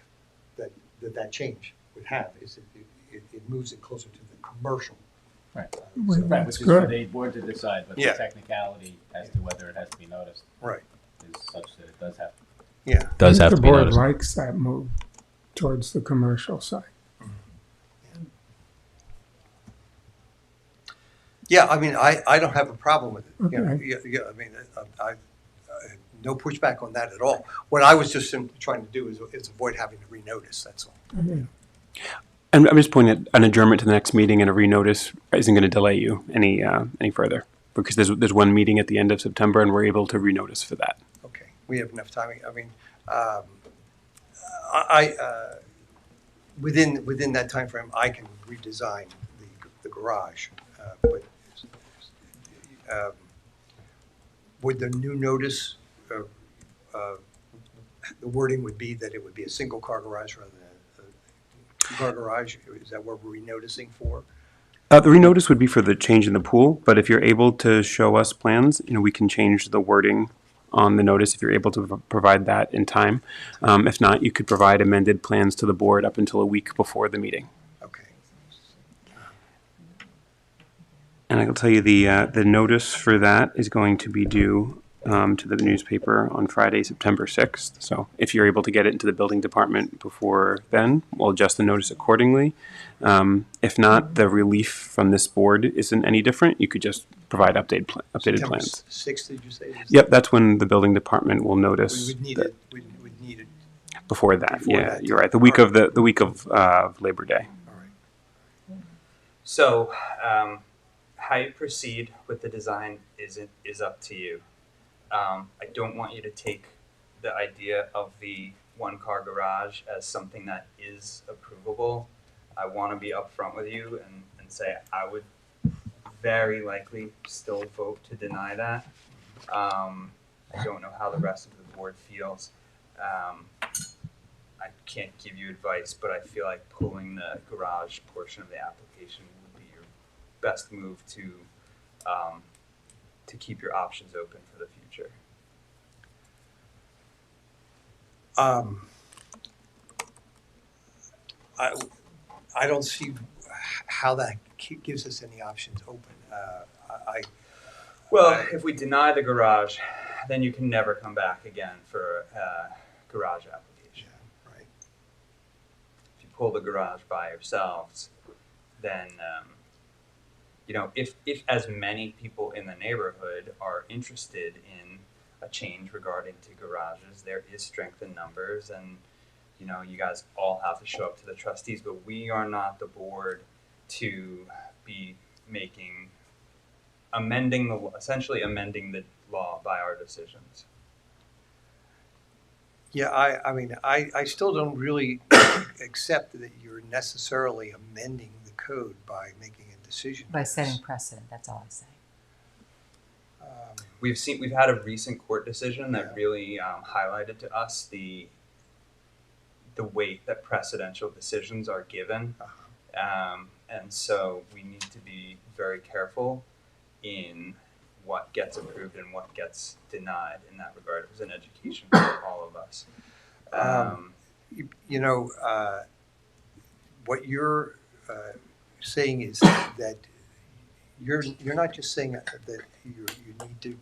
S16: that change would have is it moves it closer to the commercial.
S3: Right.
S2: Well,
S3: Right,
S2: that's
S3: which is
S2: good.
S3: for the board to decide, but the
S16: Yeah.
S3: technicality as to whether it has to be noticed
S16: Right.
S3: is such that it does have
S16: Yeah.
S3: does
S2: I
S3: have
S2: think
S3: to
S2: the
S3: be
S2: board
S3: noticed.
S2: likes that move towards the commercial side.
S16: Yeah, I mean, I don't have a problem with it. You know,
S2: Okay.
S16: yeah, I mean, no pushback on that at all. What I was just simply trying to do is avoid having to renotice, that's all.
S2: Okay.
S4: And I'm just pointing at an adjournment to the next meeting and a renotice isn't going to delay you any further because there's one meeting at the end of September and we're able to renotice for that.
S16: Okay, we have enough time. I mean, within that timeframe, I can redesign the garage. But would the new notice, the wording would be that it would be a single car garage rather than a two-car garage? Is that what we're renoticing for?
S4: The renotice would be for the change in the pool, but if you're able to show us plans, we can change the wording on the notice if you're able to provide that in time. If not, you could provide amended plans to the board up until a week before the meeting.
S16: Okay.
S4: And I can tell you the notice for that is going to be due to the newspaper on Friday, September 6th. So if you're able to get it into the building department before then, we'll adjust the notice accordingly. If not, the relief from this board isn't any different. You could just provide updated plans.
S16: 6th, did you say?
S4: Yep, that's when the building department will notice.
S16: We would need it. We'd need it.
S4: Before that,
S16: Before
S4: yeah,
S16: that.
S4: you're right. The week of Labor Day.
S16: All right.
S1: So, how you proceed with the design is up to you. I don't want you to take the idea of the one-car garage as something that is approvable. I want to be upfront with you and say I would very likely still vote to deny that. I don't know how the rest of the board feels. I can't give you advice, but I feel like pulling the garage portion of the application would be your best move to keep your options open for the future.
S16: I don't see how that gives us any options open.
S1: Well, if we deny the garage, then you can never come back again for a garage application.
S16: Right.
S1: If you pull the garage by yourselves, then if as many people in the neighborhood are interested in a change regarding to garages, there is strength in numbers, and you guys all have to show up to the trustees, but we are not the board to be essentially amending the law by our decisions.
S16: Yeah, I mean, I still don't really accept that you're necessarily amending the code by making a decision.
S9: By setting precedent, that's all I'm saying.
S1: We've had a recent court decision that really highlighted to us the weight that precedential decisions are given. And so we need to be very careful in what gets approved and what gets denied in that regard. It was an education for all of us.
S16: What you're saying is that you're not just saying that you need to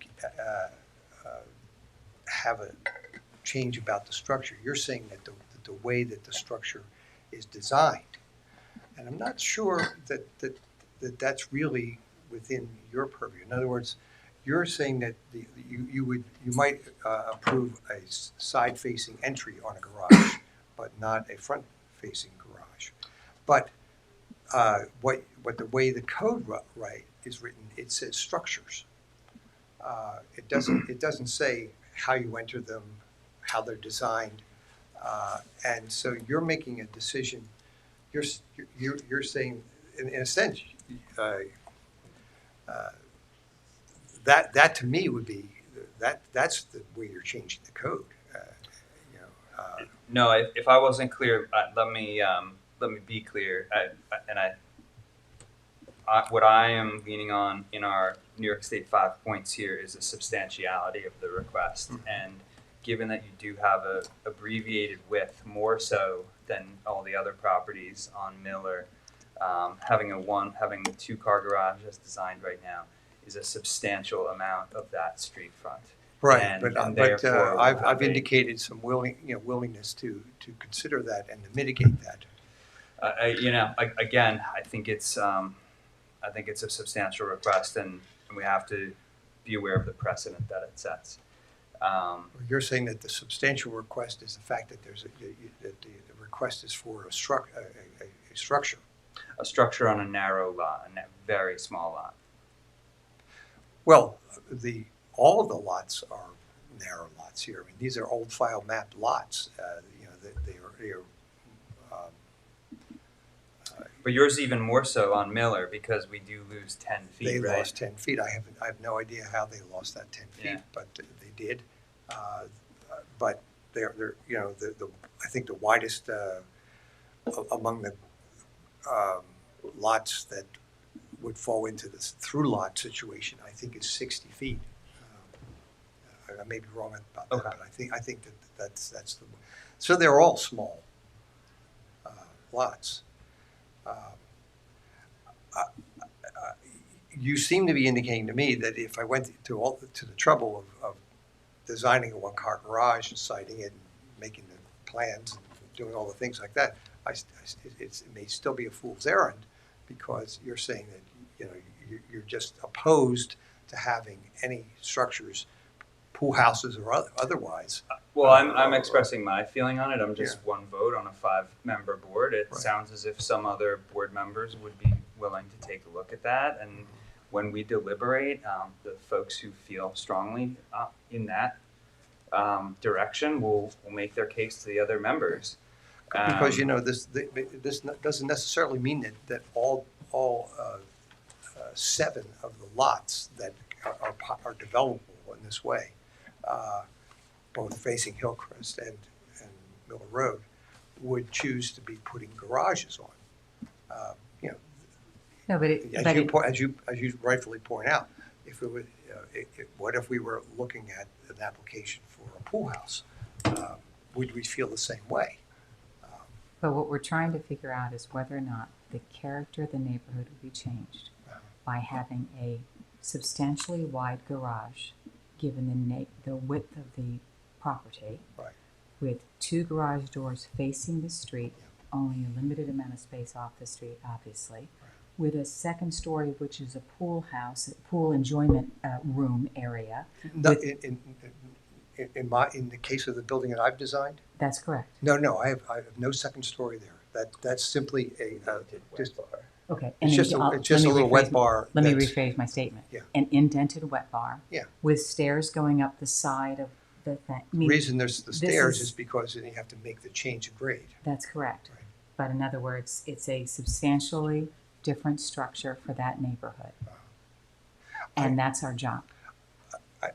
S16: have a change about the structure. You're saying that the way that the structure is designed, and I'm not sure that that's really within your purview. In other words, you're saying that you might approve a side-facing entry on a garage, but not a front-facing garage. But what the way the code is written, it says structures. It doesn't say how you enter them, how they're designed, and so you're making a decision. You're saying, in a sense, that to me would be that's the way you're changing the code.
S1: No, if I wasn't clear, let me be clear. What I am leaning on in our New York State 5 points here is the substantiality of the request. Mm-hmm. And given that you do have a abbreviated width, more so than all the other properties on Miller, having the 2-car garage as designed right now is a substantial amount of that street front.
S16: Right,
S1: And-
S16: but,
S1: and
S16: but
S1: therefore we'll
S16: I've
S1: have a-
S16: indicated some willingness to consider that and to mitigate that.
S1: Again, I think it's a substantial request, and we have to be aware of the precedent that it sets.
S16: You're saying that the substantial request is the fact that that the request is for a structure.
S1: A structure on a narrow lot, a very small lot.
S16: Well, all of the lots are narrow lots here. I mean, these are old file mapped lots. They are.
S1: But yours even more so on Miller because we do lose 10 feet,
S16: They
S1: right?
S16: lost 10 feet. I have no idea how they lost that 10 feet,
S1: Yeah.
S16: but they did. But they're I think the widest among the lots that would fall into this through lot situation, I think is 60 feet. I may be wrong about that,
S1: Okay.
S16: but I think that's the. So they're all small lots. You seem to be indicating to me that if I went to the trouble of designing a one-car garage and siting it and making the plans and doing all the things like that, it may still be a fool's errand because you're saying that you're just opposed to having any structures, pool houses or otherwise.
S1: Well, I'm expressing my feeling on it. I'm just
S16: Yeah.
S1: one vote on a 5-member board. It
S16: Right.
S1: sounds as if some other board members would be willing to take a look at that. And when we deliberate, the folks who feel strongly in that direction will make their case to the other members.
S16: Because this doesn't necessarily mean that all 7 of the lots that are developable in this way, both facing Hillcrest and Miller Road, would choose to be putting garages on.
S9: No, but
S16: As you rightfully point out, if it would, what if we were looking at an application for a pool house? Would we feel the same way?
S9: But what we're trying to figure out is whether or not the character of the neighborhood will be changed by having a substantially wide garage, given the width of the property,
S16: Right.
S9: with 2 garage doors facing the street, only a limited amount of space off the street, obviously, with a second story, which is a pool house, a pool enjoyment room area.
S16: No,
S9: with-
S16: in the case of the building that I've designed,
S9: That's correct.
S16: no, I have no second story there. That's simply just
S9: Okay.
S16: It's just a little wet bar.
S9: Let me
S16: that's-
S9: rephrase my statement.
S16: Yeah.
S9: An indented wet bar.
S16: Yeah.
S9: With stairs going up the side of the thing. I
S16: The
S9: mean,
S16: reason there's the
S9: this
S16: stairs is because then you have to make the change of grade.
S9: That's correct.
S16: Right.
S9: But in other words, it's a substantially different structure for that neighborhood. And that's our job.
S16: I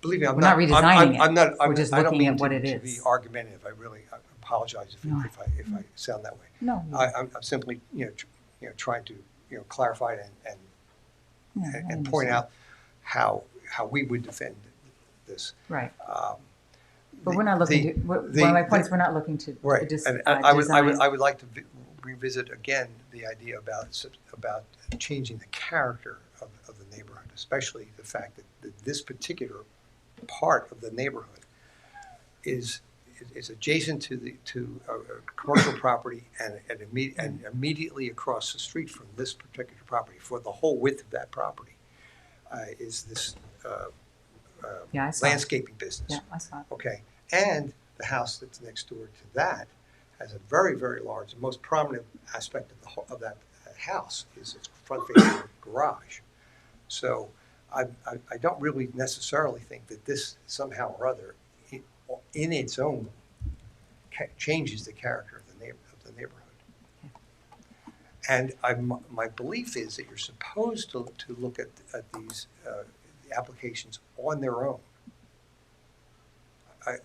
S16: believe me, I'm
S9: We're
S16: not.
S9: not redesigning it.
S16: I'm not.
S9: We're just
S16: I don't
S9: looking
S16: mean
S9: at what
S16: to-
S9: it
S16: To
S9: is.
S16: be argumentative, I apologize
S9: No.
S16: if I sound that way.
S9: No.
S16: I'm simply trying to clarify it
S9: Yeah, I
S16: and point
S9: understand.
S16: out how we would defend this.
S9: Right. But
S16: The-
S9: we're not looking
S16: the-
S9: to, one
S16: the-
S9: of my points, we're not looking to
S16: Right,
S9: just
S16: and I
S9: design.
S16: would like to revisit again the idea about changing the character of the neighborhood, especially the fact that this particular part of the neighborhood is adjacent to a commercial property and immediately across the street from this particular property, for the whole width of that property, is this
S9: Yeah, I saw it.
S16: landscaping business.
S9: Yeah, I saw it.
S16: Okay, and the house that's next door to that has a very, very large, the most prominent aspect of that house is its front-facing garage. So I don't really necessarily think that this somehow or other, in its own, changes the character of the neighborhood. And my belief is that you're supposed to look at these applications on their own. I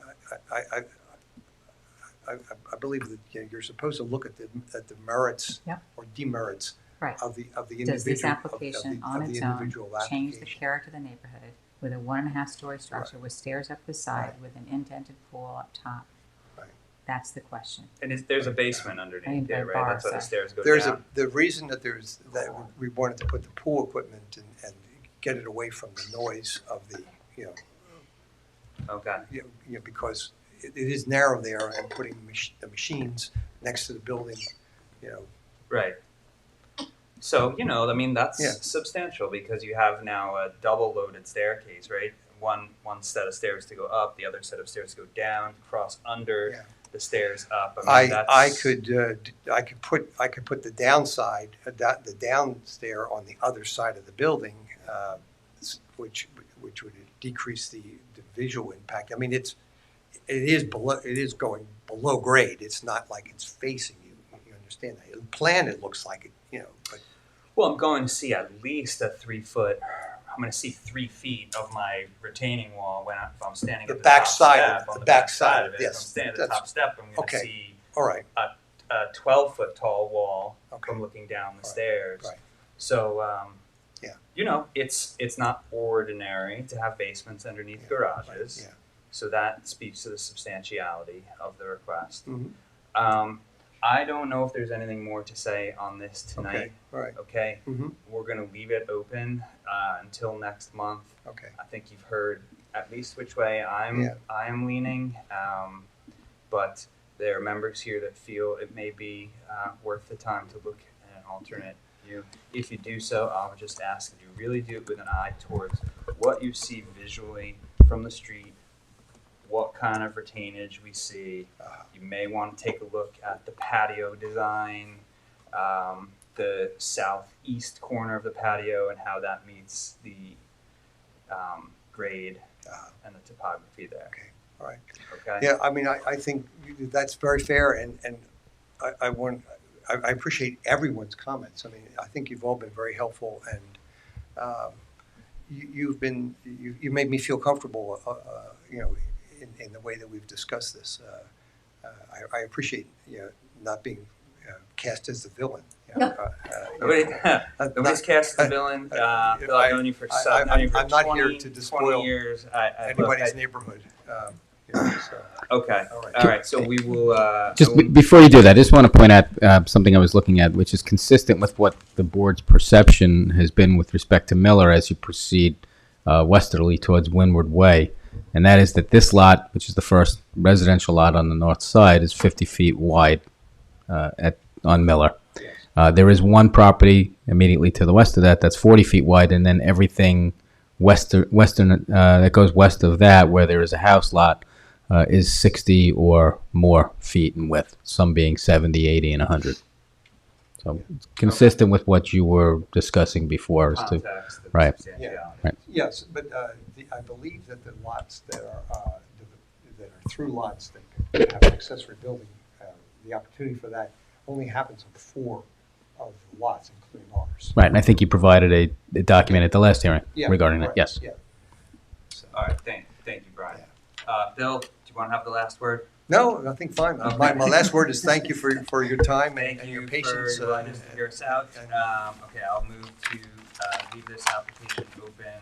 S16: believe that you're supposed to look at the merits
S9: Yep.
S16: or demerits
S9: Right.
S16: of the individual.
S9: Does this
S16: of
S9: application on
S16: the
S9: its own
S16: individual
S9: change the
S16: application.
S9: character of the neighborhood with a 1.5-story structure with stairs up the side with an indented pool up top?
S16: Right.
S9: That's the question.
S1: And there's a basement underneath there, right? That's why the stairs go
S16: There's
S1: down.
S16: the reason that we wanted to put the pool equipment and get it away from the noise of the,
S1: Okay.
S16: because it is narrow there, and putting the machines next to the building,
S1: Right. So, I mean, that's
S16: Yeah.
S1: substantial because you have now a double loaded staircase, right? One set of stairs to go up, the other set of stairs to go down, to cross under
S16: Yeah.
S1: the stairs up. I mean,
S16: I could put the downside, the downstair on the other side of the building, which would decrease the visual impact. I mean, it is going below grade. It's not like it's facing you. You understand that? In the plan, it looks like it, but.
S1: Well, I'm going to see at least a 3 foot. I'm going to see 3 feet of my retaining wall if I'm standing at the
S16: back
S1: top
S16: side
S1: step.
S16: of
S1: On
S16: the back
S1: side
S16: side,
S1: of it.
S16: yes,
S1: If I'm standing at the
S16: that's-
S1: top step, I'm going to
S16: okay.
S1: see
S16: All right.
S1: a 12-foot tall wall
S16: Okay.
S1: from looking down the
S16: Right,
S1: stairs.
S16: right.
S1: So,
S16: Yeah.
S1: it's not ordinary to have basements underneath garages.
S16: Yeah.
S1: So that speaks to the substantiality of the request.
S16: Mhm.
S1: I don't know if there's anything more to say on this tonight.
S16: Okay. All right.
S1: Okay.
S16: Mhm.
S1: We're going to leave it open until next month.
S16: Okay.
S1: I think you've heard at least which way I am leaning, but there are members here that feel it may be worth the time to look at an alternate view. If you do so, I'll just ask that you really do it with an eye towards what you see visually from the street, what kind of retainage we see. You may want to take a look at the patio design, the southeast corner of the patio, and how that meets the grade and the topography there.
S16: Okay. All right.
S1: Okay.
S16: Yeah, I mean, I think that's very fair, and I appreciate everyone's comments. I mean, I think you've all been very helpful, and you made me feel comfortable, in the way that we've discussed this. I appreciate, not being cast as the villain.
S1: Nobody's cast as the villain. Bill, I've known you for
S16: I'm
S1: 20
S16: not here to despoil
S1: years.
S16: anybody's neighborhood.
S1: Okay.
S16: All
S1: All right. So we will.
S3: Just before you do that, I just want to point out something I was looking at, which is consistent with what the board's perception has been with respect to Miller as you proceed westerly towards Windward Way. And that is that this lot, which is the first residential lot on the north side, is 50 feet wide on Miller. There is one property immediately to the west of that that's 40 feet wide, and then everything western that goes west of that, where there is a house lot, is 60 or more feet in width, some being 70, 80, and 100. So it's consistent with what you were discussing before. As to, right. Right.
S16: Yes, but I believe that the lots that are through lots that have an accessory building, the opportunity for that only happens on 4 of the lots, including ours.
S3: Right, and I think you provided a document at the last hearing regarding
S16: right,
S3: that. Yes.
S16: Yeah.
S1: All right. Thank you, Brian. Bill, do you want to have the last word?
S16: No, I think fine.
S1: Okay.
S16: My last word is thank you for your time and your
S1: Thank
S16: patience.
S1: you for letting us hear us out. Okay, I'll move to leave this application open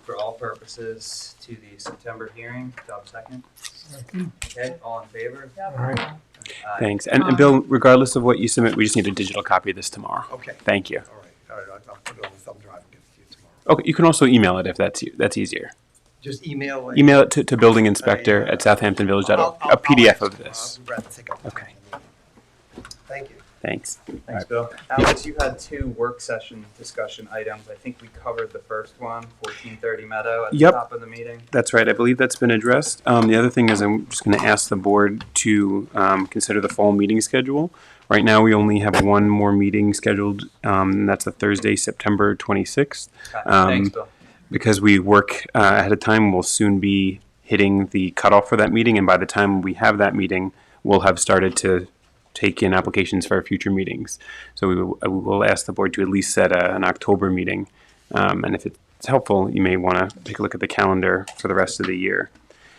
S1: for all purposes to the September hearing. Do I have a second? Okay, all in favor?
S2: All right.
S4: Thanks. And Bill, regardless of what you submit, we just need a digital copy of this tomorrow.
S16: Okay.
S4: Thank you.
S16: All right. I'll put it on the thumb drive and give it to you tomorrow.
S4: Okay, you can also email it if that's easier.
S16: Just email.
S4: Email it to building inspector at southamptonvillage.org, a PDF of this.
S16: I'd rather take a
S4: Okay.
S16: Thank you.
S4: Thanks.
S1: Thanks, Bill. Alex, you had 2 work session discussion items. I think we covered the first one, 1430 Meadow, at the
S4: Yep.
S1: top of the meeting.
S4: That's right. I believe that's been addressed. The other thing is I'm just going to ask the board to consider the fall meeting schedule. Right now, we only have one more meeting scheduled, and that's a Thursday, September 26th.
S1: Okay, thanks, Bill.
S4: Because we work ahead of time, we'll soon be hitting the cutoff for that meeting, and by the time we have that meeting, we'll have started to take in applications for our future meetings. So we will ask the board to at least set an October meeting, and if it's helpful, you may want to take a look at the calendar for the rest of the year.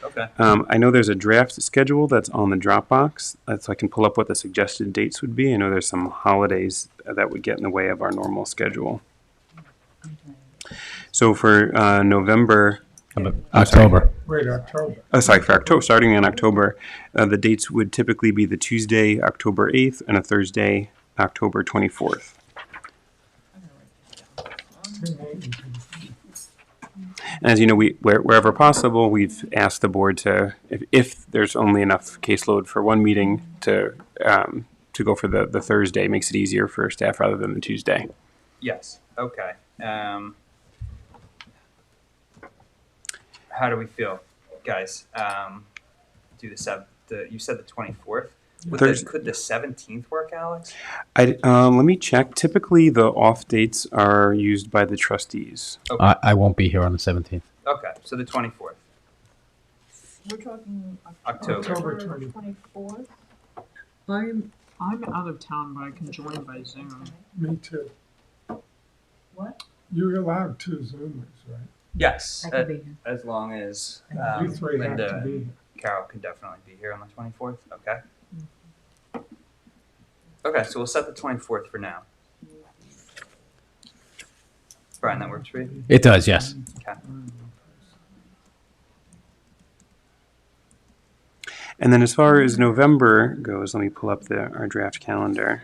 S1: Okay.
S4: I know there's a draft schedule that's on the Dropbox, so I can pull up what the suggested dates would be. I know there's some holidays that would get in the way of our normal schedule. So for November,
S3: October.
S2: Wait, October.
S4: For October, starting in October, the dates would typically be the Tuesday, October 8th, and a Thursday, October 24th.
S2: two names.
S4: And as you know, wherever possible, we've asked the board to, if there's only enough caseload for one meeting, to go for the Thursday. Makes it easier for staff rather than the Tuesday.
S1: Yes, okay. How do we feel, guys? Do you said the 24th? Could the 17th work, Alex?
S4: Let me check. Typically, the off dates are used by the trustees.
S1: Okay.
S3: I won't be here on the 17th.
S1: Okay, so the 24th.
S8: We're talking
S1: October.
S8: 24th?
S12: I'm out of town, but I can join by Zoom.
S2: Me too.
S8: What?
S2: You're allowed two Zoomers, right?
S1: Yes,
S9: I can be here.
S1: as long as
S2: You three have
S1: Linda
S2: to be
S1: and
S2: here.
S1: Carol can definitely be here on the 24th. Okay. Okay, so we'll set the 24th for now. Brian, that works for you?
S3: It does, yes.
S1: Okay.
S4: And then as far as November goes, let me pull up our draft calendar.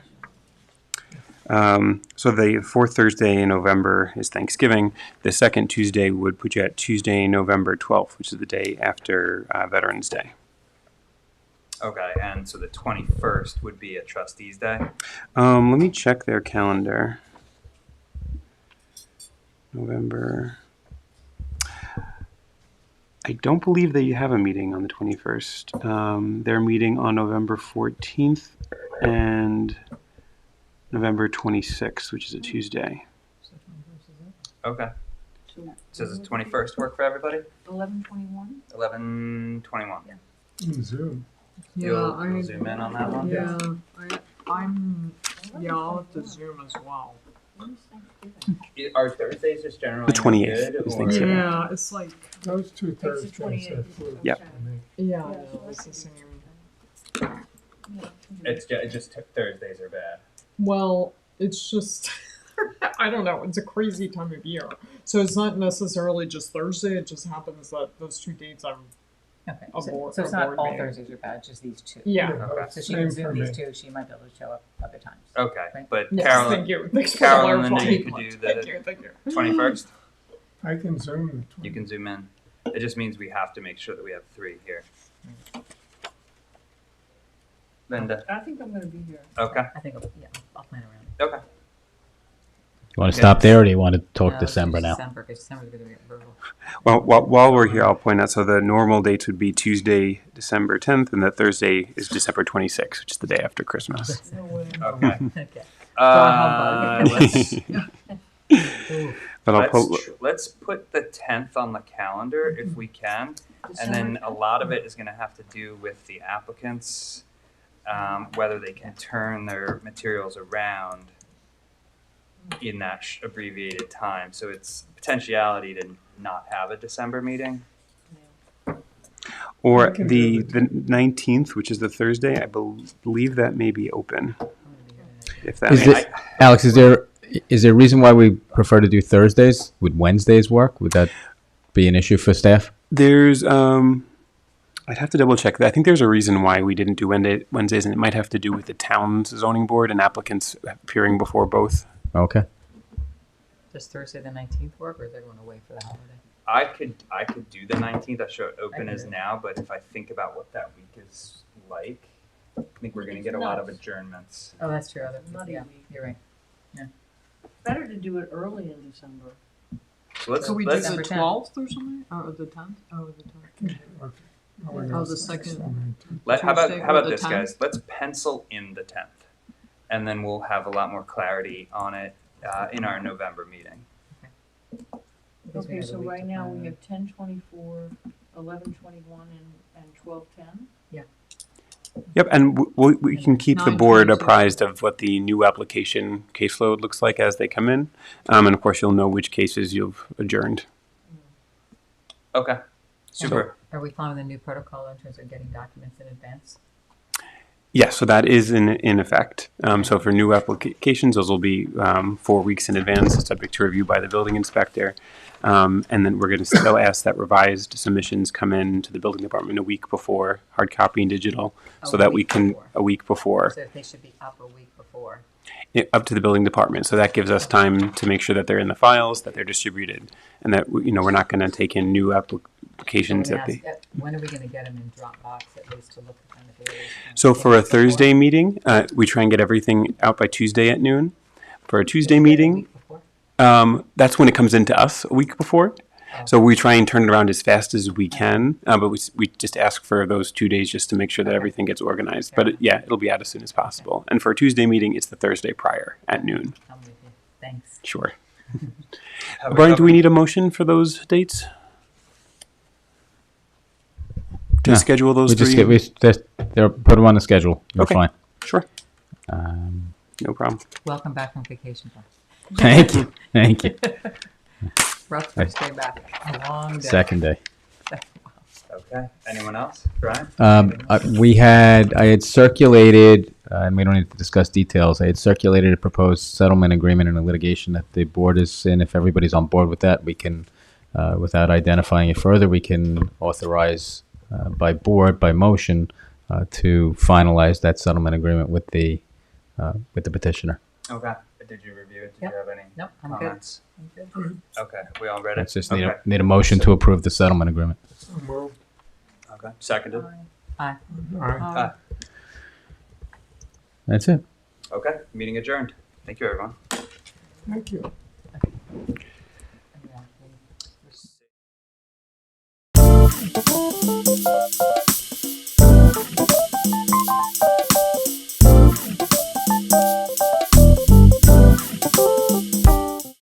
S4: So the fourth Thursday in November is Thanksgiving. The second Tuesday would put you at Tuesday, November 12th, which is the day after Veterans Day.
S1: Okay, and so the 21st would be a trustees day?
S4: Let me check their calendar. November. I don't believe that you have a meeting on the 21st. They're meeting on November 14th and November 26th, which is a Tuesday.
S1: Okay.
S8: So
S1: Does the 21st work for everybody?
S8: 11:21?
S1: 11:21.
S8: Yeah.
S2: In Zoom.
S1: You'll zoom in on that one?
S12: Yeah, I'll have to Zoom as well.
S1: Are Thursdays just generally
S4: The 28th
S1: good,
S4: is
S1: or-
S4: Thanksgiving.
S12: Yeah, it's like,
S2: Those two
S8: It's the
S2: Thursdays
S8: 28th.
S2: are fluid.
S4: Yep.
S2: for me.
S12: yeah, it's the same.
S1: It's just Thursdays are bad.
S12: Well, it's just, I don't know, it's a crazy time of year. So it's not necessarily just Thursday, it just happens that those two dates I'm
S9: Okay,
S12: A
S9: so
S12: board-
S9: so it's
S12: a
S9: not
S12: board
S9: all
S12: meeting.
S9: Thursdays are bad, just these two.
S12: Yeah.
S1: Okay.
S9: So she
S2: Same
S9: can
S2: for
S9: Zoom these
S2: me.
S9: two, she might be able to show up other times.
S1: Okay,
S9: Right.
S1: but
S12: Yes,
S1: Carolyn,
S12: thank you. Thanks for
S1: Carolyn and
S12: clarifying.
S1: Linda, you could do
S12: Thank you.
S1: the 21st?
S2: I can Zoom the 20.
S1: You can zoom in. It just means we have to make sure that we have 3 here. Linda,
S8: I think I'm gonna be here.
S1: okay,
S9: I think, I'll plan around.
S1: okay.
S3: You want
S1: Okay.
S3: to stop there, or do you want to talk
S9: No, let's do
S3: December now?
S9: December, because December's gonna be brutal.
S4: Well, while we're here, I'll point out, so the normal dates would be Tuesday, December 10th, and the Thursday is December 26th, which is the day after Christmas.
S8: No way.
S1: Okay.
S9: Okay.
S4: But I'll put,
S1: Let's put the 10th on the calendar if we can. And then a lot of it is going to have to do with the applicants, whether they can turn their materials around in that abbreviated time. So it's potentiality to not have a December meeting.
S4: or
S2: I can do
S4: the 19th, which is the Thursday, I believe that may be open. If that
S3: Is
S4: makes
S3: there, Alex, is there a reason why we prefer to do Thursdays? Would Wednesdays work? Would that be an issue for staff?
S4: There's, I'd have to double check that. I think there's a reason why we didn't do Wednesdays, and it might have to do with the town's zoning board and applicants appearing before both.
S3: Okay.
S9: Does Thursday the 19th work, or is everyone away for the holiday?
S1: I could do the 19th. I show it open
S9: I
S1: as
S9: can.
S1: now, but if I think about what that week is like, I think we're going to get a lot of adjournments.
S9: Oh, that's true.
S8: Nutty
S9: Yeah,
S8: week.
S9: you're right.
S8: Better to do it early in December.
S1: So let's
S12: So we do
S1: let's
S12: the
S9: December 10th.
S12: 12th or something? Or the 10th? Oh, the 10th.
S2: Okay.
S12: Oh, the second.
S1: how about
S12: Tuesday or
S1: how about
S12: the
S1: this,
S12: 10th?
S1: guys? Let's pencil in the 10th, and then we'll have a lot more clarity on it in our November meeting.
S9: Because we
S8: Okay,
S9: have a
S8: so
S9: week
S8: right
S9: to
S8: now
S9: plan
S8: we
S9: it.
S8: have 10:24, 11:21, and 12:10.
S4: Yep, and we can keep the
S12: 9:22.
S4: board apprised of what the new application caseload looks like as they come in. And of course, you'll know which cases you've adjourned.
S1: Okay, super.
S9: Are we following the new protocol in terms of getting documents in advance?
S4: Yeah, so that is in effect. So for new applications, those will be 4 weeks in advance, subject to review by the building inspector. And then we're going to still ask that revised submissions come in to the building department a week before, hard copy and digital, so that we can, a week before.
S9: So they should be up a week before.
S4: up to the building department. So that gives us time to make sure that they're in the files, that they're distributed, and that, you know, we're not going to take in new applications that they.
S9: When are we gonna get them in Dropbox at least to look at them if they always?
S4: So for a Thursday meeting, we try and get everything out by Tuesday at noon. For a Tuesday meeting, that's when it comes into us a week before. So we try and turn it around as fast as we can, but we just ask for those 2 days just to make sure that everything gets organized. But yeah, it'll be out as soon as possible. And for a Tuesday meeting, it's the Thursday prior at noon.
S9: I'm with you. Thanks.
S4: Sure. Brian, do we need a motion for those dates? To
S3: No,
S4: schedule those
S3: We just
S4: three?
S3: they're put them on the schedule. You're
S4: Okay.
S3: fine.
S4: Sure. No problem.
S9: Welcome back from vacation, Brian.
S3: Thank you. Thank you.
S9: Rough first day back, a long day.
S3: Second day.
S1: Okay, anyone else? Brian?
S3: I had circulated, and we don't need to discuss details. I had circulated a proposed settlement agreement in a litigation that the board is in. If everybody's on board with that, we can, without identifying it further, we can authorize by motion to finalize that settlement agreement with the petitioner.
S1: Okay, did you review it? Did
S9: Yep.
S1: you have any
S9: Nope, I'm good.
S1: comments?
S9: I'm good.
S1: Okay, we all ready?
S3: It's just
S1: Okay.
S3: need a motion to approve the settlement agreement.
S2: So moved.
S1: Okay, seconded.
S9: Aye.
S2: Aye.
S3: That's it.
S1: Okay, meeting adjourned. Thank you, everyone.
S2: Thank you.
S9: Yeah, we-